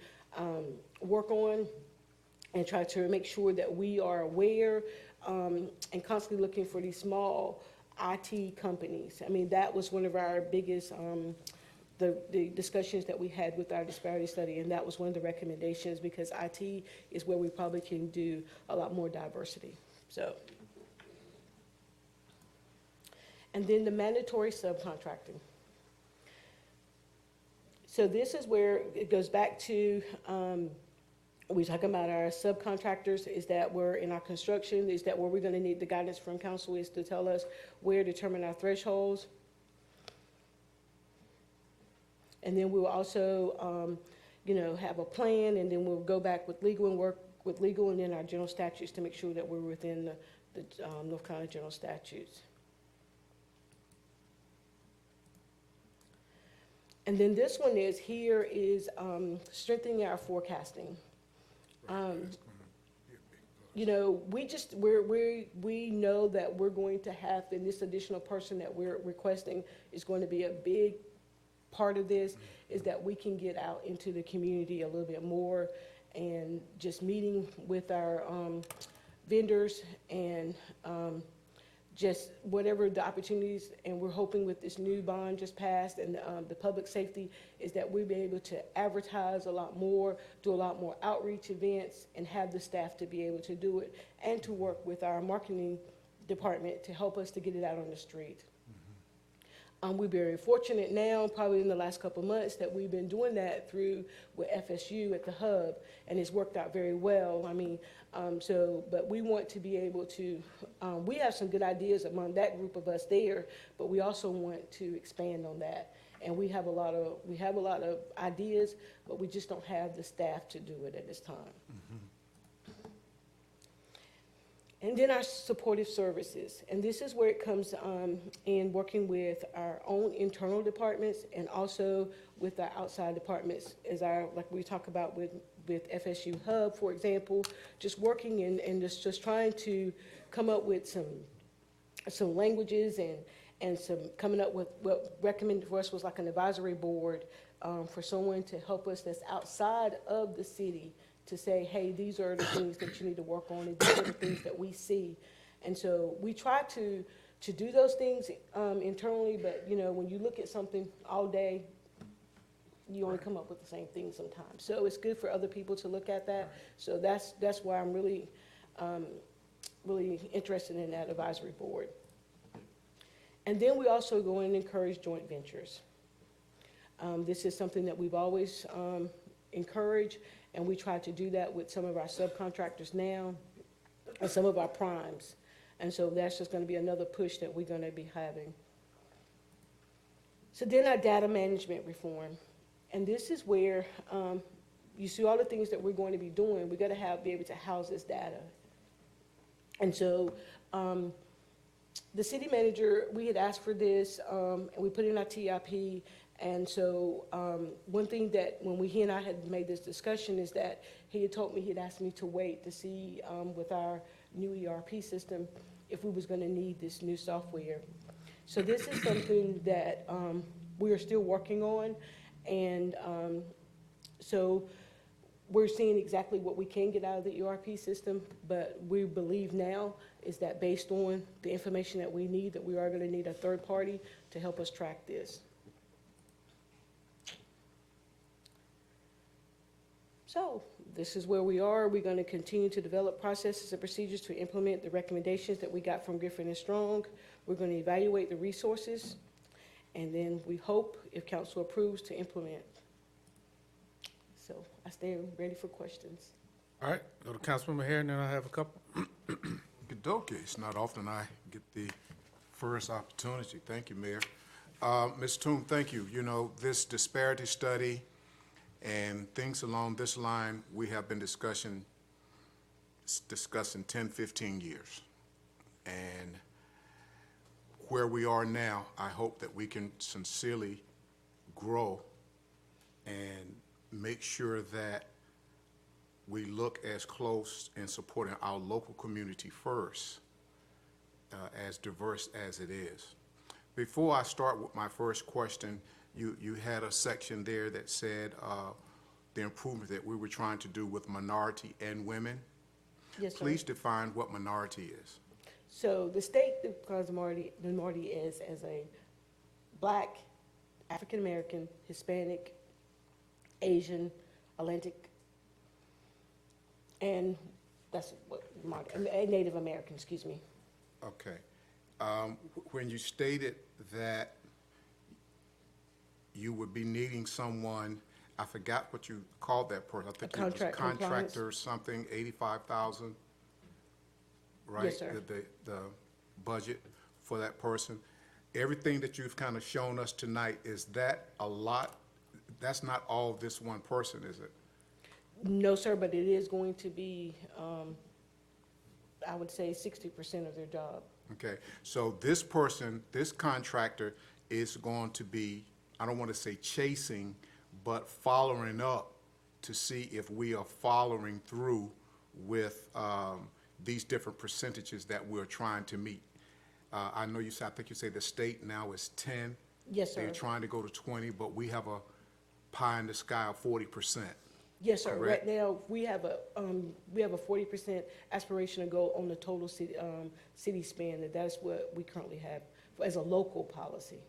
work on and try to make sure that we are aware and constantly looking for these small IT companies. I mean, that was one of our biggest the discussions that we had with our disparity study, and that was one of the recommendations because IT is where we probably can do a lot more diversity. So, and then the mandatory subcontracting. So this is where it goes back to, we talk about our subcontractors, is that we're in our construction, is that where we're gonna need the guidance from council is to tell us where to determine our thresholds. And then we'll also, have a plan, and then we'll go back with legal and work with legal and then our general statutes to make sure that we're within the North Carolina general statutes. And then this one is strengthening our forecasting. We know that we're going to have, and this additional person that we're requesting is going to be a big part of this, is that we can get out into the community a little bit more and just meeting with our vendors and just whatever the opportunities, and we're hoping with this new bond just passed and the public safety, is that we'll be able to advertise a lot more, do a lot more outreach events, and have the staff to be able to do it, and to work with our marketing department to help us to get it out on the street. We're very fortunate now, probably in the last couple of months, that we've been doing that through with FSU at the hub, and it's worked out very well. I mean, but we want to be able to, we have some good ideas among that group of us there, but we also want to expand on that. And we have a lot of ideas, but we just don't have the staff to do it at this time. And then our supportive services, and this is where it comes in working with our own internal departments and also with our outside departments, like we talk about with FSU Hub, for example, just working and just trying to come up with some languages and some coming up with what recommended for us was like an advisory board for someone to help us that's outside of the city, to say, hey, these are the things that you need to work on, and these are the things that we see. And so we try to do those things internally, but when you look at something all day, you only come up with the same thing sometimes. So it's good for other people to look at that. So that's why I'm really interested in that advisory board. And then we also go and encourage joint ventures. This is something that we've always encouraged, and we try to do that with some of our subcontractors now and some of our primes. And so that's just going to be another push that we're going to be having. So then our data management reform. And this is where you see all the things that we're going to be doing. We're going to be able to house this data. And so the city manager, we had asked for this, and we put it in our TIP. And so one thing that when he and I had made this discussion is that he had told me, he'd asked me to wait to see with our new ERP system if we was going to need this new software. So this is something that we are still working on. And so we're seeing exactly what we can get out of the ERP system, but we believe now is that based on the information that we need, that we are going to need a third party to help us track this. So this is where we are. We're going to continue to develop processes and procedures to implement the recommendations that we got from Griffin and Strong. We're going to evaluate the resources, and then we hope, if council approves, to implement. So I stand ready for questions. All right, go to Councilmember Hare, and then I have a couple. Okey-dokey. It's not often I get the first opportunity. Thank you, Mayor. Ms. Toom, thank you. This disparity study and things along this line, we have been discussing 10, 15 years. And where we are now, I hope that we can sincerely grow and make sure that we look as close in supporting our local community first, as diverse as it is. Before I start with my first question, you had a section there that said the improvement that we were trying to do with minority and women. Yes, sir. Please define what minority is. So the state defines minority is as a Black, African American, Hispanic, Asian, Atlantic, and that's what Native American, excuse me. Okay. When you stated that you would be needing someone, I forgot what you called that person. I think it was a contractor or something, 85,000, right? Yes, sir. The budget for that person. Everything that you've kind of shown us tonight, is that a lot? That's not all this one person, is it? No, sir, but it is going to be, I would say 60% of their job. Okay, so this person, this contractor is going to be, I don't want to say chasing, but following up to see if we are following through with these different percentages that we're trying to meet. I know you said, I think you say the state now is 10. Yes, sir. They're trying to go to 20, but we have a pie in the sky of 40%. Yes, sir. correct? Right now, we have a 40% aspirational goal on the total city spend, and that's what we currently have as a local policy.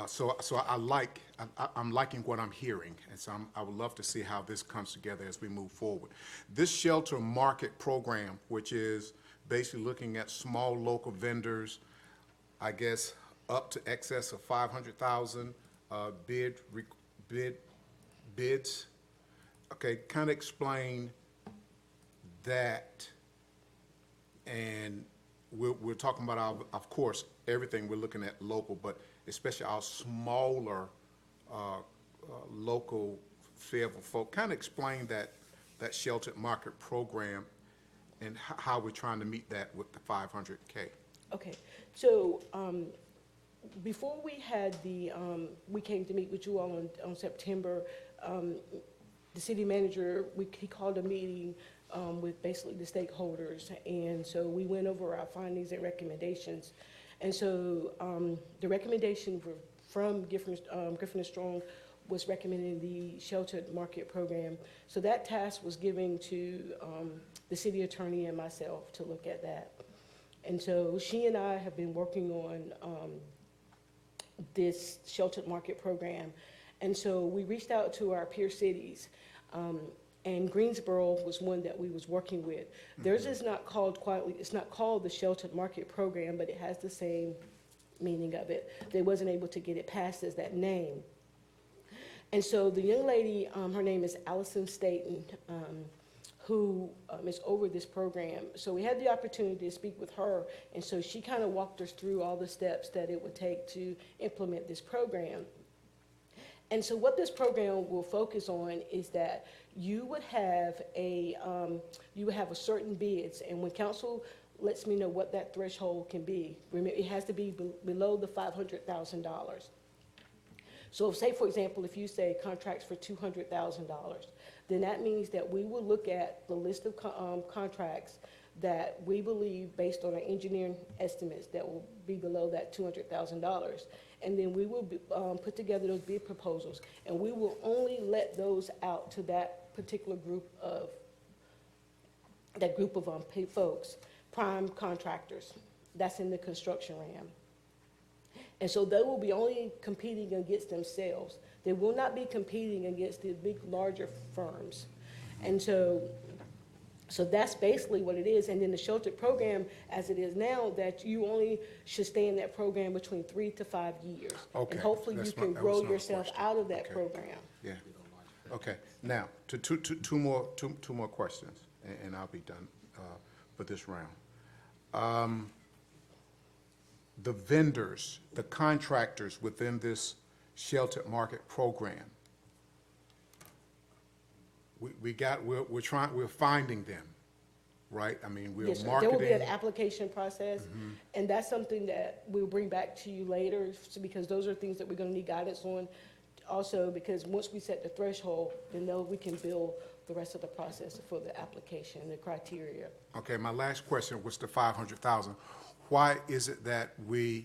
So I'm liking what I'm hearing, and so I would love to see how this comes together as we move forward. This shelter market program, which is basically looking at small local vendors, I guess up to excess of 500,000 bids. Okay, kind of explain that. And we're talking about of course, everything we're looking at local, but especially our smaller local Fayetteville folk. Kind of explain that sheltered market program and how we're trying to meet that with the 500K. Okay, so before we had we came to meet with you all on September, the city manager, he called a meeting with basically the stakeholders, and so we went over our findings and recommendations. And so the recommendation from Griffin and Strong was recommending the sheltered market program. So that task was given to the city attorney and myself to look at that. And so she and I have been working on this sheltered market program. And so we reached out to our peer cities, and Greensboro was one that we was working with. Theirs is not called it's not called the sheltered market program, but it has the same meaning of it. They wasn't able to get it passed as that name. And so the young lady, her name is Allison Staten, who is over this program. So we had the opportunity to speak with her, and so she kind of walked us through all the steps that it would take to implement this program. And so what this program will focus on is that you would have a certain bids, and when council lets me know what that threshold can be, remember, it has to be below the $500,000. So say, for example, if you say contracts for $200,000, then that means that we will look at the list of contracts that we believe, based on our engineering estimates, that will be below that $200,000. And then we will put together those bid proposals, and we will only let those out to that particular group of folks, prime contractors that's in the construction realm. And so they will be only competing against themselves. They will not be competing against the big, larger firms. And so that's basically what it is. And then the sheltered program, as it is now, that you only should stay in that program between 3 to 5 years. Okay. And hopefully you can grow yourself out of that program. Yeah. Okay. Now, two more questions, and I'll be done for this round. The vendors, the contractors within this sheltered market program, we're finding them, right? I mean, we're Yes, sir. marketing. There will be an application process, and that's something that we'll bring back to you later, because those are things that we're going to need guidance on. Also, because once we set the threshold, then we can build the rest of the process for the application and the criteria. Okay, my last question was the 500,000. Why is it that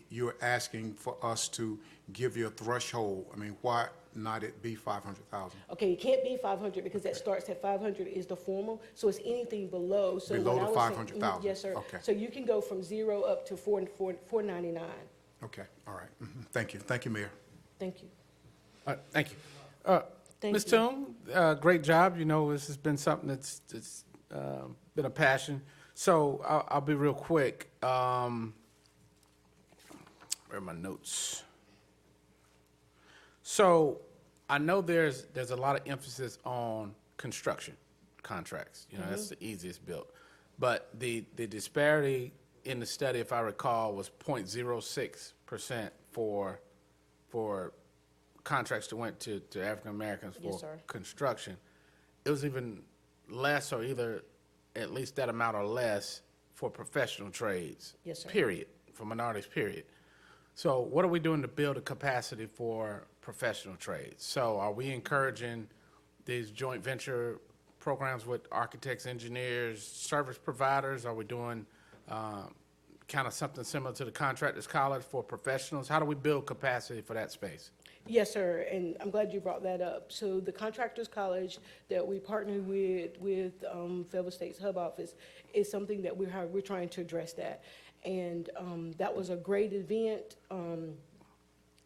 you're asking for us to give you a threshold? I mean, why not it be 500,000? Okay, it can't be 500 because that starts at 500 is the formal, so it's anything below. So Below when the I was saying- 500,000. Yes, sir. Okay. So you can go from 0 up to 499. Okay, all right. Thank you. Thank you, Mayor. Thank you. All right, thank you. Thank Ms. you. Toome, great job. You know, this has been something that's been a passion. So I'll be real quick. Where are my notes? So I know there's a lot of emphasis on construction contracts. You know, that's the easiest built. But the disparity in the study, if I recall, was 0.06% for contracts that went to African Americans for Yes, sir. construction. It was even less, or either at least that amount or less, for professional trades. Yes, sir. Period, for minorities, period. So what are we doing to build a capacity for professional trades? So are we encouraging these joint venture programs with architects, engineers, service providers? Are we doing kind of something similar to the Contractors College for professionals? How do we build capacity for that space? Yes, sir, and I'm glad you brought that up. So the Contractors College that we partner with Fayetteville State's hub office is something that we're trying to address that. And that was a great event.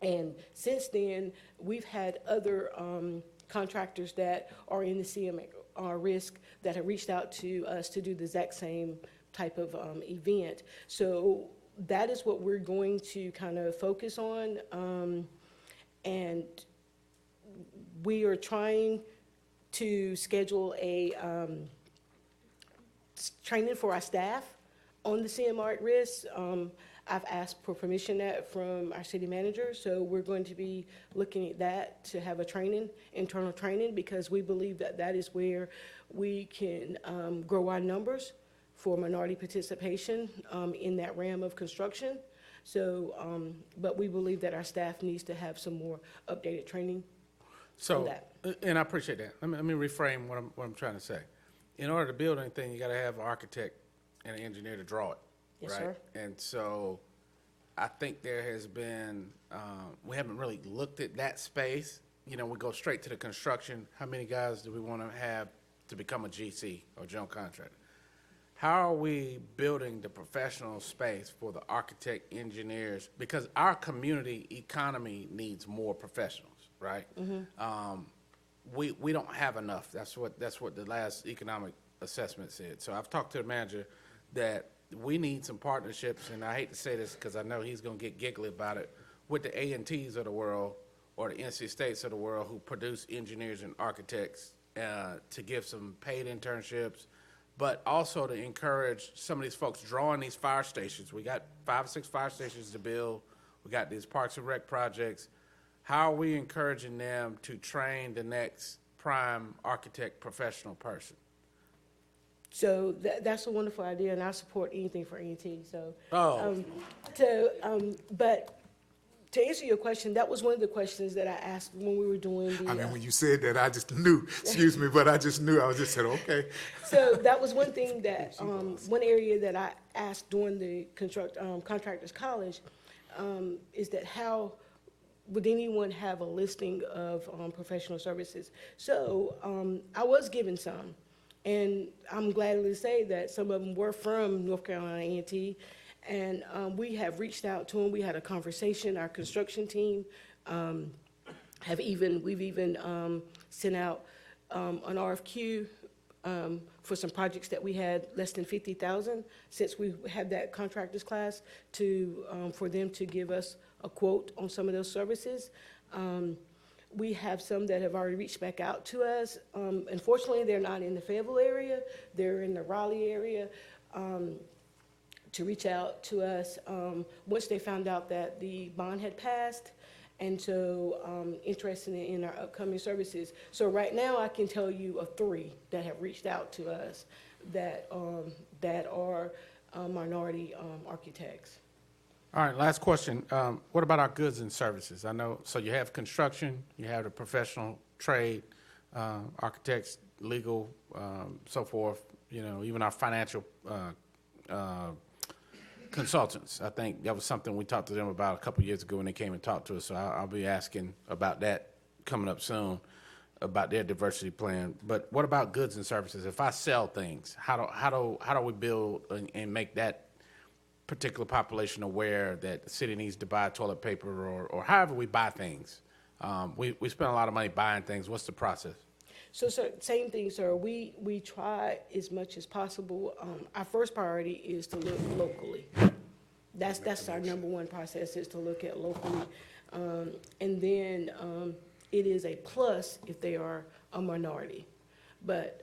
And since then, we've had other contractors that are in the CMR risk that have reached out to us to do the exact same type of event. So that is what we're going to kind of focus on. And we are trying to schedule a training for our staff on the CMR at risk. I've asked for permission from our city manager, so we're going to be looking at that to have a training, internal training, because we believe that that is where we can grow our numbers for minority participation in that realm of construction. So, but we believe that our staff needs to have some more updated training on that. And I appreciate that. Let me reframe what I'm trying to say. In order to build anything, you got to have an architect and an engineer to draw it. Yes, right? sir. And so I think there has been, we haven't really looked at that space. You know, we go straight to the construction. How many guys do we want to have to become a GC or general contractor? How are we building the professional space for the architect, engineers? Because our community economy needs more professionals, right? We don't have enough. That's what the last economic assessment said. So I've talked to the manager that we need some partnerships, and I hate to say this because I know he's going to get giggly about it, with the A&Ts of the world or the NC States of the world who produce engineers and architects to give some paid internships, but also to encourage some of these folks drawing these fire stations. We got 5 or 6 fire stations to build. We got these Parks and Rec projects. How are we encouraging them to train the next prime architect professional person? So that's a wonderful idea, and I support anything for A&T. So, but to answer your question, that was one of the questions that I asked when we were doing the. I mean, when you said that, I just knew. Excuse me, but I just knew. I was just said, okay. So that was one thing that one area that I asked during the Contractors College is that how would anyone have a listing of professional services? So I was given some. And I'm glad to say that some of them were from North Carolina A&T, and we have reached out to them. We had a conversation. Our construction team we've even sent out an RFQ for some projects that we had less than 50,000 since we had that contractors class for them to give us a quote on some of those services. We have some that have already reached back out to us. Unfortunately, they're not in the Fayetteville area. They're in the Raleigh area to reach out to us once they found out that the bond had passed, and so interested in our upcoming services. So right now, I can tell you of 3 that have reached out to us that are minority architects. All right, last question. What about our goods and services? I know, so you have construction, you have the professional trade, architects, legal, so forth, you know, even our financial consultants. I think that was something we talked to them about a couple years ago when they came and talked to us, so I'll be asking about that coming up soon, about their diversity plan. But what about goods and services? If I sell things, how do we build and make that particular population aware that the city needs to buy toilet paper or however we buy things? We spend a lot of money buying things. What's the process? So, sir, same thing, sir. We try as much as possible. Our first priority is to look locally. That's our number one process, is to look at locally. And then it is a plus if they are a minority. But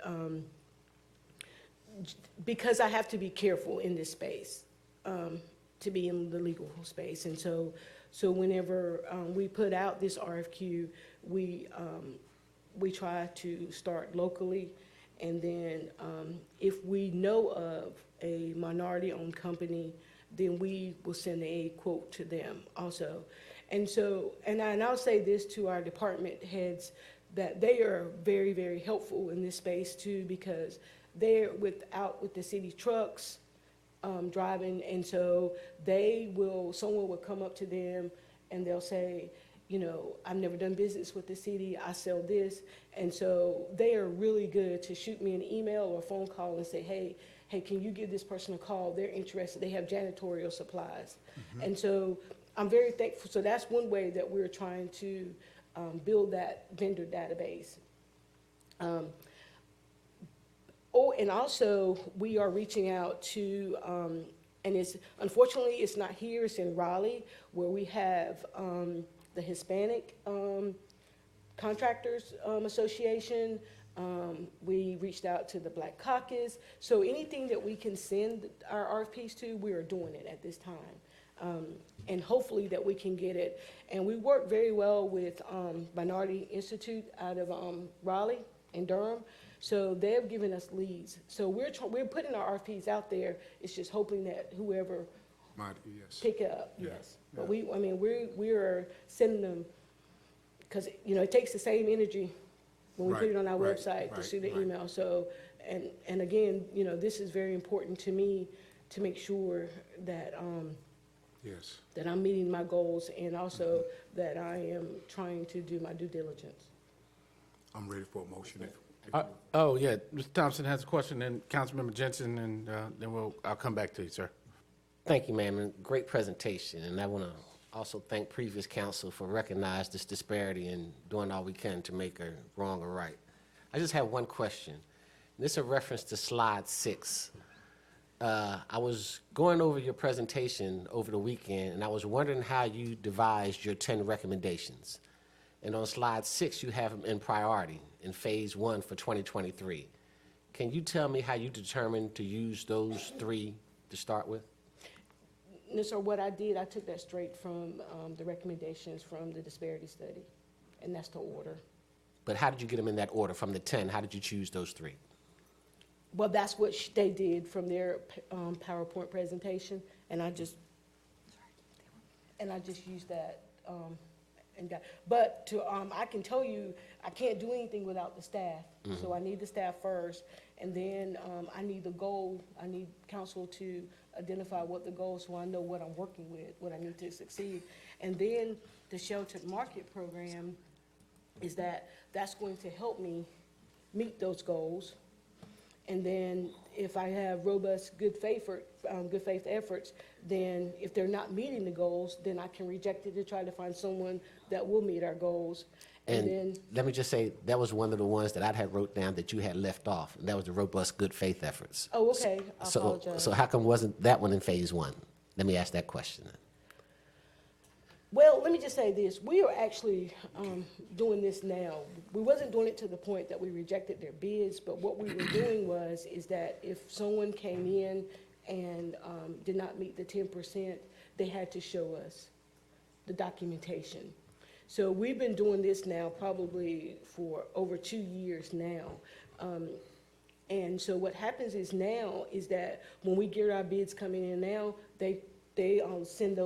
because I have to be careful in this space, to be in the legal space. And so whenever we put out this RFQ, we try to start locally, and then if we know of a minority-owned company, then we will send a quote to them also. And so, and I'll say this to our department heads, that they are very, very helpful in this space too, because they're out with the city trucks, driving, and so someone will come up to them and they'll say, you know, I've never done business with the city, I sell this. And so they are really good to shoot me an email or a phone call and say, hey, can you give this person a call? They're interested, they have janitorial supplies. And so I'm very thankful. So that's one way that we're trying to build that vendor database. And also, we are reaching out to, and unfortunately, it's not here, it's in Raleigh, where we have the Hispanic Contractors Association. We reached out to the Black Caucus. So anything that we can send our RFPs to, we are doing it at this time. And hopefully that we can get it. And we work very well with Minority Institute out of Raleigh and Durham. So they've given us leads. So we're putting our RFPs out there. It's just hoping that whoever pick it up, yes. But we are sending them, because, you know, it takes the same energy when we put it on our website to shoot an email. So, and again, you know, this is very important to me to make sure that, that I'm meeting my goals, and also that I am trying to do my due diligence. I'm ready for a motion. Oh, yeah, Mr. Thompson has a question, and Councilmember Jensen, and then I'll come back to you, sir. Thank you, ma'am, and great presentation. And I want to also thank previous council for recognizing this disparity and doing all we can to make her wrong or right. I just have one question. This is a reference to slide 6. I was going over your presentation over the weekend, and I was wondering how you devised your 10 recommendations. And on slide 6, you have them in priority in phase 1 for 2023. Can you tell me how you determined to use those 3 to start with? No, sir, what I did, I took that straight from the recommendations from the disparity study, and that's the order. But how did you get them in that order? From the 10, how did you choose those 3? Well, that's what they did from their PowerPoint presentation, and I just used that and got. But I can tell you, I can't do anything without the staff. So I need the staff first, and then I need the goal. I need council to identify what the goal, so I know what I'm working with, what I need to succeed. And then the sheltered market program is that's going to help me meet those goals. And then if I have robust good faith efforts, then if they're not meeting the goals, then I can reject it to try to find someone that will meet our goals. And then, let me just say, that was one of the ones that I had wrote down that you had left off, and that was the robust good faith efforts. oh, okay, I apologize. So how come wasn't that one in phase 1? Let me ask that question then. Well, let me just say this. We are actually doing this now. We wasn't doing it to the point that we rejected their bids, but what we were doing is that if someone came in and did not meet the 10%, they had to show us the documentation. So we've been doing this now probably for over 2 years now. And so what happens is now is that when we get our bids coming in now, they send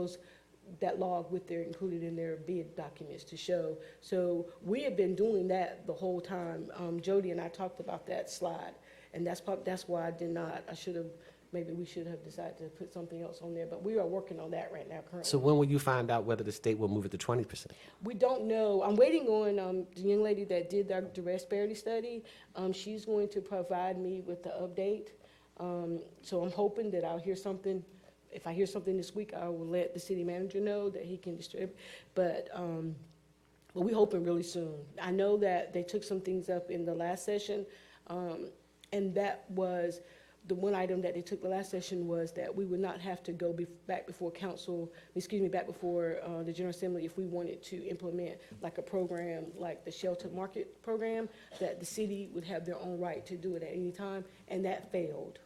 that log with their included in their bid documents to show. So we have been doing that the whole time. Jody and I talked about that slide, and that's why I did not. Maybe we should have decided to put something else on there, but we are working on that right now currently. So when will you find out whether the state will move it to 20%? We don't know. I'm waiting on the young lady that did the disparity study. She's going to provide me with the update. So I'm hoping that I'll hear something. If I hear something this week, I will let the city manager know that he can distribute. But we're hoping really soon. I know that they took some things up in the last session, and that was the one item that they took the last session was that we would not have to go back before the General Assembly if we wanted to implement like a program like the sheltered market program, that the city would have their own right to do it at any time, and that failed.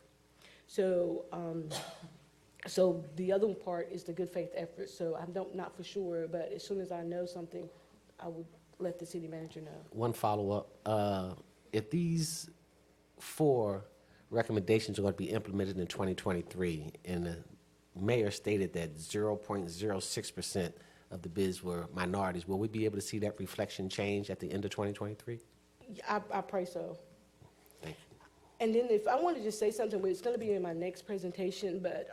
So so the other part is the good faith effort. So I'm not for sure, but as soon as I know something, I would let the city manager know. One follow-up. If these 4 recommendations are going to be implemented in 2023, and the mayor stated that 0.06% of the bids were minorities, will we be able to see that reflection change at the end of 2023? I pray so. Thank you. And then if I wanted to just say something, it's going to be in my next presentation, but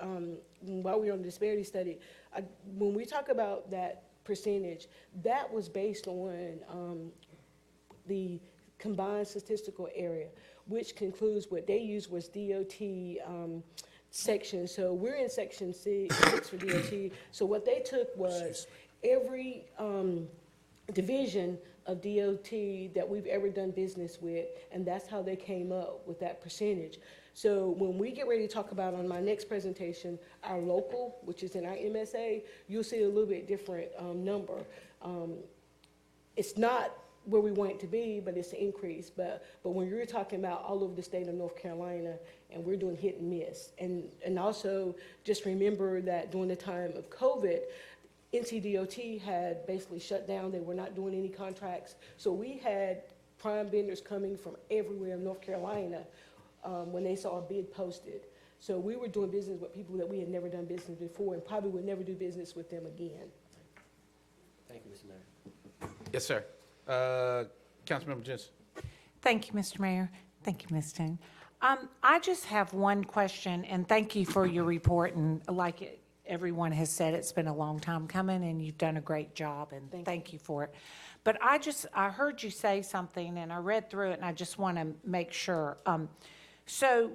while we're on the disparity study, when we talk about that percentage, that was based on the combined statistical area, which concludes what they used was DOT section. So we're in section 6 for DOT. So what they took was every division of DOT that we've ever done business with, and that's how they came up with that percentage. So when we get ready to talk about on my next presentation, our local, which is in our MSA, you'll see a little bit different number. It's not where we want it to be, but it's an increase. But when you're talking about all over the state of North Carolina, and we're doing hit and miss. And also just remember that during the time of COVID, NCDOT had basically shut down. They were not doing any contracts. So we had prime vendors coming from everywhere in North Carolina when they saw a bid posted. So we were doing business with people that we had never done business before and probably would never do business with them again. Thank you, Mr. Mayor. Yes, sir. Councilmember Jensen. Thank you, Mr. Mayor. Thank you, Ms. Toon. I just have one question, and thank you for your report. And like everyone has said, it's been a long time coming, and you've done a great job, and thank you for it. But I heard you say something, and I read through it, and I just want to make sure. So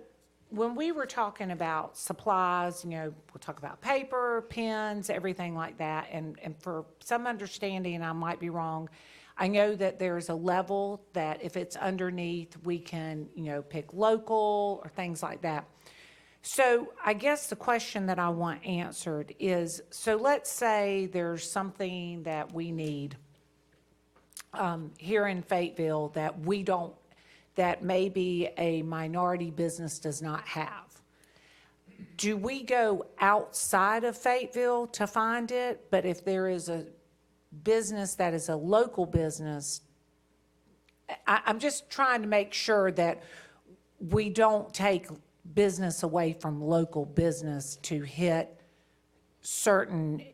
when we were talking about supplies, we'll talk about paper, pens, everything like that, and for some understanding, I might be wrong, I know that there's a level that if it's underneath, we can, pick local or things like that. So I guess the question that I want answered is, so let's say there's something that we need here in Fayetteville that maybe a minority business does not have. Do we go outside of Fayetteville to find it? But if there is a business that is a local business, I'm just trying to make sure that we don't take business away from local business to hit certain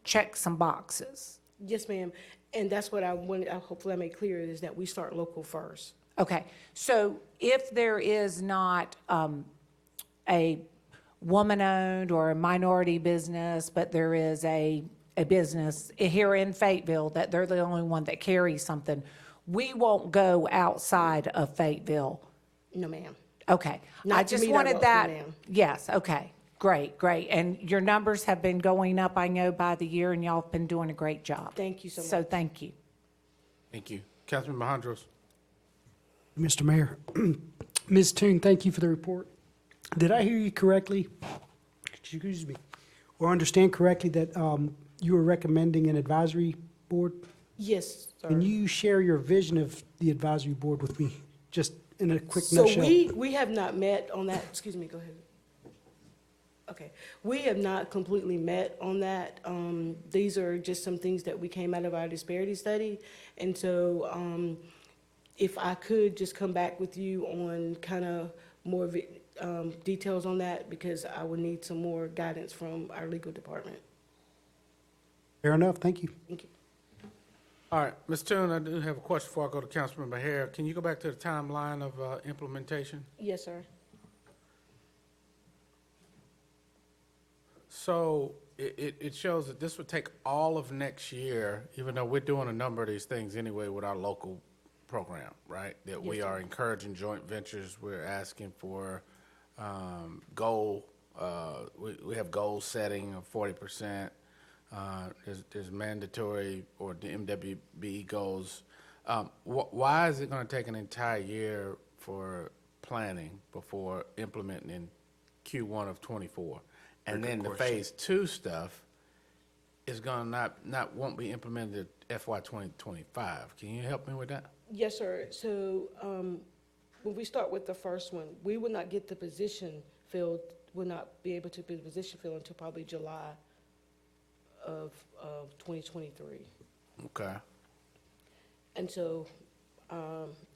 check some boxes. Yes, ma'am. And that's what I wanted, hopefully I made clear, is that we start local first. Okay, so if there is not a woman-owned or a minority business, but there is a business here in Fayetteville that they're the only one that carries something, we won't go outside of Fayetteville. No, ma'am. Okay, Not I to just meet our wanted goals, that. no, ma'am. Yes, okay, great. And your numbers have been going up, I know, by the year, and y'all have been doing a great job. Thank you so much. So thank you. Thank you. Councilman Mahondros. Mr. Mayor, Ms. Toon, thank you for the report. Did I hear you correctly, excuse me, or understand correctly that you were recommending an advisory board? Yes, sir. Can you share your vision of the advisory board with me, just in a quick nutshell? So we have not met on that, excuse me, go ahead. Okay, we have not completely met on that. These are just some things that we came out of our disparity study. And so if I could just come back with you on kind of more details on that, because I would need some more guidance from our legal department. Fair enough, thank you. Thank you. All right, Ms. Toon, I do have a question before I go to Councilmember Hare. Can you go back to the timeline of implementation? Yes, sir. So it shows that this would take all of next year, even though we're doing a number of these things anyway with our local program, right? That we Yes, are sir. encouraging joint ventures. We're asking for goal. We have goal setting of 40%. There's mandatory or the MWBE goals. Why is it going to take an entire year for planning before implementing in Q1 of '24? And then the phase 2 stuff is going to won't be implemented FY 2025. Can you help me with that? Yes, sir. So when we start with the first one, we will not get the position filled, will not be able to be the position filled until probably July of 2023. Okay. And so,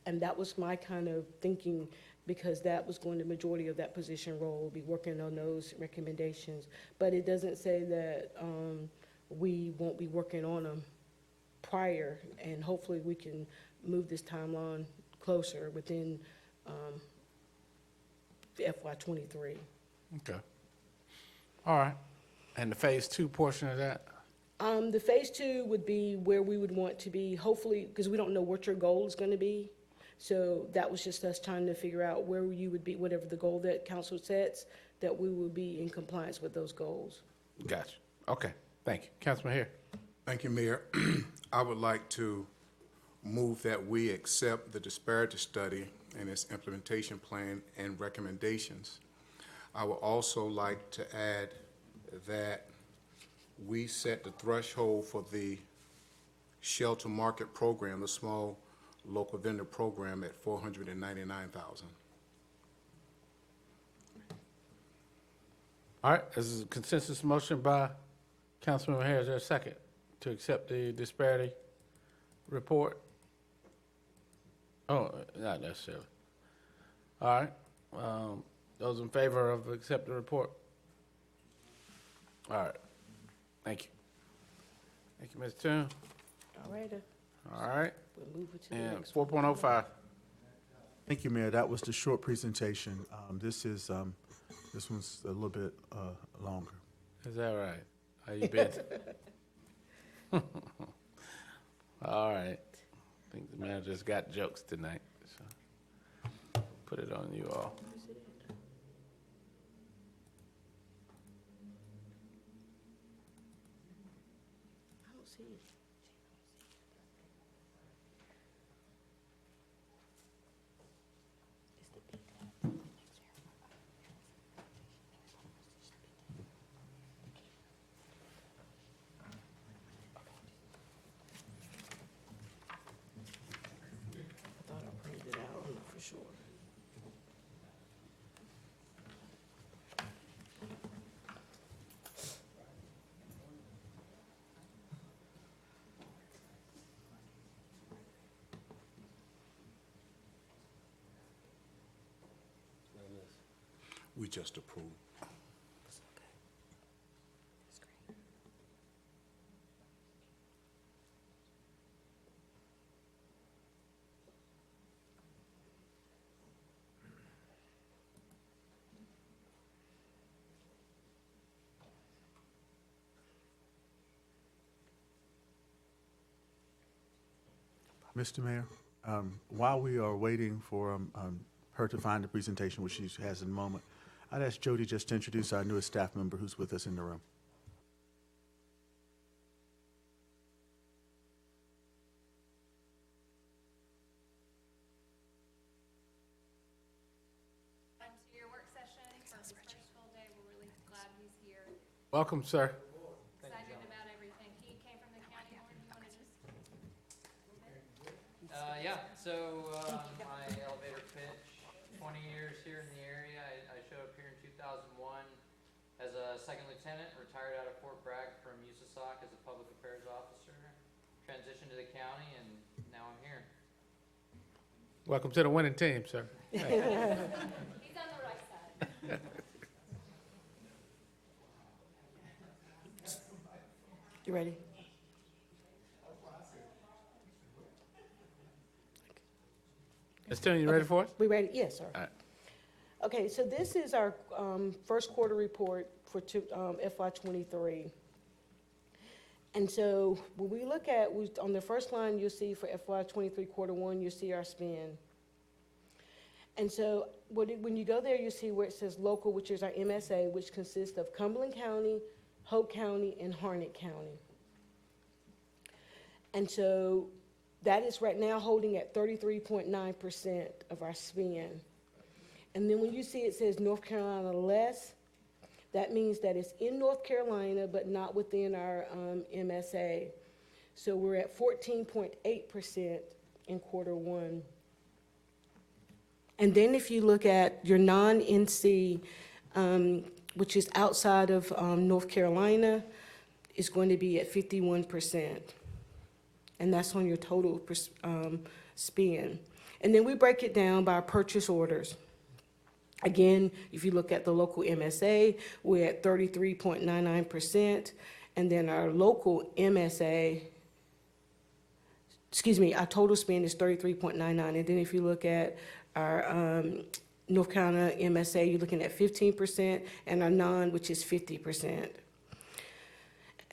and that was my kind of thinking, because that was going to, majority of that position role will be working on those recommendations. But it doesn't say that we won't be working on them prior, and hopefully we can move this timeline closer within FY '23. Okay. All right. And the phase 2 portion of that? The phase two would be where we would want to be, hopefully, because we don't know what your goal is gonna be. So that was just us trying to figure out where you would be, whatever the goal that council sets, that we would be in compliance with those goals. Gotcha. Okay, thank you. Councilman Hare. Thank you, Mayor. I would like to move that we accept the disparity study and its implementation plan and recommendations. I would also like to add that we set the threshold for the shelter market program, the small local vendor program, at $499,000. All right, this is a consensus motion by Councilmember Hare. Is there a second to accept the disparity report? Oh, not necessarily. All right. Those in favor of accept the report? All right. Thank you. Thank you, Ms. Toon. All right. All right. We'll move it to the And next one. 4.05. Thank you, Mayor. That was the short presentation. This one's a little bit longer. Is that right? How you been? All right. I think the manager's got jokes tonight, so put it on you all. I don't see it. I thought I printed it out, I don't know for sure. We just approved. Mr. Mayor, while we are waiting for her to find the presentation, which she has in a moment, I'd ask Jody just to introduce our newest staff member who's with us in the room. To your work session for his first full day. We're really glad he's here. Welcome, sir. Excited about everything. He came from the county. Warren, you want to just? Yeah, so my elevator pitch, 20 years here in the area. I showed up here in 2001 as a second lieutenant, retired out of Fort Bragg from USASOC as a public affairs officer, transitioned to the county, and now I'm here. Welcome to the winning team, sir. He's on the right side. You ready? Ms. Toon, you ready for it? We ready? Yes, sir. All right. Okay, so this is our first quarter report for FY '23. And so when we look at, on the first line, you'll see for FY '23 quarter one, you'll see our spend. And so when you go there, you see where it says local, which is our MSA, which consists of Cumberland County, Hope County, and Harnett County. And so that is right now holding at 33.9% of our spend. And then when you see it says North Carolina less, that means that it's in North Carolina, but not within our MSA. So we're at 14.8% in quarter one. And then if you look at your non-NC, which is outside of North Carolina, is going to be at 51%. And that's on your total spend. And then we break it down by purchase orders. Again, if you look at the local MSA, we're at 33.99%. And then our local MSA, our total spend is 33.99. And then if you look at our North Carolina MSA, you're looking at 15%, and our non, which is 50%.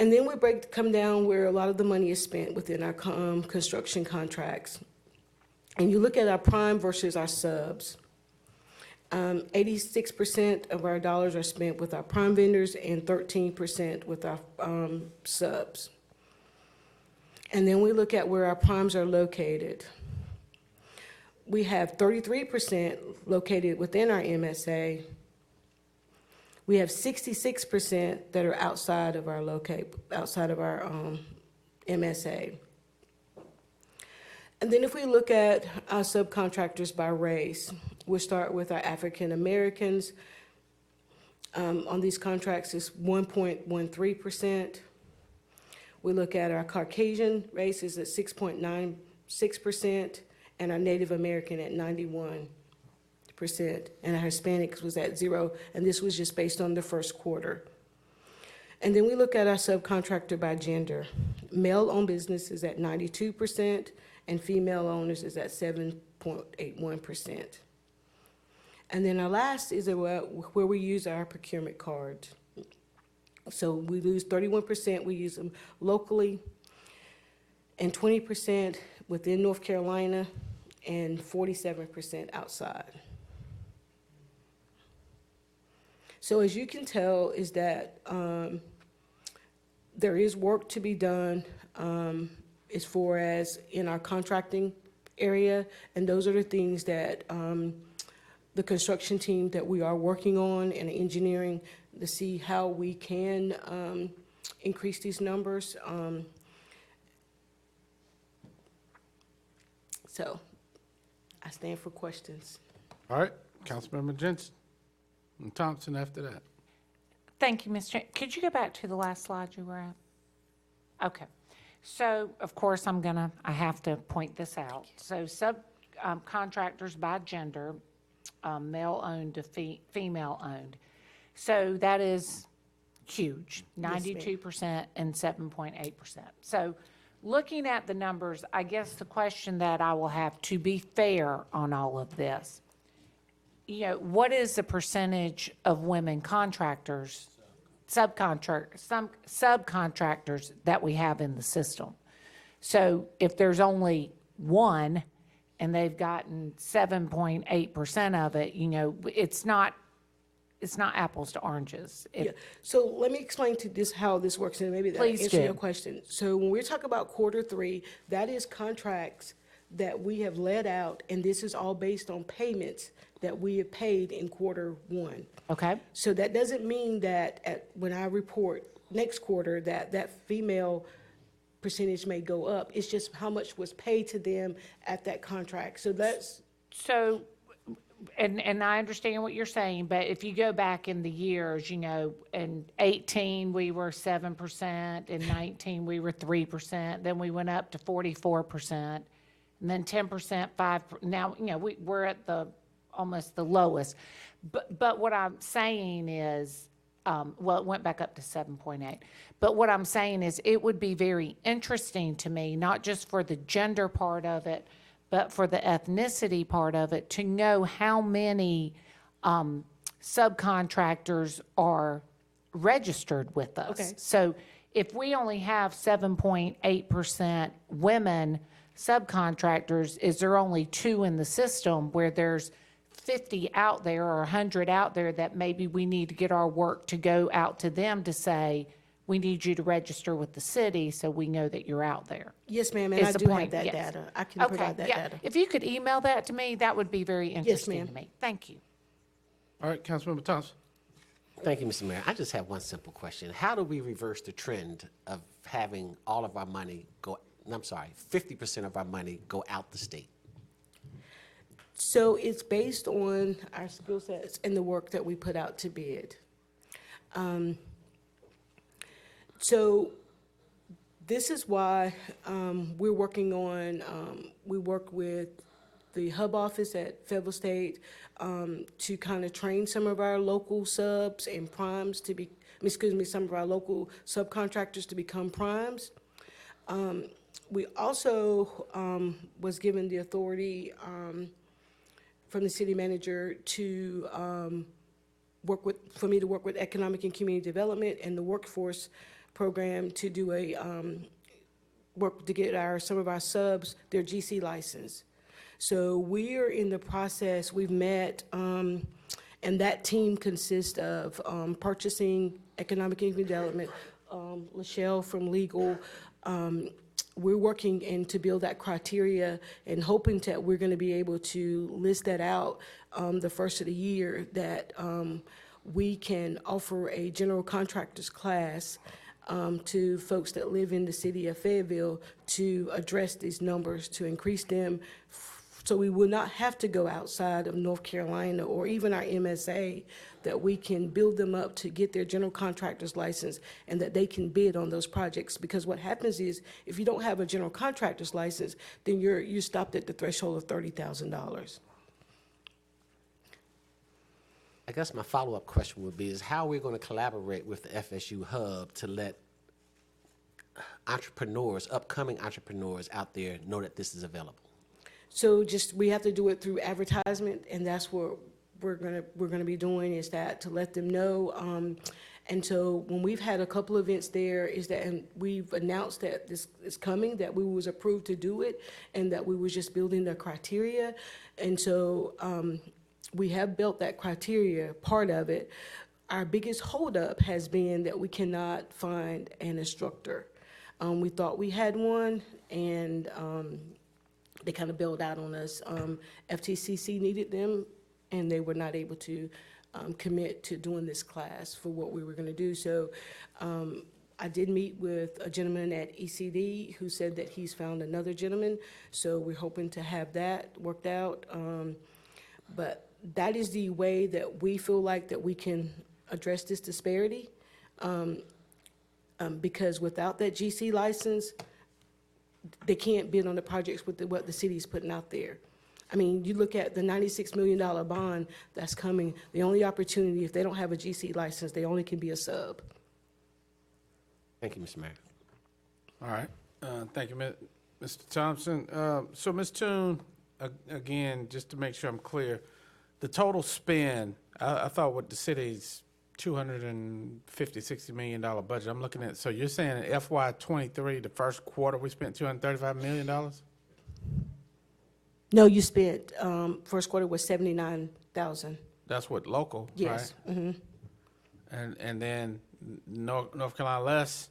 And then we come down where a lot of the money is spent within our construction contracts. And you look at our prime versus our subs. 86% of our dollars are spent with our prime vendors and 13% with our subs. And then we look at where our primes are located. We have 33% located within our MSA. We have 66% that are outside of our MSA. And then if we look at our subcontractors by race, we'll start with our African Americans. On these contracts, it's 1.13%. We look at our Caucasian races at 6.96%, and our Native American at 91%, and our Hispanics was at 0%, and this was just based on the first quarter. And then we look at our subcontractor by gender. Male-owned business is at 92%, and female owners is at 7.81%. And then our last is where we use our procurement cards. So we lose 31%, we use them locally, and 20% within North Carolina, and 47% outside. So as you can tell is that there is work to be done as far as in our contracting area, and those are the things that the construction team that we are working on and engineering to see how we can increase these numbers. So I stand for questions. All right, Councilmember Jensen and Thompson after that. Thank you, Mr. Could you go back to the last slide you were at? Okay. So, of course, I have to point this out. So subcontractors by gender, male-owned to female-owned. So that is huge, 92% and 7.8%. So looking at the numbers, I guess the question that I will have, to be fair on all of this, what is the percentage of women contractors, subcontractors that we have in the system? So if there's only one and they've gotten 7.8% of it, it's not apples to oranges. Yeah. So let me explain to this how this works, and maybe that Please answer do. your question. So when we're talking about Q3, that is contracts that we have let out, and this is all based on payments that we have paid in Q1. Okay. So that doesn't mean that when I report next quarter that female percentage may go up. It's just how much was paid to them at that contract. So that's. So, and I understand what you're saying, but if you go back in the years, in 18 we were 7%, in 19 we were 3%, then we went up to 44%, and then 10%, 5%. Now, we're at almost the lowest. But what I'm saying is, it went back up to 7.8. But what I'm saying is it would be very interesting to me, not just for the gender part of it, but for the ethnicity part of it, to know how many subcontractors are registered with us. Okay. So if we only have 7.8% women subcontractors, is there only 2 in the system where there's 50 out there or 100 out there that maybe we need to get our work to go out to them to say, we need you to register with the city so we know that you're out there? Yes, ma'am, and Is I the do have point, that yes. data. I can provide that data. If you could email that to me, that would be very interesting ma'am. to me. Thank you. All right, Councilmember Thompson. Thank you, Mr. Mayor. I just have one simple question. How do we reverse the trend of having all of our money 50% of our money go out the state? So it's based on our skill sets and the work that we put out to bid. So this is why we're working on, we work with the hub office at Fayetteville State to kind of train some of our local subs and primes some of our local subcontractors to become primes. We also was given the authority from the city manager to for me to work with economic and community development and the workforce program to do a, work to get some of our subs their GC license. So we're in the process, we've met, and that team consists of purchasing, economic and development, Lachelle from legal. We're working and to build that criteria and hoping that we're going to be able to list that out the first of the year, that we can offer a general contractors class to folks that live in the city of Fayetteville to address these numbers, to increase them, so we will not have to go outside of North Carolina or even our MSA, that we can build them up to get their general contractor's license and that they can bid on those projects. Because what happens is, if you don't have a general contractor's license, then you're stopped at the threshold of $30,000. I guess my follow-up question would be is how we're going to collaborate with the FSU Hub to let entrepreneurs, upcoming entrepreneurs out there know that this is available. So we have to do it through advertisement, and that's what we're gonna be doing, is that to let them know. And so when we've had a couple events there, and we've announced that this is coming, that we was approved to do it, and that we was just building the criteria. And so we have built that criteria, part of it. Our biggest holdup has been that we cannot find an instructor. We thought we had one, and they kind of bailed out on us. FTCC needed them, and they were not able to commit to doing this class for what we were going to do. So I did meet with a gentleman at ECD who said that he's found another gentleman. So we're hoping to have that worked out. But that is the way that we feel like that we can address this disparity. Because without that GC license, they can't bid on the projects with what the city's putting out there. I mean, you look at the $96 million bond that's coming, the only opportunity, if they don't have a GC license, they only can be a sub. Thank you, Mr. Mayor. All right. Thank you, Mr. Thompson. So, Ms. Toon, again, just to make sure I'm clear, the total spend, I thought with the city's $250–60 million budget, I'm looking at, so you're saying in FY23, the first quarter, we spent $235 million? No, you spent, first quarter was $79,000. That's what local, Yes. right? Mm-hmm. And then North Carolina less,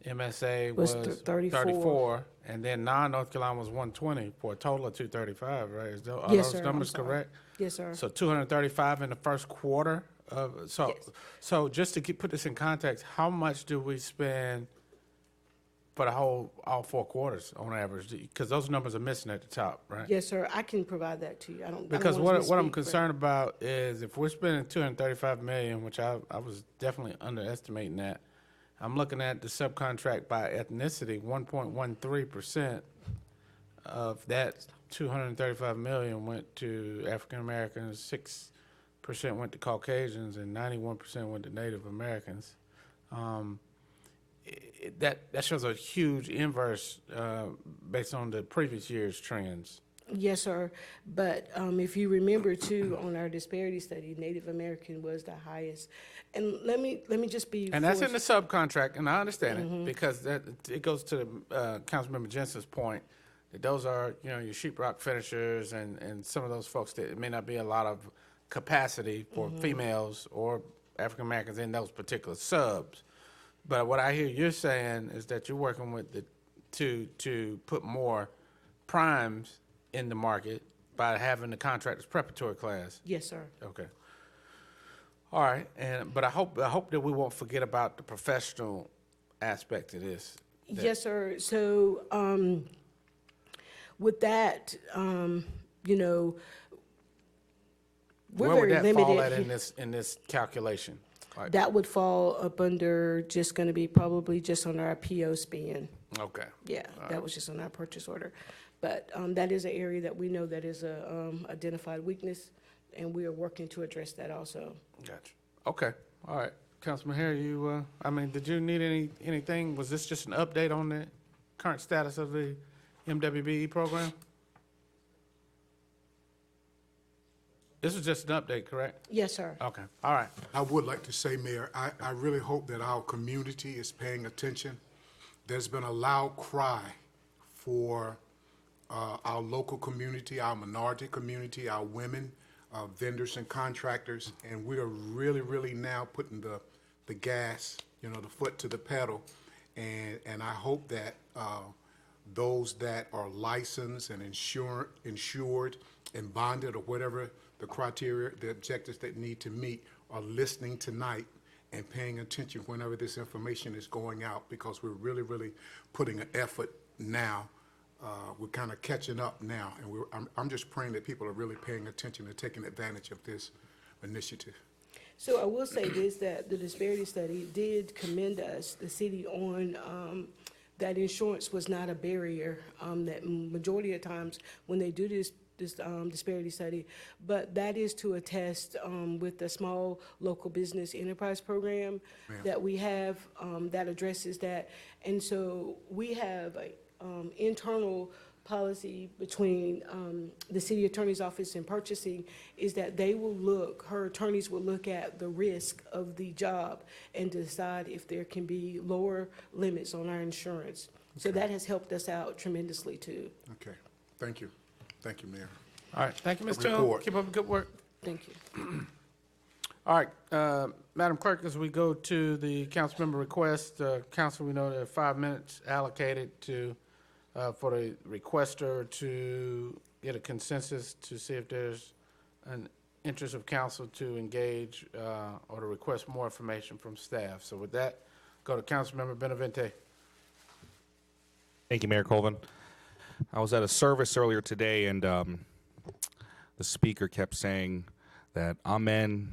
MSA Was was 34. and then non-North Carolina was 120 for a total of 235, right? Are Yes, those sir. numbers I'm sorry. correct? Yes, sir. So 235 in the first quarter of, so just to put this in context, how much do we spend for the all 4 quarters on average? Because those numbers are missing at the top, right? Yes, sir. I can provide that to you. I don't Because wanna what I'm misspeak, but- concerned about is if we're spending $235 million, which I was definitely underestimating that, I'm looking at the subcontract by ethnicity, 1.13% of that $235 million went to African Americans, 6% went to Caucasians, and 91% went to Native Americans. That shows a huge inverse based on the previous year's trends. Yes, sir. But if you remember too, on our disparity study, Native American was the highest. And let me just be. And that's in the subcontract, and I understand it because it goes to Councilmember Jensen's point that those are your sheetrock finishers and some of those folks that it may not be a lot of capacity for females or African Americans in those particular subs. But what I hear you're saying is that you're working with to put more primes in the market by having the contractors preparatory class. Yes, sir. Okay. All right, but I hope that we won't forget about the professional aspect of this. Yes, sir. So with that, we're where would very that limited. fall at in this calculation? Like, That would fall up under just going to be probably just on our PO spend. okay. Yeah, that was just on our purchase order. But that is an area that we know that is a identified weakness, and we are working to address that also. Gotcha. Okay. All right. Councilman Harry, did you need anything? Was this just an update on the current status of the MWBE program? This is just an update, correct? Yes, sir. Okay, all right. I would like to say, Mayor, I really hope that our community is paying attention. There's been a loud cry for our local community, our minority community, our women, vendors and contractors, and we are really, really now putting the gas, the foot to the pedal. And I hope that those that are licensed and insured and bonded or whatever the criteria, the objectives that need to meet are listening tonight and paying attention whenever this information is going out, because we're really, really putting an effort now. We're kind of catching up now, and I'm just praying that people are really paying attention and taking advantage of this initiative. So I will say this, that the disparity study did commend us, the city, on that insurance was not a barrier, that majority of times when they do this disparity study, but that is to attest with the small local business enterprise program that we have that addresses that. And so we have a internal policy between the city attorney's office and purchasing is that they will look, her attorneys will look at the risk of the job and decide if there can be lower limits on our insurance. So that has helped us out tremendously too. Okay, thank you. Thank you, Mayor. All right, thank you, Ms. Toon. Keep up the good work. Thank you. All right, Madam Clerk, as we go to the council member request, council, we know there are 5 minutes allocated to for the requester to get a consensus to see if there's an interest of council to engage or to request more information from staff. So with that, go to Councilmember Benavente. Thank you, Mayor Colvin. I was at a service earlier today, and the speaker kept saying that amen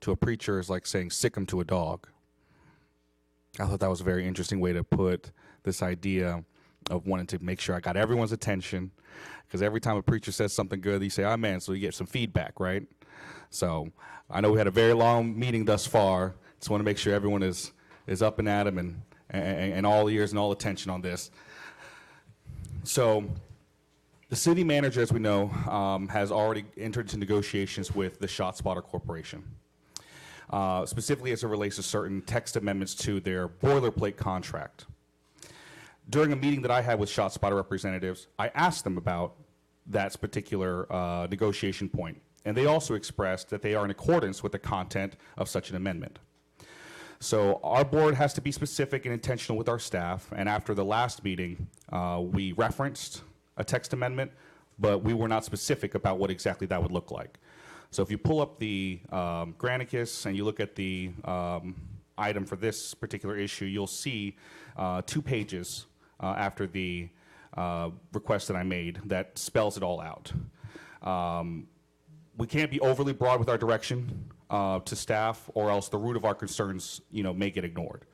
to a preacher is like saying sick 'em to a dog. I thought that was a very interesting way to put this idea of wanting to make sure I got everyone's attention, because every time a preacher says something good, you say amen, so you get some feedback, right? So I know we had a very long meeting thus far. Just want to make sure everyone is up and at 'em and all ears and all attention on this. So the city manager, as we know, has already entered into negotiations with the ShotSpotter Corporation, specifically as it relates to certain text amendments to their boilerplate contract. During a meeting that I had with ShotSpotter representatives, I asked them about that particular negotiation point, and they also expressed that they are in accordance with the content of such an amendment. So our board has to be specific and intentional with our staff, and after the last meeting, we referenced a text amendment, but we were not specific about what exactly that would look like. So if you pull up the Granicus and you look at the item for this particular issue, you'll see 2 pages after the request that I made that spells it all out. We can't be overly broad with our direction to staff, or else the root of our concerns, may get ignored.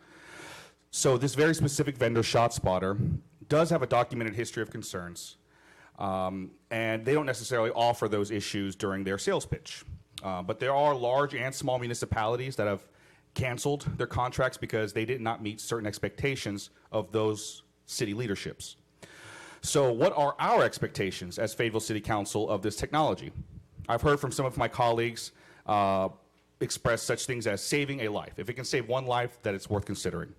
So this very specific vendor, ShotSpotter, does have a documented history of concerns, and they don't necessarily offer those issues during their sales pitch. But there are large and small municipalities that have canceled their contracts because they did not meet certain expectations of those city leaderships. So what are our expectations as Fayetteville City Council of this technology? I've heard from some of my colleagues express such things as saving a life. If it can save one life, that it's worth considering.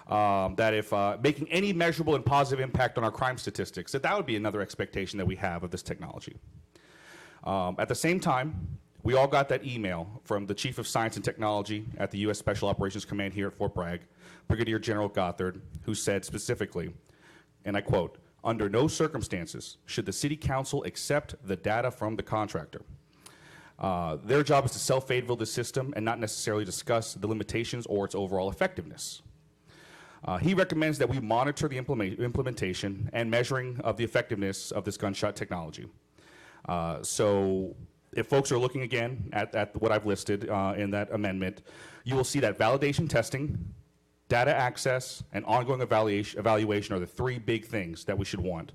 That if making any measurable and positive impact on our crime statistics, that would be another expectation that we have of this technology. At the same time, we all got that email from the Chief of Science and Technology at the U.S. Special Operations Command here at Fort Bragg, Brigadier General Gothard, who said specifically, and I quote, "Under no circumstances should the City Council accept the data from the contractor. Their job is to sell Fayetteville the system and not necessarily discuss the limitations or its overall effectiveness." He recommends that we monitor the implementation and measuring of the effectiveness of this gunshot technology. So if folks are looking again at what I've listed in that amendment, you will see that validation testing, data access, and ongoing evaluation are the 3 big things that we should want.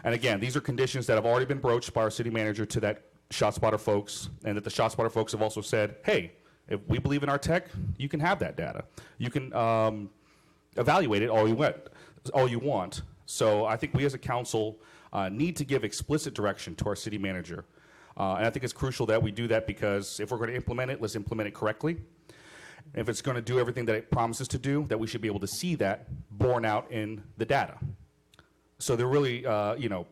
And again, these are conditions that have already been broached by our city manager to that ShotSpotter folks, and that the ShotSpotter folks have also said, hey, if we believe in our tech, you can have that data. You can evaluate it all you want. So I think we as a council need to give explicit direction to our city manager And I think it's crucial that we do that because if we're going to implement it, let's implement it correctly. If it's going to do everything that it promises to do, that we should be able to see that borne out in the data. So they're really, I'm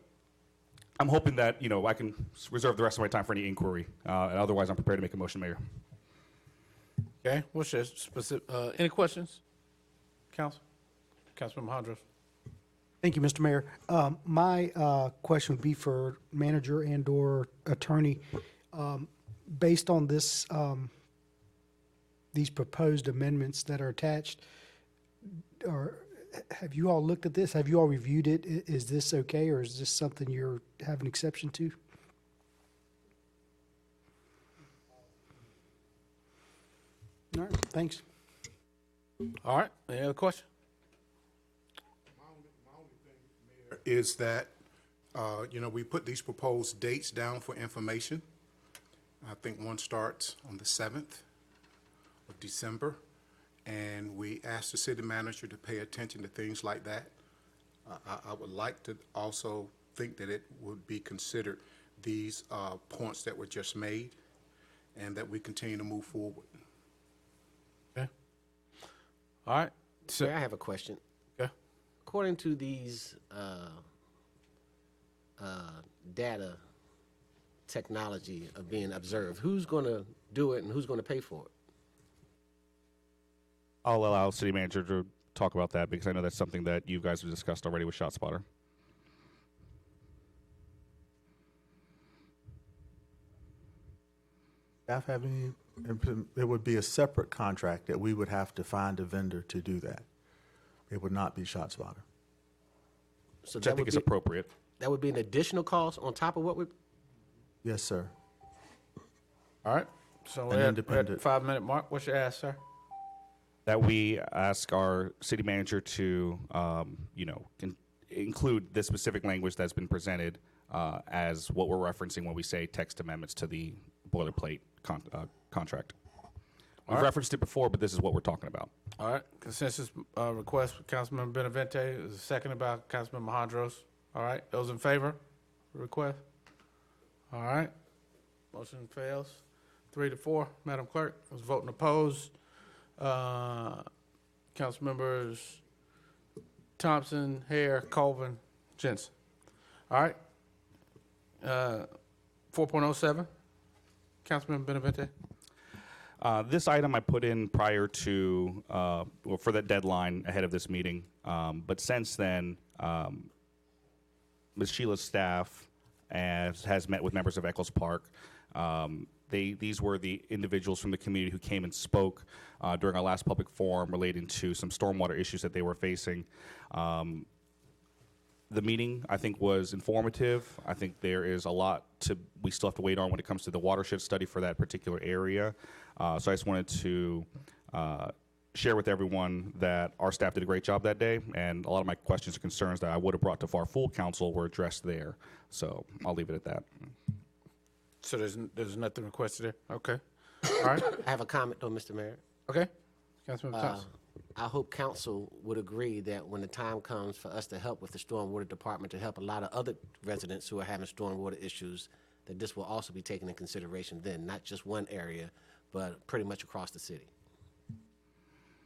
hoping that, I can reserve the rest of my time for any inquiry. And otherwise, I'm prepared to make a motion, Mayor. Okay, what's your specific, any questions? Councilman Hondros? Thank you, Mr. Mayor. My question would be for manager and/or attorney. Based on this, these proposed amendments that are attached, have you all looked at this? Have you all reviewed it? Is this okay, or is this something you're having exception to? All right, thanks. All right, any other question? Is that, we put these proposed dates down for information. I think one starts on the 7th of December, and we asked the city manager to pay attention to things like that. I would like to also think that it would be considered these points that were just made, and that we continue to move forward. Okay. All right. So I have a question. Okay. According to these data technology of being observed, who's going to do it and who's going to pay for it? I'll allow city manager to talk about that because I know that's something that you guys have discussed already with ShotSpotter. Staff have any, it would be a separate contract that we would have to find a vendor to do that. It would not be ShotSpotter. So Which I think is appropriate. That would be an additional cost on top of what we... Yes, sir. All right, so An we're at independent. 5-minute mark. What's your ask, sir? That we ask our city manager to, include the specific language that's been presented as what we're referencing when we say text amendments to the boilerplate contract. We've right. referenced it before, but this is what we're talking about. All right, consensus request for Councilmember Benavente is seconded by Councilmember Hondros. All right, those in favor of the request? All right, motion fails. 3-4, Madam Clerk. Those voting opposed. Council members Thompson, Hare, Colvin, Jensen. All right. 4.07, Councilmember Benavente. This item I put in prior to, for that deadline ahead of this meeting. But since then, Ms. Sheila's staff has met with members of Eccles Park. These were the individuals from the community who came and spoke during our last public forum relating to some stormwater issues that they were facing. The meeting, I think, was informative. I think there is a lot we still have to wait on when it comes to the watershed study for that particular area. So I just wanted to share with everyone that our staff did a great job that day, and a lot of my questions or concerns that I would have brought to our full council were addressed there. So I'll leave it at that. So there's nothing requested there? Okay. All right. I have a comment, though, Mr. Mayor. Okay. Councilmember Thompson. I hope council would agree that when the time comes for us to help with the stormwater department, to help a lot of other residents who are having stormwater issues, that this will also be taken in consideration then, not just one area, but pretty much across the city.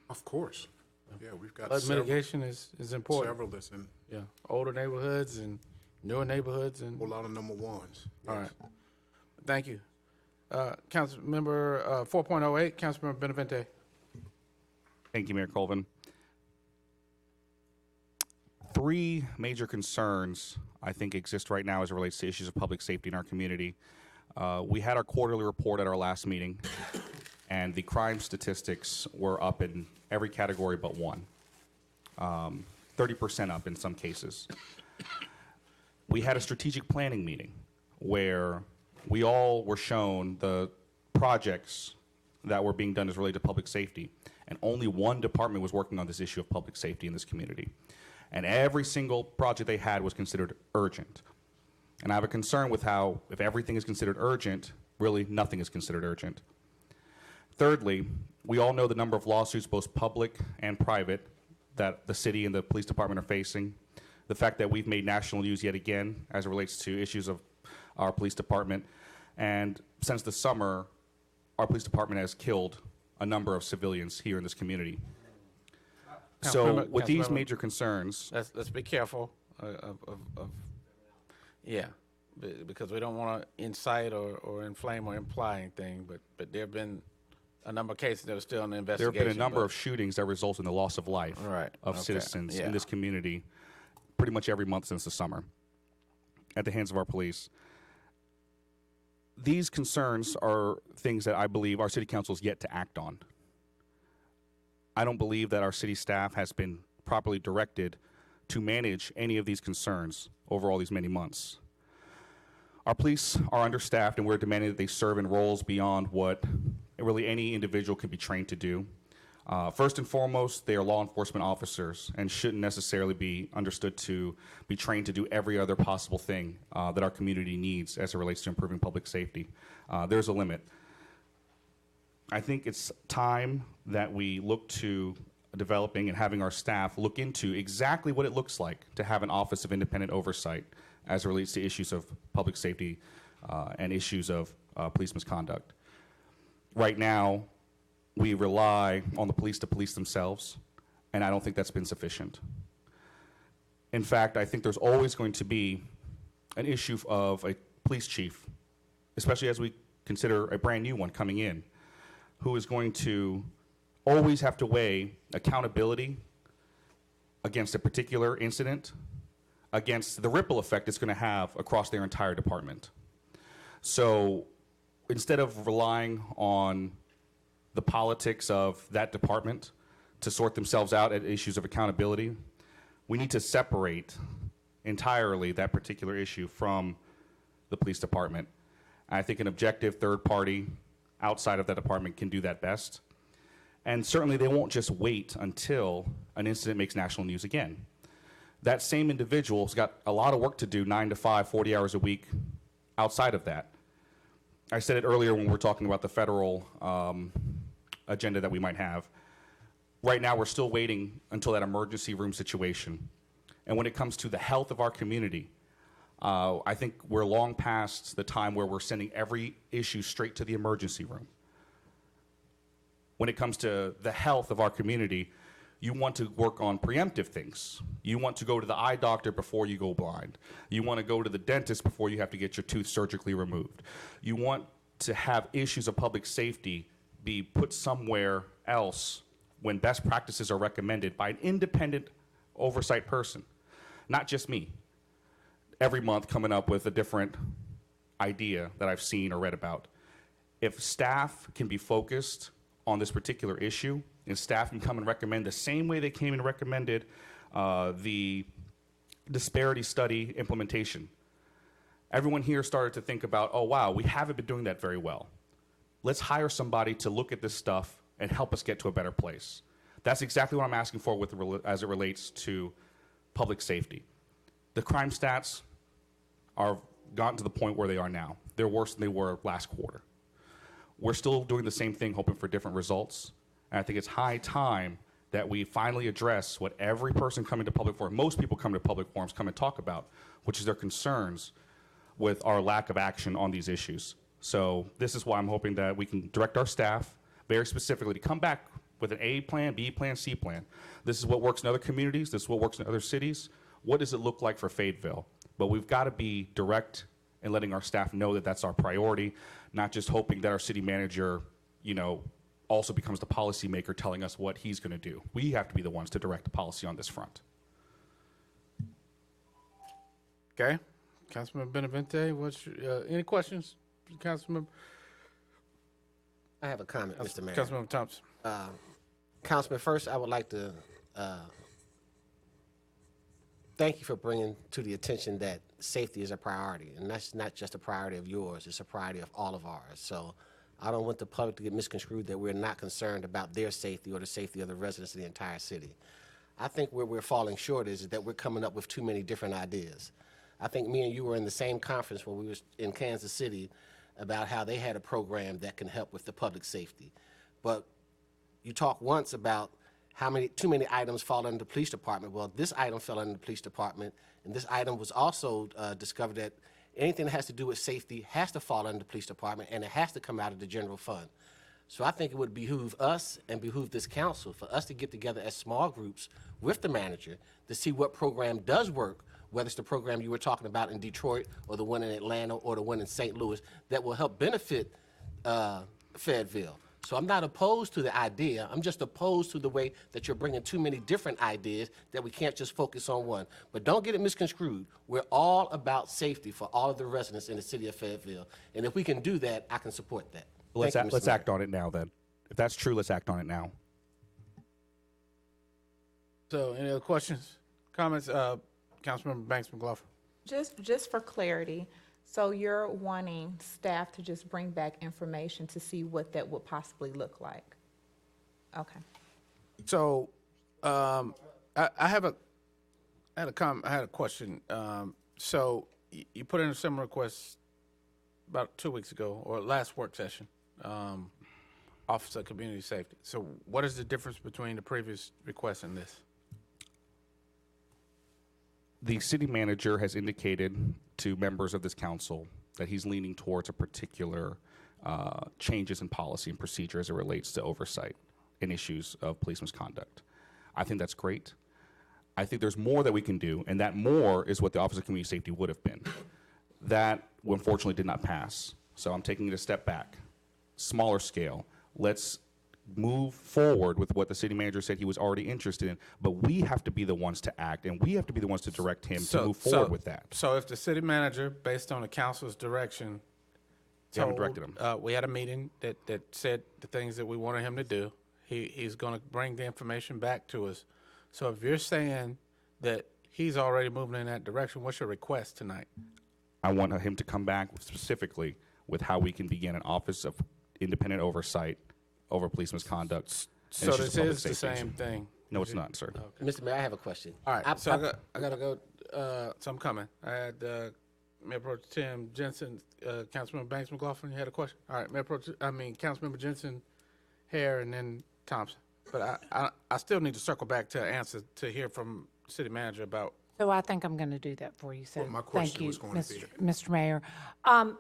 Of course. Yeah, we've got Flood mitigation is important. several that's in, Yeah, older neighborhoods and newer neighborhoods and. a whole lot of number ones. All Yes. right. Thank you. Councilmember 4.08, Councilmember Benavente. Thank you, Mayor Colvin. 3 major concerns, I think, exist right now as it relates to issues of public safety in our community. We had our quarterly report at our last meeting, and the crime statistics were up in every category but one. 30% up in some cases. We had a strategic planning meeting where we all were shown the projects that were being done as related to public safety, and only one department was working on this issue of public safety in this community. And every single project they had was considered urgent. And I have a concern with how, if everything is considered urgent, really nothing is considered urgent. Thirdly, we all know the number of lawsuits, both public and private, that the city and the police department are facing. The fact that we've made national news yet again as it relates to issues of our police department. And since the summer, our police department has killed a number of civilians here in this community. So with these major concerns, Let's be careful because we don't want to incite or inflame or imply anything, but there have been a number of cases that are still in the there investigation. have been a number of shootings that result in the loss of life of citizens in this community pretty much every month since the summer at the hands of our police. These concerns are things that I believe our city council is yet to act on. I don't believe that our city staff has been properly directed to manage any of these concerns over all these many months. Our police are understaffed, and we're demanding that they serve in roles beyond what really any individual can be trained to do. First and foremost, they are law enforcement officers and shouldn't necessarily be understood to be trained to do every other possible thing that our community needs as it relates to improving public safety. There's a limit. I think it's time that we look to developing and having our staff look into exactly what it looks like to have an Office of Independent Oversight as it relates to issues of public safety and issues of police misconduct. Right now, we rely on the police to police themselves, and I don't think that's been sufficient. In fact, I think there's always going to be an issue of a police chief, especially as we consider a brand new one coming in, who is going to always have to weigh accountability against a particular incident, against the ripple effect it's going to have across their entire department. So instead of relying on the politics of that department to sort themselves out at issues of accountability, we need to separate entirely that particular issue from the police department. And I think an objective third party outside of that department can do that best. And certainly they won't just wait until an incident makes national news again. That same individual's got a lot of work to do, 9 to 5, 40 hours a week outside of that. I said it earlier when we were talking about the federal agenda that we might have. Right now, we're still waiting until that emergency room situation. And when it comes to the health of our community, I think we're long past the time where we're sending every issue straight to the emergency room. When it comes to the health of our community, you want to work on preemptive things. You want to go to the eye doctor before you go blind. You want to go to the dentist before you have to get your tooth surgically removed. You want to have issues of public safety be put somewhere else when best practices are recommended by an independent oversight person, not just me. Every month coming up with a different idea that I've seen or read about. If staff can be focused on this particular issue, and staff can come and recommend the same way they came and recommended the disparity study implementation. Everyone here started to think about, oh wow, we haven't been doing that very well. Let's hire somebody to look at this stuff and help us get to a better place. That's exactly what I'm asking for as it relates to public safety. The crime stats are gotten to the point where they are now. They're worse than they were last quarter. We're still doing the same thing, hoping for different results. And I think it's high time that we finally address what every person coming to public forum, most people come to public forums, come and talk about, which is their concerns with our lack of action on these issues. So this is why I'm hoping that we can direct our staff very specifically to come back with an A plan, B plan, C plan. This is what works in other communities. This is what works in other cities. What does it look like for Fayetteville? But we've got to be direct in letting our staff know that that's our priority, not just hoping that our city manager, also becomes the policymaker telling us what he's going to do. We have to be the ones to direct the policy on this front. Okay. Councilman Benavente, any questions, Councilman? I have a comment, Mr. Mayor. Councilman Thompson. Councilman, first, I would like to thank you for bringing to the attention that safety is a priority, and that's not just a priority of yours, it's a priority of all of ours. So I don't want the public to get misconstrued that we're not concerned about their safety or the safety of the residents of the entire city. I think where we're falling short is that we're coming up with too many different ideas. I think me and you were in the same conference when we were in Kansas City about how they had a program that can help with the public safety. But you talked once about too many items fall under the police department. Well, this item fell under the police department, and this item was also discovered that anything that has to do with safety has to fall under the police department, and it has to come out of the general fund. So I think it would behoove us and behoove this council for us to get together as small groups with the manager to see what program does work, whether it's the program you were talking about in Detroit or the one in Atlanta or the one in St. Louis, that will help benefit Fayetteville. So I'm not opposed to the idea. I'm just opposed to the way that you're bringing too many different ideas that we can't just focus on one. But don't get it misconstrued. We're all about safety for all of the residents in the city of Fayetteville. And if we can do that, I can support that. Let's Thank you, Mr. let's Mayor. act on it now then. If that's true, let's act on it now. So any other questions, comments? Councilmember Banks McLaughlin. Just for clarity, so you're wanting staff to just bring back information to see what that would possibly look like? Okay. So, I had a question. So you put in a similar request about 2 weeks ago, or last work session, Office of Community Safety. So what is the difference between the previous request and this? The city manager has indicated to members of this council that he's leaning towards a particular changes in policy and procedure as it relates to oversight and issues of police misconduct. I think that's great. I think there's more that we can do, and that more is what the Office of Community Safety would have been. That, unfortunately, did not pass. So I'm taking it a step back, smaller scale. Let's move forward with what the city manager said he was already interested in, but we have to be the ones to act, and we have to be the ones to direct him to move forward with that. So if the city manager, based on the council's direction, We haven't directed him. we had a meeting that said the things that we wanted him to do. He's going to bring the information back to us. So if you're saying that he's already moving in that direction, what's your request tonight? I want him to come back specifically with how we can begin an Office of Independent Oversight over police misconduct. So this is the same thing? No, it's not, sir. Mr. Mayor, I have a question. All right, so I got to go, so I'm coming. I had Mayor Pro Tem Jensen, Councilmember Banks McLaughlin, you had a question? All right, Councilmember Jensen, Hare, and then Thompson. But I still need to circle back to answer, to hear from city manager about. So I think I'm going to do that for you, so Well, my thank question you, was going to be- Mr. Mayor.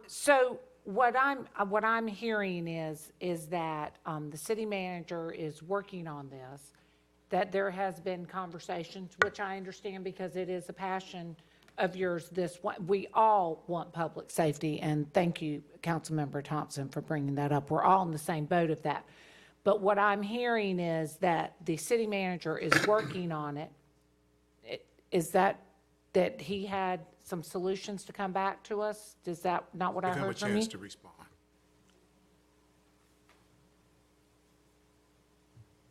So what I'm hearing is that the city manager is working on this, that there has been conversations, which I understand because it is a passion of yours. We all want public safety, and thank you, Councilmember Thompson, for bringing that up. We're all in the same boat of that. But what I'm hearing is that the city manager is working on it. Is that he had some solutions to come back to us? Is that not what I Give him a heard from you? chance to respond.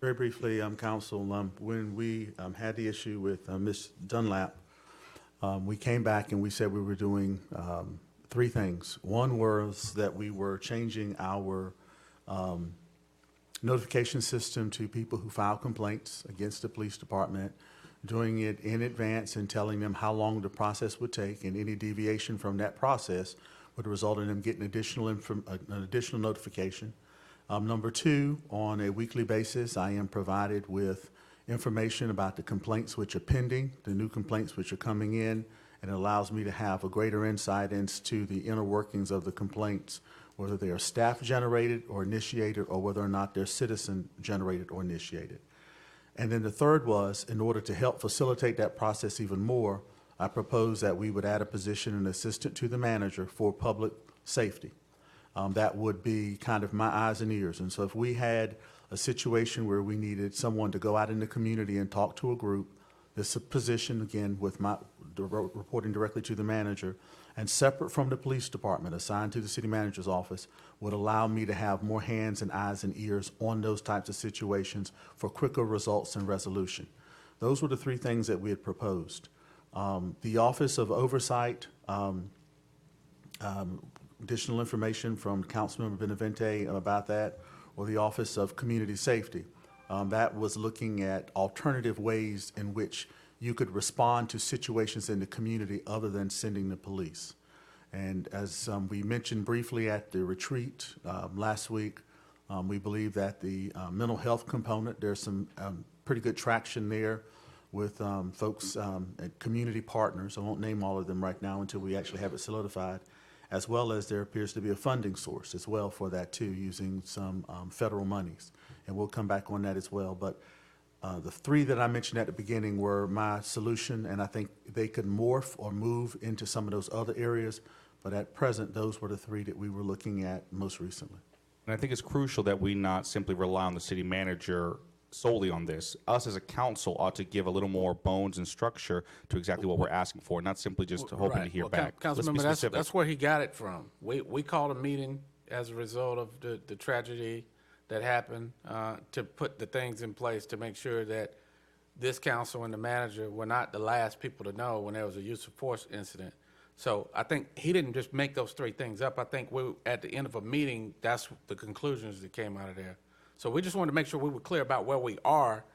Very briefly, Council, when we had the issue with Ms. Dunlap, we came back and we said we were doing three things. One was that we were changing our notification system to people who file complaints against the police department, doing it in advance and telling them how long the process would take, and any deviation from that process would result in them getting an additional notification. Number two, on a weekly basis, I am provided with information about the complaints which are pending, the new complaints which are coming in, and it allows me to have a greater insight into the inner workings of the complaints, whether they are staff-generated or initiated, or whether or not they're citizen-generated or initiated. And then the third was, in order to help facilitate that process even more, I proposed that we would add a position, an assistant to the manager for public safety. That would be kind of my eyes and ears. And so if we had a situation where we needed someone to go out in the community and talk to a group, this position, again, with my reporting directly to the manager, and separate from the police department, assigned to the city manager's office, would allow me to have more hands and eyes and ears on those types of situations for quicker results and resolution. Those were the three things that we had proposed. The Office of Oversight, additional information from Councilmember Benavente about that, or the Office of Community Safety. That was looking at alternative ways in which you could respond to situations in the community other than sending the police. And as we mentioned briefly at the retreat last week, we believe that the mental health component, there's some pretty good traction there with folks and community partners. I won't name all of them right now until we actually have it solidified, as well as there appears to be a funding source as well for that too, using some federal monies. And we'll come back on that as well. But the three that I mentioned at the beginning were my solution, and I think they could morph or move into some of those other areas. But at present, those were the three that we were looking at most recently. And I think it's crucial that we not simply rely on the city manager solely on this. Us as a council ought to give a little more bones and structure to exactly what we're asking for, not simply just hoping to hear back. Let's be Councilmember, specific. that's where he got it from. We called a meeting as a result of the tragedy that happened to put the things in place to make sure that this council and the manager were not the last people to know when there was a use of force incident. So I think he didn't just make those three things up. I think at the end of a meeting, that's the conclusions that came out of there. So we just wanted to make sure we were clear about where we are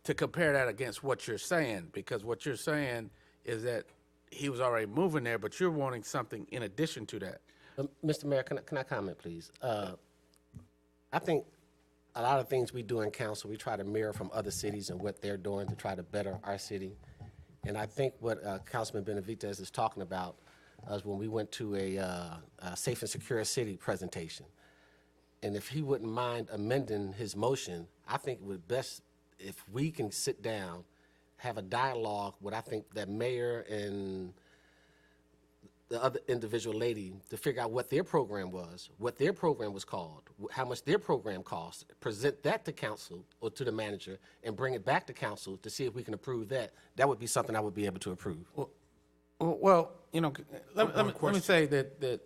to compare that against what you're saying, because what you're saying is that he was already moving there, but you're wanting something in addition to that. Mr. Mayor, can I comment, please? I think a lot of things we do in council, we try to mirror from other cities and what they're doing to try to better our city. And I think what Councilman Benavidez is talking about is when we went to a safe and secure city presentation. And if he wouldn't mind amending his motion, I think it would best if we can sit down, have a dialogue with, I think, that mayor and the other individual lady to figure out what their program was, what their program was called, how much their program cost, present that to council or to the manager, and bring it back to council to see if we can approve that. That would be something I would be able to approve. Well, you know, let me say that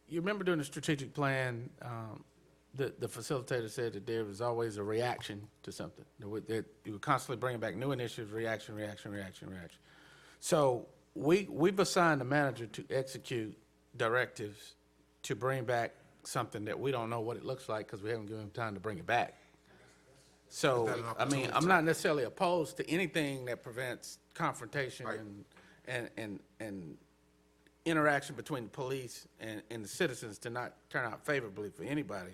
you remember during the strategic plan, the facilitator said that there was always a reaction to something. That you were constantly bringing back new initiatives, reaction. So we've assigned a manager to execute directives to bring back something that we don't know what it looks like because we haven't given him time to bring it back. So, I mean, I'm not necessarily opposed to anything that prevents confrontation and interaction between the police and the citizens to not turn out favorably for anybody.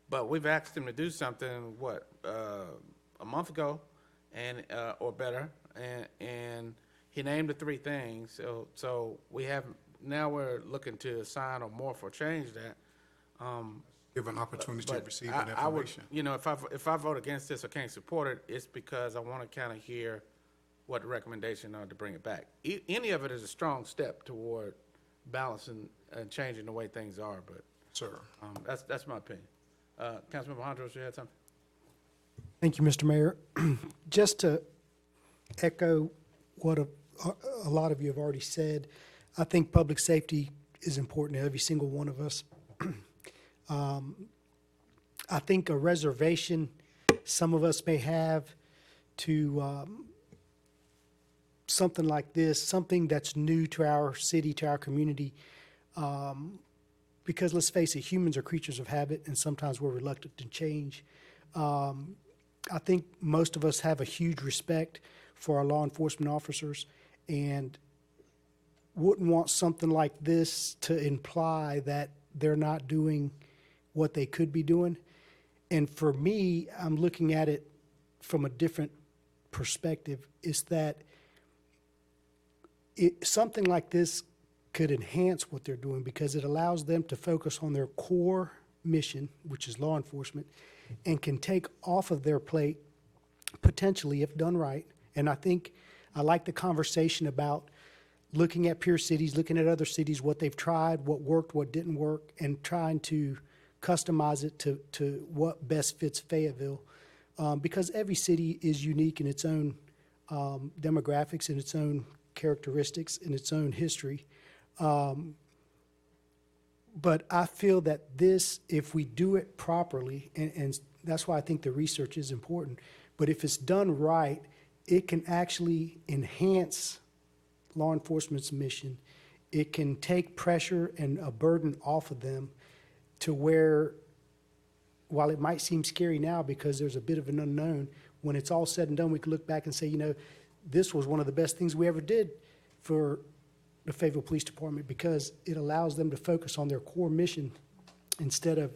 But we've asked him to do something, a month ago, and or better, and he named the three things. So we have now we're looking to assign or morph or change that. Give an opportunity to receive I that information. would, you know, if I vote against this or can't support it, it's because I want to kind of hear what the recommendation are to bring it back. Any of it is a strong step toward balancing and changing the way things are. But sir, that's my opinion. Councilmember Hondros, you had something? Thank you, Mr. Mayor. Just to echo what a lot of you have already said, I think public safety is important to every single one of us. I think a reservation some of us may have to something like this, something that's new to our city, to our community, because let's face it, humans are creatures of habit, and sometimes we're reluctant to change. I think most of us have a huge respect for our law enforcement officers and wouldn't want something like this to imply that they're not doing what they could be doing. And for me, I'm looking at it from a different perspective, is that something like this could enhance what they're doing because it allows them to focus on their core mission, which is law enforcement, and can take off of their plate, potentially, if done right. And I think I like the conversation about looking at peer cities, looking at other cities, what they've tried, what worked, what didn't work, and trying to customize it to what best fits Fayetteville. Because every city is unique in its own demographics, in its own characteristics, in its own history. But I feel that this, if we do it properly, and that's why I think the research is important, but if it's done right, it can actually enhance law enforcement's mission. It can take pressure and a burden off of them to where, while it might seem scary now because there's a bit of an unknown, when it's all said and done, we can look back and say, you know, this was one of the best things we ever did for the Fayetteville Police Department because it allows them to focus on their core mission instead of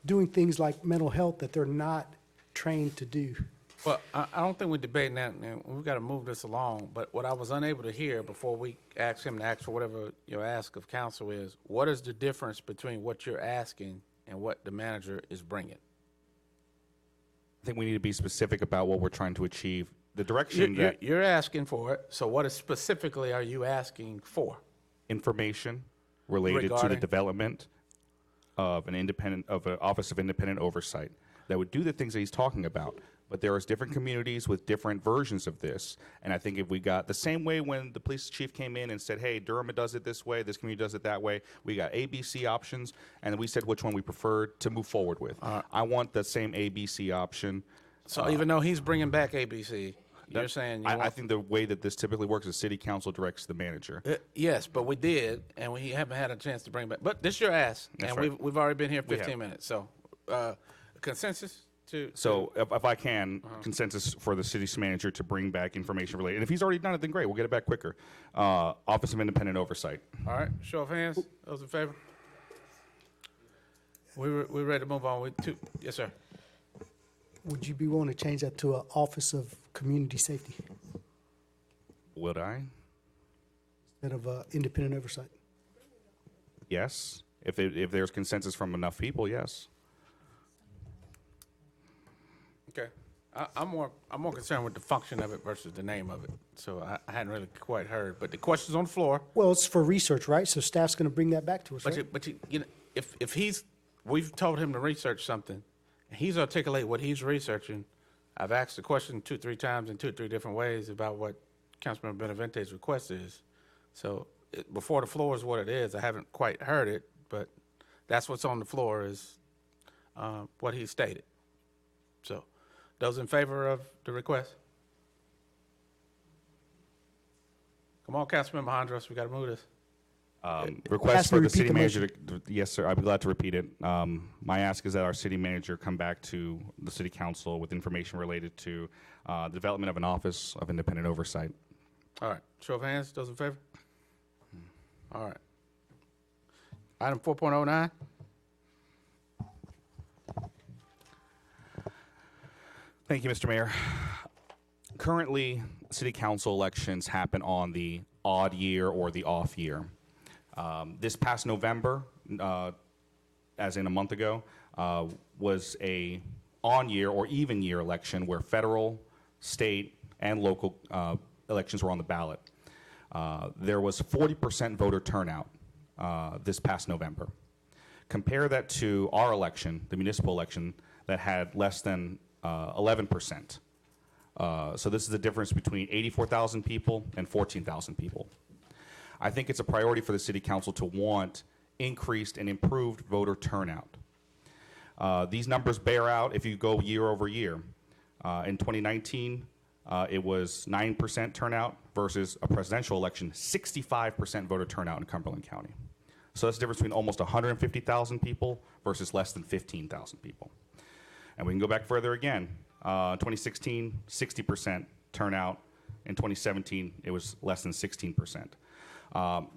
doing things like mental health that they're not trained to do. Well, I don't think we're debating that, and we've got to move this along. But what I was unable to hear before we ask him to ask for whatever your ask of council is, what is the difference between what you're asking and what the manager is bringing? I think we need to be specific about what we're trying to achieve. The direction that You're asking for it, so what specifically are you asking for? information related to the Regarding? development of an Office of Independent Oversight that would do the things that he's talking about. But there is different communities with different versions of this. And I think if we got the same way when the police chief came in and said, hey, Durham does it this way, this community does it that way, we got ABC options, and then we said which one we preferred to move forward with. I want the same ABC option. So even though he's bringing back ABC, you're saying you I want... think the way that this typically works is city council directs the manager. Yes, but we did, and we haven't had a chance to bring it back. But this is your ask, That's and right. we've already been here We 15 have. minutes. So consensus to... So if I can, consensus for the city's manager to bring back information related. And if he's already done it, then great, we'll get it back quicker. Office of Independent Oversight. All right, show of hands. Those in favor? We're ready to move on. Yes, sir. Would you be willing to change that to an Office of Community Safety Would I? instead of independent oversight? Yes. If there's consensus from enough people, yes. Okay. I'm more concerned with the function of it versus the name of it. So I hadn't really quite heard. But the question's on the floor. Well, it's for research, right? So staff's going to bring that back to us, right? But you know, if we've told him to research something, and he's articulated what he's researching. I've asked the question 2-3 times in 2-3 different ways about what Councilmember Benavente's request is. So before the floor is what it is. I haven't quite heard it, but that's what's on the floor is what he stated. So those in favor of the request? Come on, Councilmember Hondros, we got to move this. Request Ask for me the to city repeat the manager to, yes, sir, I'd be glad to repeat it. My ask is that our city manager come back to the city council with information related to the development of an Office of Independent Oversight. All right, show of hands, those in favor? All right. Item 4.09. Thank you, Mr. Mayor. Currently, city council elections happen on the odd year or the off year. This past November, as in a month ago, was a on-year or even year election where federal, state, and local elections were on the ballot. There was 40% voter turnout this past November. Compare that to our election, the municipal election, that had less than 11%. So this is the difference between 84,000 people and 14,000 people. I think it's a priority for the city council to want increased and improved voter turnout. These numbers bear out if you go year over year. In 2019, it was 9% turnout versus a presidential election, 65% voter turnout in Cumberland County. So that's the difference between almost 150,000 people versus less than 15,000 people. And we can go back further again. 2016, 60% turnout. In 2017, it was less than 16%.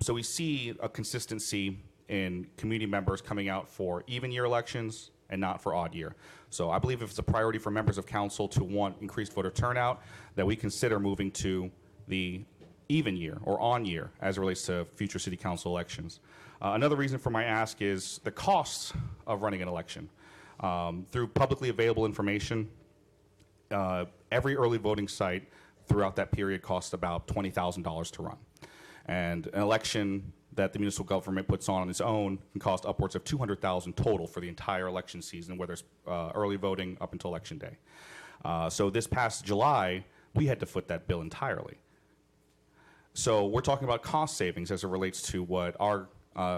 So we see a consistency in community members coming out for even year elections and not for odd year. So I believe if it's a priority for members of council to want increased voter turnout, that we consider moving to the even year or on year as it relates to future city council elections. Another reason for my ask is the costs of running an election. Through publicly available information, every early voting site throughout that period costs about $20,000 to run. And an election that the municipal government puts on its own can cost upwards of $200,000 total for the entire election season, whether it's early voting up until election day. So this past July, we had to foot that bill entirely. So we're talking about cost savings as it relates to what our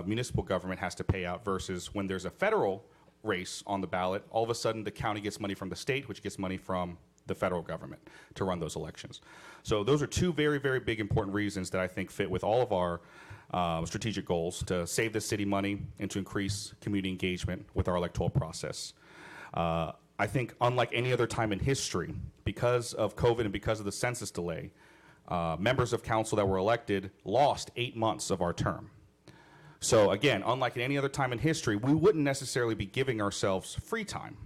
municipal government has to pay out versus when there's a federal race on the ballot, all of a sudden the county gets money from the state, which gets money from the federal government to run those elections. So those are two very, very big important reasons that I think fit with all of our strategic goals to save the city money and to increase community engagement with our electoral process. I think unlike any other time in history, because of COVID and because of the census delay, members of council that were elected lost 8 months of our term. So again, unlike at any other time in history, we wouldn't necessarily be giving ourselves free time.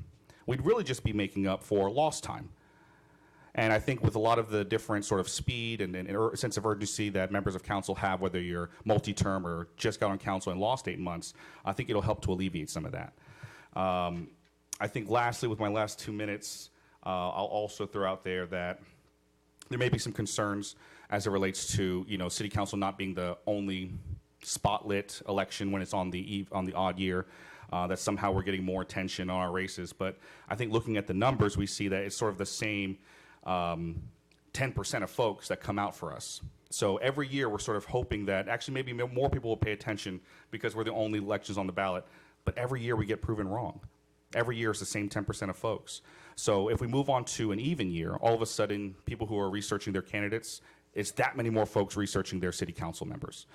We'd really just be making up for lost time. And I think with a lot of the different sort of speed and sense of urgency that members of council have, whether you're multi-term or just got on council and lost 8 months, I think it'll help to alleviate some of that. I think lastly, with my last 2 minutes, I'll also throw out there that there may be some concerns as it relates to, city council not being the only spotlit election when it's on the odd year, that somehow we're getting more attention on our races. But I think looking at the numbers, we see that it's sort of the same 10% of folks that come out for us. So every year we're sort of hoping that actually maybe more people will pay attention because we're the only elections on the ballot. But every year we get proven wrong. Every year it's the same 10% of folks. So if we move on to an even year, all of a sudden people who are researching their candidates, it's that many more folks researching their city council members.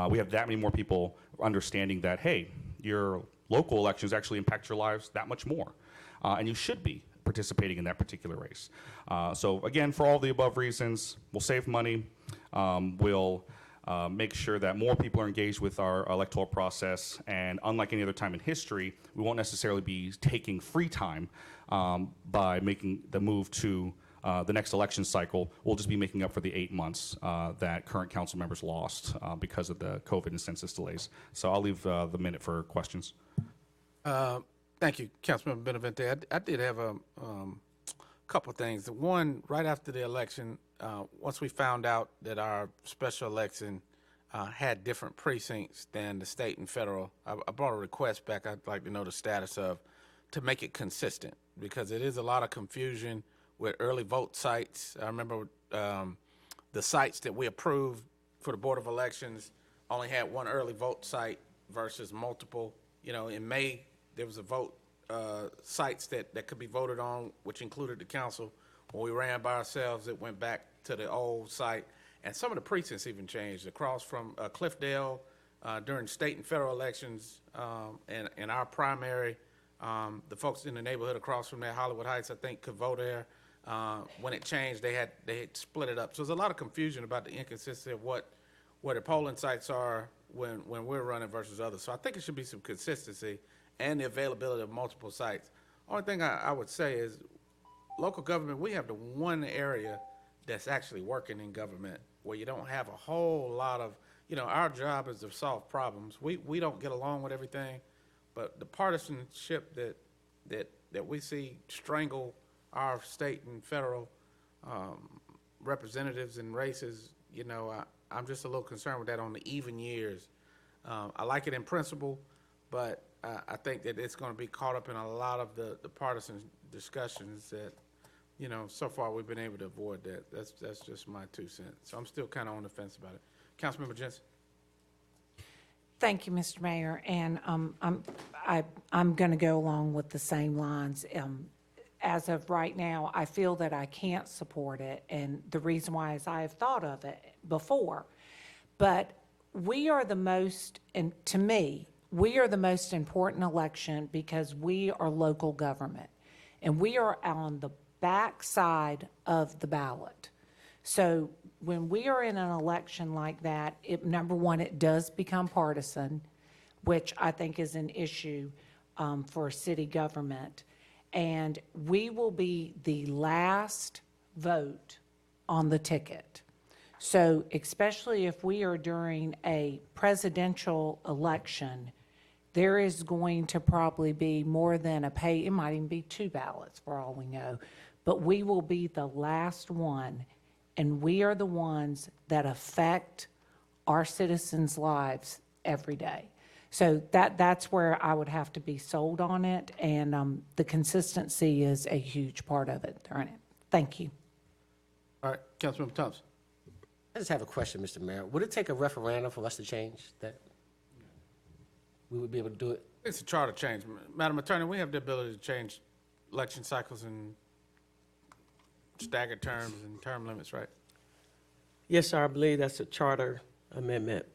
We have that many more people understanding that, hey, your local elections actually impact your lives that much more. And you should be participating in that particular race. So again, for all the above reasons, we'll save money. We'll make sure that more people are engaged with our electoral process. And unlike any other time in history, we won't necessarily be taking free time by making the move to the next election cycle. We'll just be making up for the 8 months that current council members lost because of the COVID and census delays. So I'll leave the minute for questions. Thank you, Councilmember Benavente. I did have a couple of things. One, right after the election, once we found out that our special election had different precincts than the state and federal, I brought a request back I'd like to know the status of to make it consistent, because it is a lot of confusion with early vote sites. I remember the sites that we approved for the Board of Elections only had one early vote site versus multiple. In May, there was a vote sites that could be voted on, which included the council. When we ran by ourselves, it went back to the old site. And some of the precincts even changed. Across from Cliffdale, during state and federal elections, and our primary, the folks in the neighborhood across from there, Hollywood Heights, I think, could vote there. When it changed, they had split it up. So there's a lot of confusion about the inconsistency of where the polling sites are when we're running versus others. So I think it should be some consistency and the availability of multiple sites. Only thing I would say is local government, we have the one area that's actually working in government where you don't have a whole lot of, our job is to solve problems. We don't get along with everything, but the partisanship that we see strangle our state and federal representatives and races, I'm just a little concerned with that on the even years. I like it in principle, but I think that it's going to be caught up in a lot of the partisan discussions that, so far we've been able to avoid that. That's just my 2 cents. So I'm still kind of on the fence about it. Councilmember Jensen. Thank you, Mr. Mayor, and I'm going to go along with the same lines. As of right now, I feel that I can't support it, and the reason why is I have thought of it before. But we are the most, and to me, we are the most important election because we are local government, and we are on the back side of the ballot. So when we are in an election like that, number one, it does become partisan, which I think is an issue for city government. And we will be the last vote on the ticket. So especially if we are during a presidential election, there is going to probably be more than it might even be 2 ballots for all we know, but we will be the last one, and we are the ones that affect our citizens' lives every day. So that's where I would have to be sold on it, and the consistency is a huge part of it. Thank you. All right, Councilmember Thompson. I just have a question, Mr. Mayor. Would it take a referendum for us to change that? We would be able to do it? It's a charter change. Madam Attorney, we have the ability to change election cycles and staggered terms and term limits, right? Yes, sir. I believe that's a charter amendment.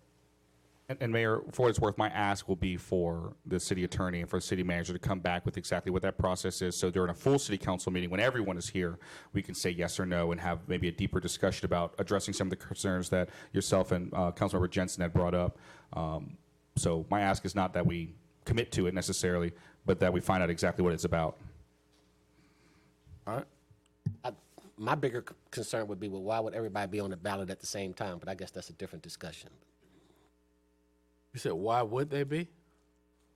And Mayor, for what it's worth, my ask will be for the city attorney and for the city manager to come back with exactly what that process is. So during a full city council meeting, when everyone is here, we can say yes or no and have maybe a deeper discussion about addressing some of the concerns that yourself and Councilmember Jensen had brought up. So my ask is not that we commit to it necessarily, but that we find out exactly what it's about. All right. My bigger concern would be, well, why would everybody be on the ballot at the same time? But I guess that's a different discussion. You said, why would they be?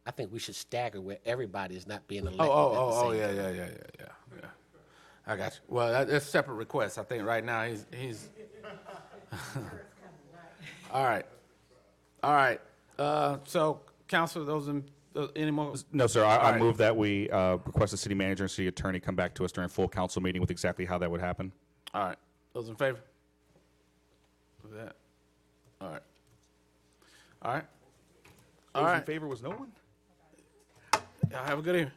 I think we should stagger where everybody is not being elected Yeah, at the same time. yeah. I got you. Well, that's a separate request. I think right now he's. All right. So, council, any more? No, sir. All I right. move that we request the city manager and city attorney come back to us during full council meeting with exactly how that would happen. All right. Those in favor of that? All right. All right. Those in favor was no one? Y'all have a good evening.